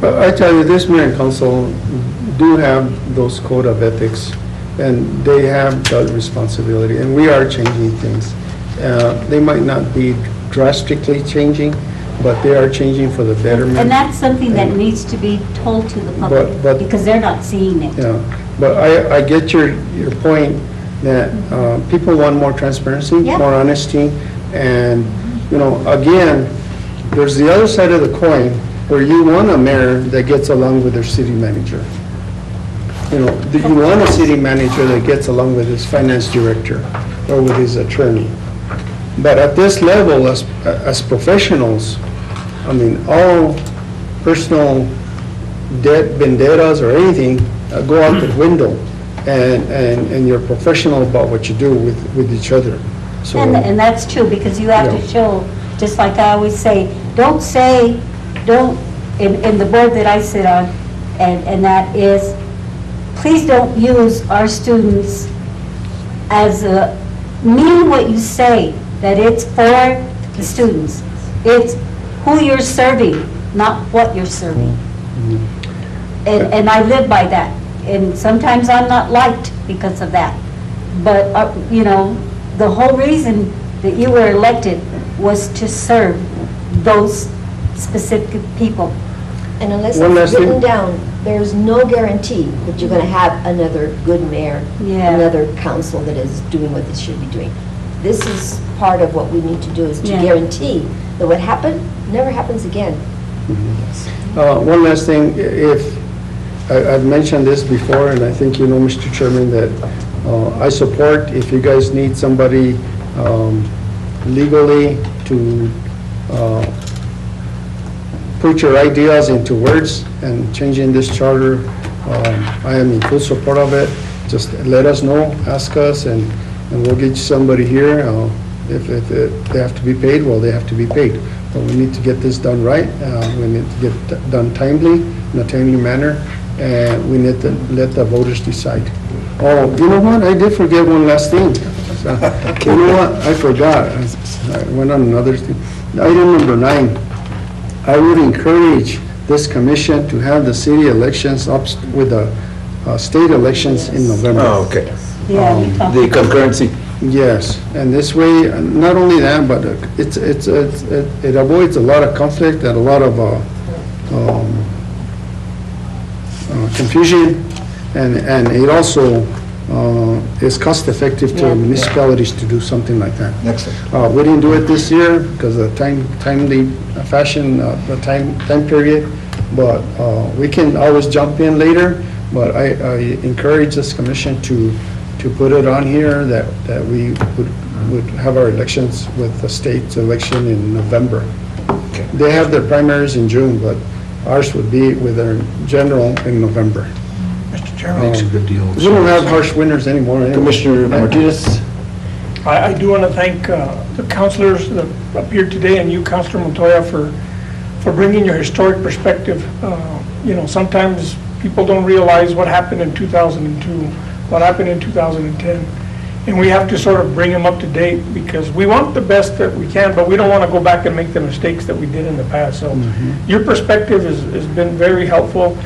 But I tell you, this mayor and council do have those code of ethics, and they have that responsibility, and we are changing things. They might not be drastically changing, but they are changing for the betterment. And that's something that needs to be told to the public, But- because they're not seeing it. Yeah, but I get your point that people want more transparency, Yeah. more honesty, and, you know, again, there's the other side of the coin where you want a mayor that gets along with their city manager. You know, you want a city manager that gets along with his finance director or with his attorney. But at this level, as professionals, I mean, all personal debt, vendettas or anything go out the window, and you're professional about what you do with each other. So, And that's true, because you have to Yeah. show, just like I always say, in the board that I sit on, and that is, please don't use our students as mean what you say, that it's for the students. It's who you're serving, not what you're serving. And I live by that. And sometimes I'm not liked because of that. But, you know, the whole reason that you were elected was to serve those specific people. And unless One it's last thing. written down, there's no guarantee that you're going to have another good mayor, Yeah. another council that is doing what they should be doing. This is part of what we need to do, is to Yeah. guarantee that what happened never happens again. one last thing, I've mentioned this before, and I think you know, Mr. Chairman, that I support if you guys need somebody legally to put your ideas into words and changing this charter, I am in full support of it. Just let us know, ask us, and we'll get you somebody here. If they have to be paid, well, they have to be paid. But we need to get this done right. We need to get it done timely, in a timely manner, and we need to let the voters decide. Oh, you know what? I did forget one last thing. You know what? I forgot. I went on another thing. Item number 9. I would encourage this commission to have the city elections up with the state elections in November. Oh, okay. Yeah, we talked The about concurrency. Yes, and this way, not only that, but it avoids a lot of conflict and a lot of confusion, and it also is cost-effective to Yeah. municipalities to do something like that. Excellent. We didn't do it this year because of timely fashion, the time period, but we can always jump in later, but I encourage this commission to put it on here that we would have our elections with the state election in November. They have their primaries in June, but ours would be with our general in November. Mr. Chairman, Makes a good deal. We don't have harsh winters anymore. anyway. Commissioner Martinez? I do want to thank the councilors that appeared today, and you, Councilor Montoya, for bringing your historic perspective. You know, sometimes people don't realize what happened in 2002, what happened in 2010, and we have to sort of bring them up to date, because we want the best that we can, but we don't want to go back and make the mistakes that we did in the past. So your perspective has been very helpful.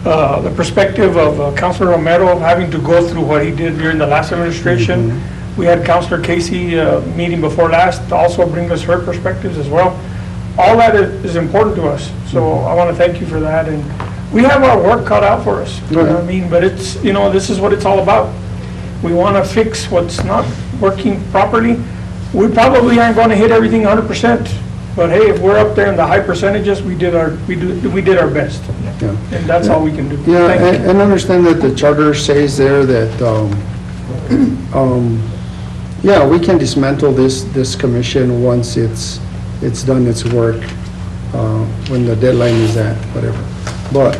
The perspective of Councilor Romero, having to go through what he did during the last administration, We had Counselor Casey, meeting before last, to also bring us her perspectives as well. All that is important to us, so I want to thank you for that, and we have our work cut out for us, you know what I mean? But it's, you know, this is what it's all about. We want to fix what's not working properly. We probably aren't going to hit everything 100%, but hey, if we're up there in the high percentages, we did our best, Yeah. and that's all we can do. Yeah, Thank you. and understand that the charter says there that, yeah, we can dismantle this commission once it's done its work, when the deadline is at, whatever. But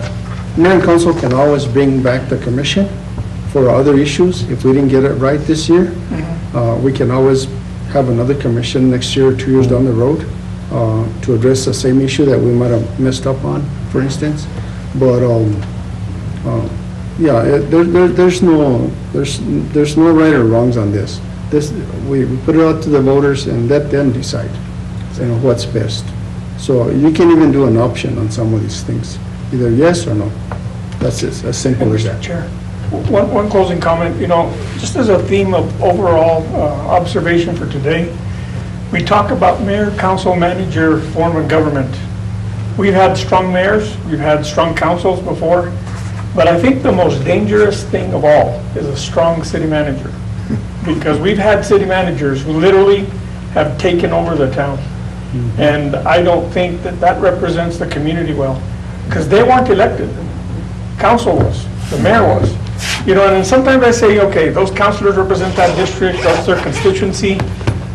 mayor and council can always bring back the commission for other issues. If we didn't get it right this year, we can always have another commission next year or 2 years down the road to address the same issue that we might have messed up on, for instance. But, yeah, there's no right or wrongs on this. We put it out to the voters and let them decide, you know, what's best. So you can even do an option on some of these things, either yes or no. That's it, as simple as that. Mr. Chair, one closing comment, you know, just as a theme of overall observation for today, we talk about mayor, council, manager form of government. We've had strong mayors, we've had strong councils before, but I think the most dangerous thing of all is a strong city manager. Because we've had city managers who literally have taken over the town. And I don't think that that represents the community well, because they weren't elected. Council was, the mayor was. You know, and sometimes I say, okay, those councilors represent that district, that's their constituency.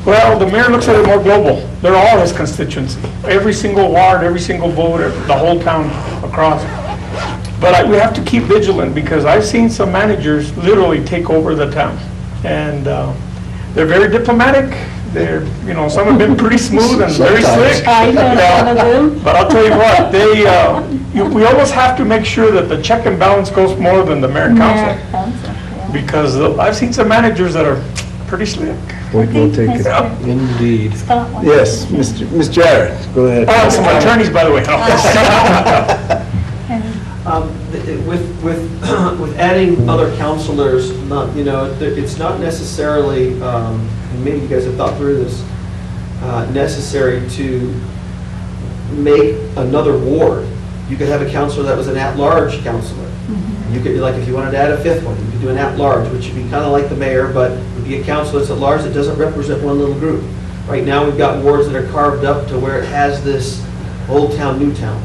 Well, the mayor looks at it more global. They're all his constituency. Every single ward, every single vote, the whole town across. But we have to keep vigilant, because I've seen some managers literally take over the town. And they're very diplomatic. They're, you know, some have been pretty smooth and very slick. I know some of them. But I'll tell you what, we always have to make sure that the check and balance goes more than the mayor and council. Because I've seen some managers that are pretty slick. We'll take it. Indeed. Yes, Mr. Jarrett, go ahead. Oh, some attorneys, by the way. With adding other counselors, not, you know, it's not necessarily, and maybe you guys have thought through this, necessary to make another ward. You could have a counselor that was an at-large counselor. You could, like, if you wanted to add a fifth one, you could do an at-large, which would be kind of like the mayor, but would be a counselor that's at-large that doesn't represent one little group. Right now, we've got wards that are carved up to where it has this old town, new town.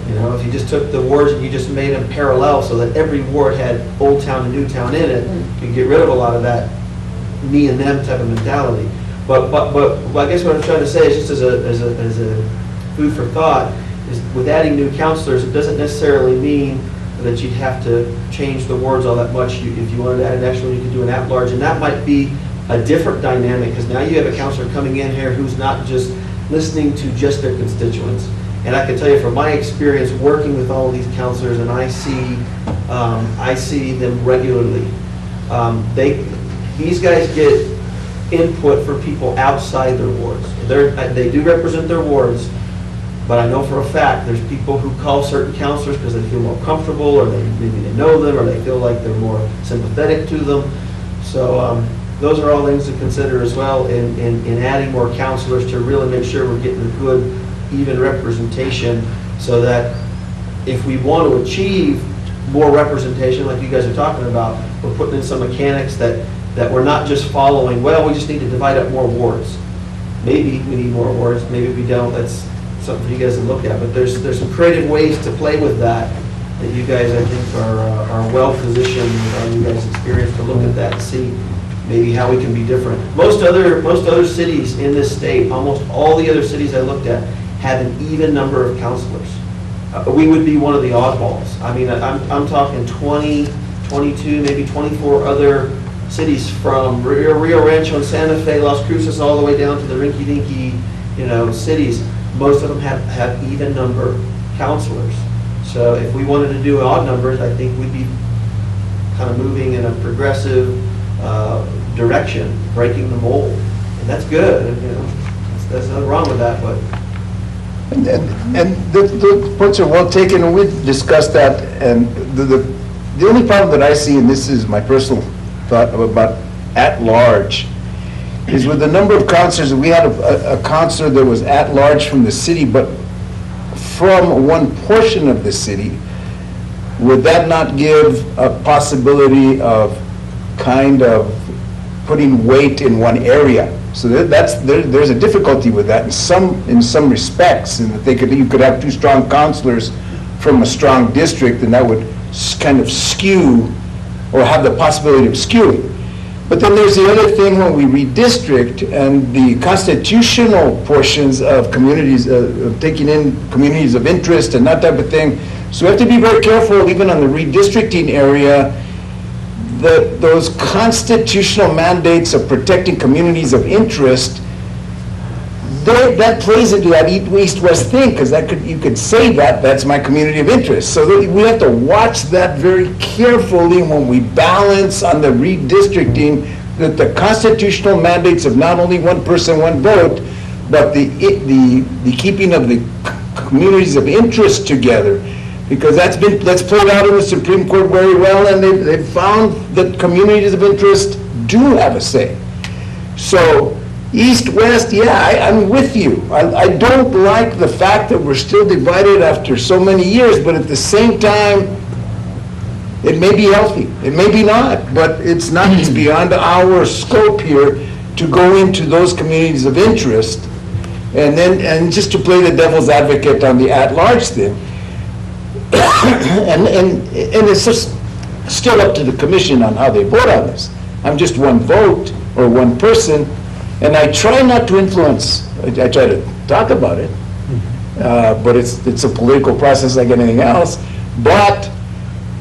You know, if you just took the wards and you just made them parallel so that every ward had Old Town and New Town in it, you can get rid of a lot of that me and them type of mentality. But I guess what I'm trying to say is, just as a food for thought, is with adding new counselors, it doesn't necessarily mean that you'd have to change the wards all that much. If you wanted to add an extra one, you could do an at-large, and that might be a different dynamic, because now you have a counselor coming in here who's not just listening to just their constituents. And I can tell you from my experience working with all of these counselors, and I see them regularly. These guys get input from people outside their wards. They do represent their wards, but I know for a fact there's people who call certain counselors because they feel more comfortable, or maybe they know them, or they feel like they're more sympathetic to them. So those are all things to consider as well in adding more counselors, to really make sure we're getting a good, even representation, so that if we want to achieve more representation like you guys are talking about, we're putting in some mechanics that we're not just following, well, we just need to divide up more wards. Maybe we need more wards, maybe we don't. That's something for you guys to look at. But there's some creative ways to play with that you guys, I think, are well positioned, you guys' experience, to look at that and see maybe how we can be different. Most other cities in this state, almost all the other cities I looked at, have an even number of counselors. We would be one of the oddballs. I mean, I'm talking 20, 22, maybe 24 other cities, from Rio Rancho and Santa Fe, Las Cruces, all the way down to the rinky-dinky, cities. Most of them have even number counselors. So if we wanted to do odd numbers, I think we'd be kind of moving in a progressive direction, breaking the mold. And that's good. There's nothing wrong with that, but. And the points are well taken, and we've discussed that, and the only problem that I see, and this is my personal thought about at-large, is with the number of counselors, we had a counselor that was at large from the city, but from one portion of the city, would that not give a possibility of kind of putting weight in one area? So there's a difficulty with that in some respects, in that you could have two strong counselors from a strong district, and that would kind of skew, or have the possibility of skewing. But then there's the other thing when we redistrict and the constitutional portions of communities, of taking in communities of interest and that type of thing. So we have to be very careful, even on the redistricting area, that those constitutional mandates of protecting communities of interest, that plays into that east-west thing, because you could say that's my community of interest. So we have to watch that very carefully when we balance on the redistricting, that the constitutional mandates of not only one person, one vote, but the keeping of the communities of interest together. Because that's played out in the Supreme Court very well, and they've found that communities of interest do have a say. So, east-west, yeah, I'm with you. I don't like the fact that we're still divided after so many years, but at the same time, it may be healthy, it may be not, but it's not, it's beyond our scope here to go into those communities of interest, and just to play the devil's advocate on the at-large thing. And it's just still up to the commission on how they vote on this. I'm just one vote or one person, and I try not to influence. I try to talk about it, but it's a political process like anything else. But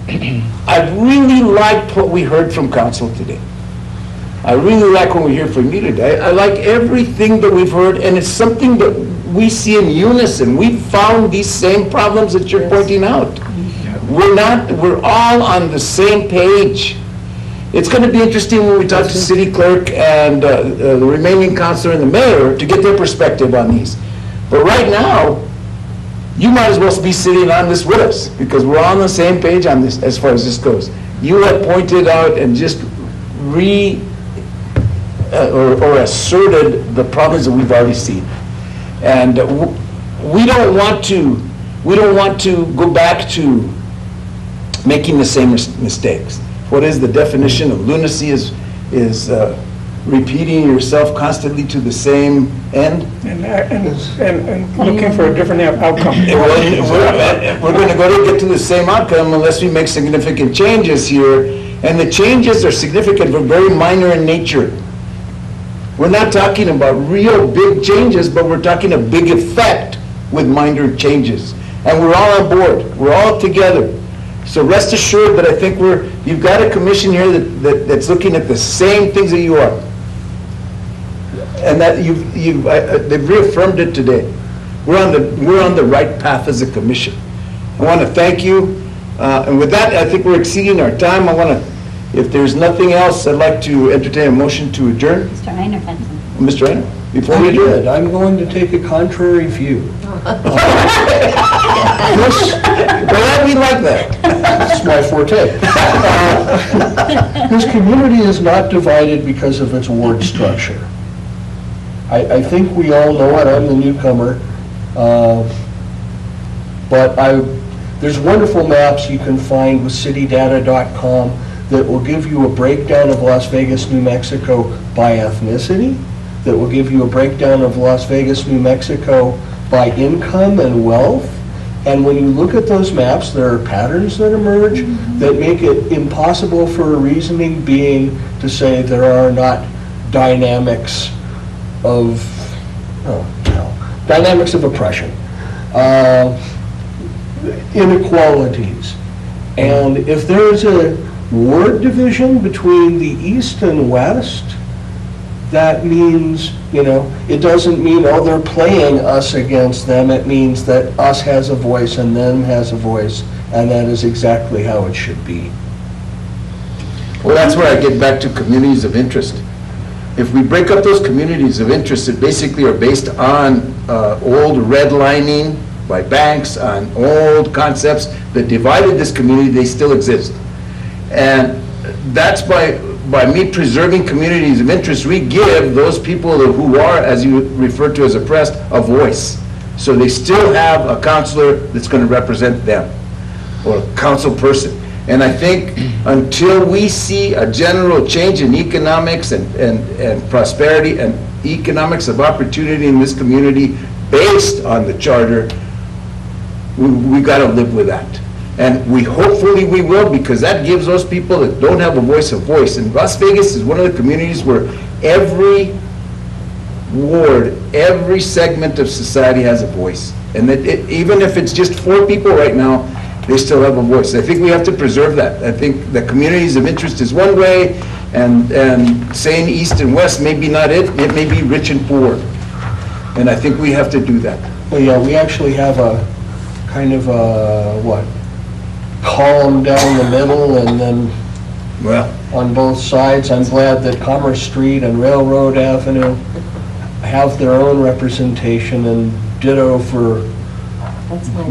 I really liked what we heard from council today. I really like when we hear from you today. I like everything that we've heard, and it's something that we see in unison. We found these same problems that you're pointing out. We're all on the same page. It's going to be interesting when we talk to city clerk and the remaining councilor and the mayor to get their perspective on these. But right now, you might as well be sitting on this with us, because we're all on the same page on this as far as this goes. You have pointed out and just or asserted the problems that we've already seen. And we don't want to go back to making the same mistakes. What is the definition of lunacy? Is repeating yourself constantly to the same end. And looking for a different outcome. We're going to get to the same outcome unless we make significant changes here. And the changes are significant but very minor in nature. We're not talking about real big changes, but we're talking a big effect with minor changes. And we're all on board. We're all together. So rest assured that I think you've got a commission here that's looking at the same things that you are. And that they've reaffirmed it today. We're on the right path as a commission. I want to thank you. And with that, I think we're exceeding our time. If there's nothing else, I'd like to entertain a motion to adjourn. Mr. Reiner, Mr. Reiner, before we adjourn. I'm going to take a contrary view. Well, we like that. That's my forte. This community is not divided because of its ward structure. I think we all know it. I'm the newcomer. But there's wonderful maps you can find with citydata.com that will give you a breakdown of Las Vegas, New Mexico by ethnicity, that will give you a breakdown of Las Vegas, New Mexico by income and wealth. And when you look at those maps, there are patterns that emerge that make it impossible for a reasoning being to say there are not dynamics of oppression, inequalities. And if there's a ward division between the east and west, that means, it doesn't mean, they're playing us against them. It means that us has a voice and them has a voice, and that is exactly how it should be. Well, that's where I get back to communities of interest. If we break up those communities of interest that basically are based on old redlining by banks, on old concepts that divided this community, they still exist. And that's by by me preserving communities of interest, we give those people who are, as you refer to as oppressed, a voice. So they still have a counselor that's going to represent them, or a council person. And I think until we see a general change in economics and prosperity and economics of opportunity in this community based on the charter, we got to live with that. And hopefully we will, because that gives those people that don't have a voice. And Las Vegas is one of the communities where every ward, every segment of society has a voice. And that even if it's just 4 people right now, they still have a voice. I think we have to preserve that. I think the communities of interest is one way, and saying east and west may be not it. It may be rich and poor. And I think we have to do that. Well, yeah, we actually have a kind of a, column down the middle and then Well, on both sides. I'm glad that Commerce Street and Railroad Avenue have their own representation, and ditto for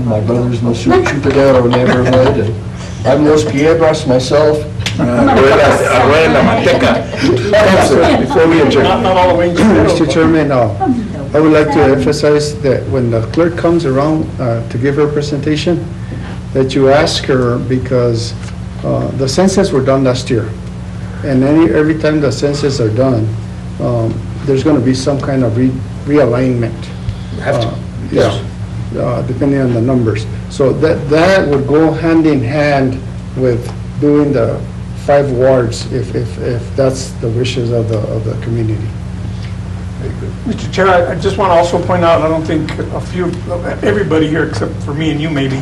my brother's Los Chupadero neighborhood. And I'm Los Piedras myself. Abuela Manteca. Councilor, before we adjourn. Not all the way. Mr. Chairman, I would like to emphasize that when the clerk comes around to give her presentation, that you ask her, because the census were done last year. And every time the census are done, there's going to be some kind of realignment. Have to. Yeah, depending on the numbers. So that would go hand in hand with doing the 5 wards, if that's the wishes of the community. Mr. Chair, I just want to also point out, I don't think everybody here except for me and you maybe,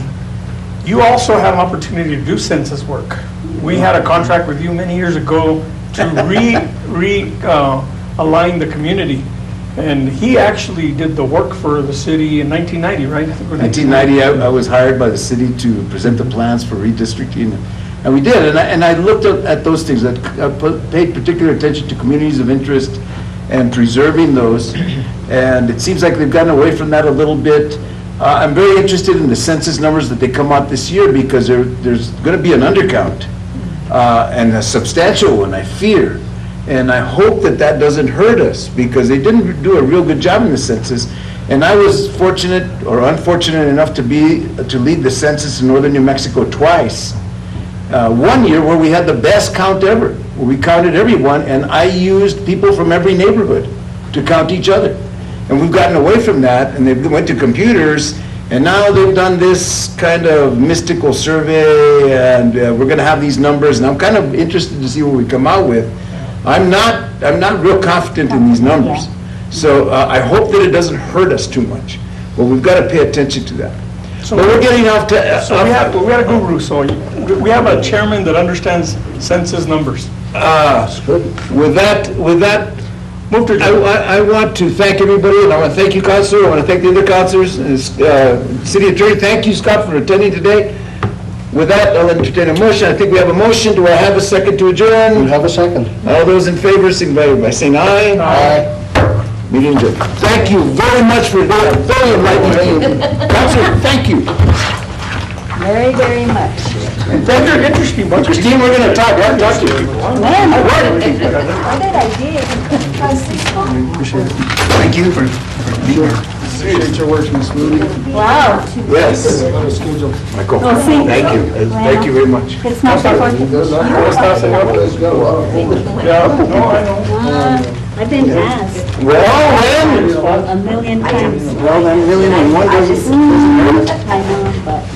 you also had an opportunity to do census work. We had a contract with you many years ago to realign the community. And he actually did the work for the city in 1990, right? I think it was 1990, I was hired by the city to present the plans for redistricting, and we did. And I looked at those things. I paid particular attention to communities of interest and preserving those. And it seems like they've gotten away from that a little bit. I'm very interested in the census numbers that they come out this year, because there's going to be an undercount, and a substantial one, I fear. And I hope that doesn't hurt us, because they didn't do a real good job in the census. And I was fortunate or unfortunate enough to lead the census in northern New Mexico twice. One year where we had the best count ever, where we counted everyone, and I used people from every neighborhood to count each other. And we've gotten away from that, and they went to computers, and now they've done this kind of mystical survey, and we're going to have these numbers, and I'm kind of interested to see what we come out with. I'm not real confident in these numbers. So I hope that it doesn't hurt us too much. But we've got to pay attention to that. So But we're getting off to... So we had a guru, so we have a chairman that understands census numbers. With that, Move to adjourn. I want to thank everybody, and I want to thank you, Counselor. I want to thank the other counselors. City Attorney, thank you, Scott, for attending today. With that, I'll entertain a motion. I think we have a motion. Do I have a second to adjourn? You have a second. All those in favor, signify by saying aye. Aye. Meeting adjourned. Thank you very much for that. Very enlightening. Counselor, thank you. Very, very much. And thank you. Interesting bunch. Christine, we're going to talk to you. Man, I bet I did. Thank you for being here. Appreciate your working smoothly. Wow. Yes. Michael, thank you. Thank you very much. It's not that hard. Yeah, no, I know. I've been asked Well, then. a million times. Well, then, really, in one doesn't... I know, but.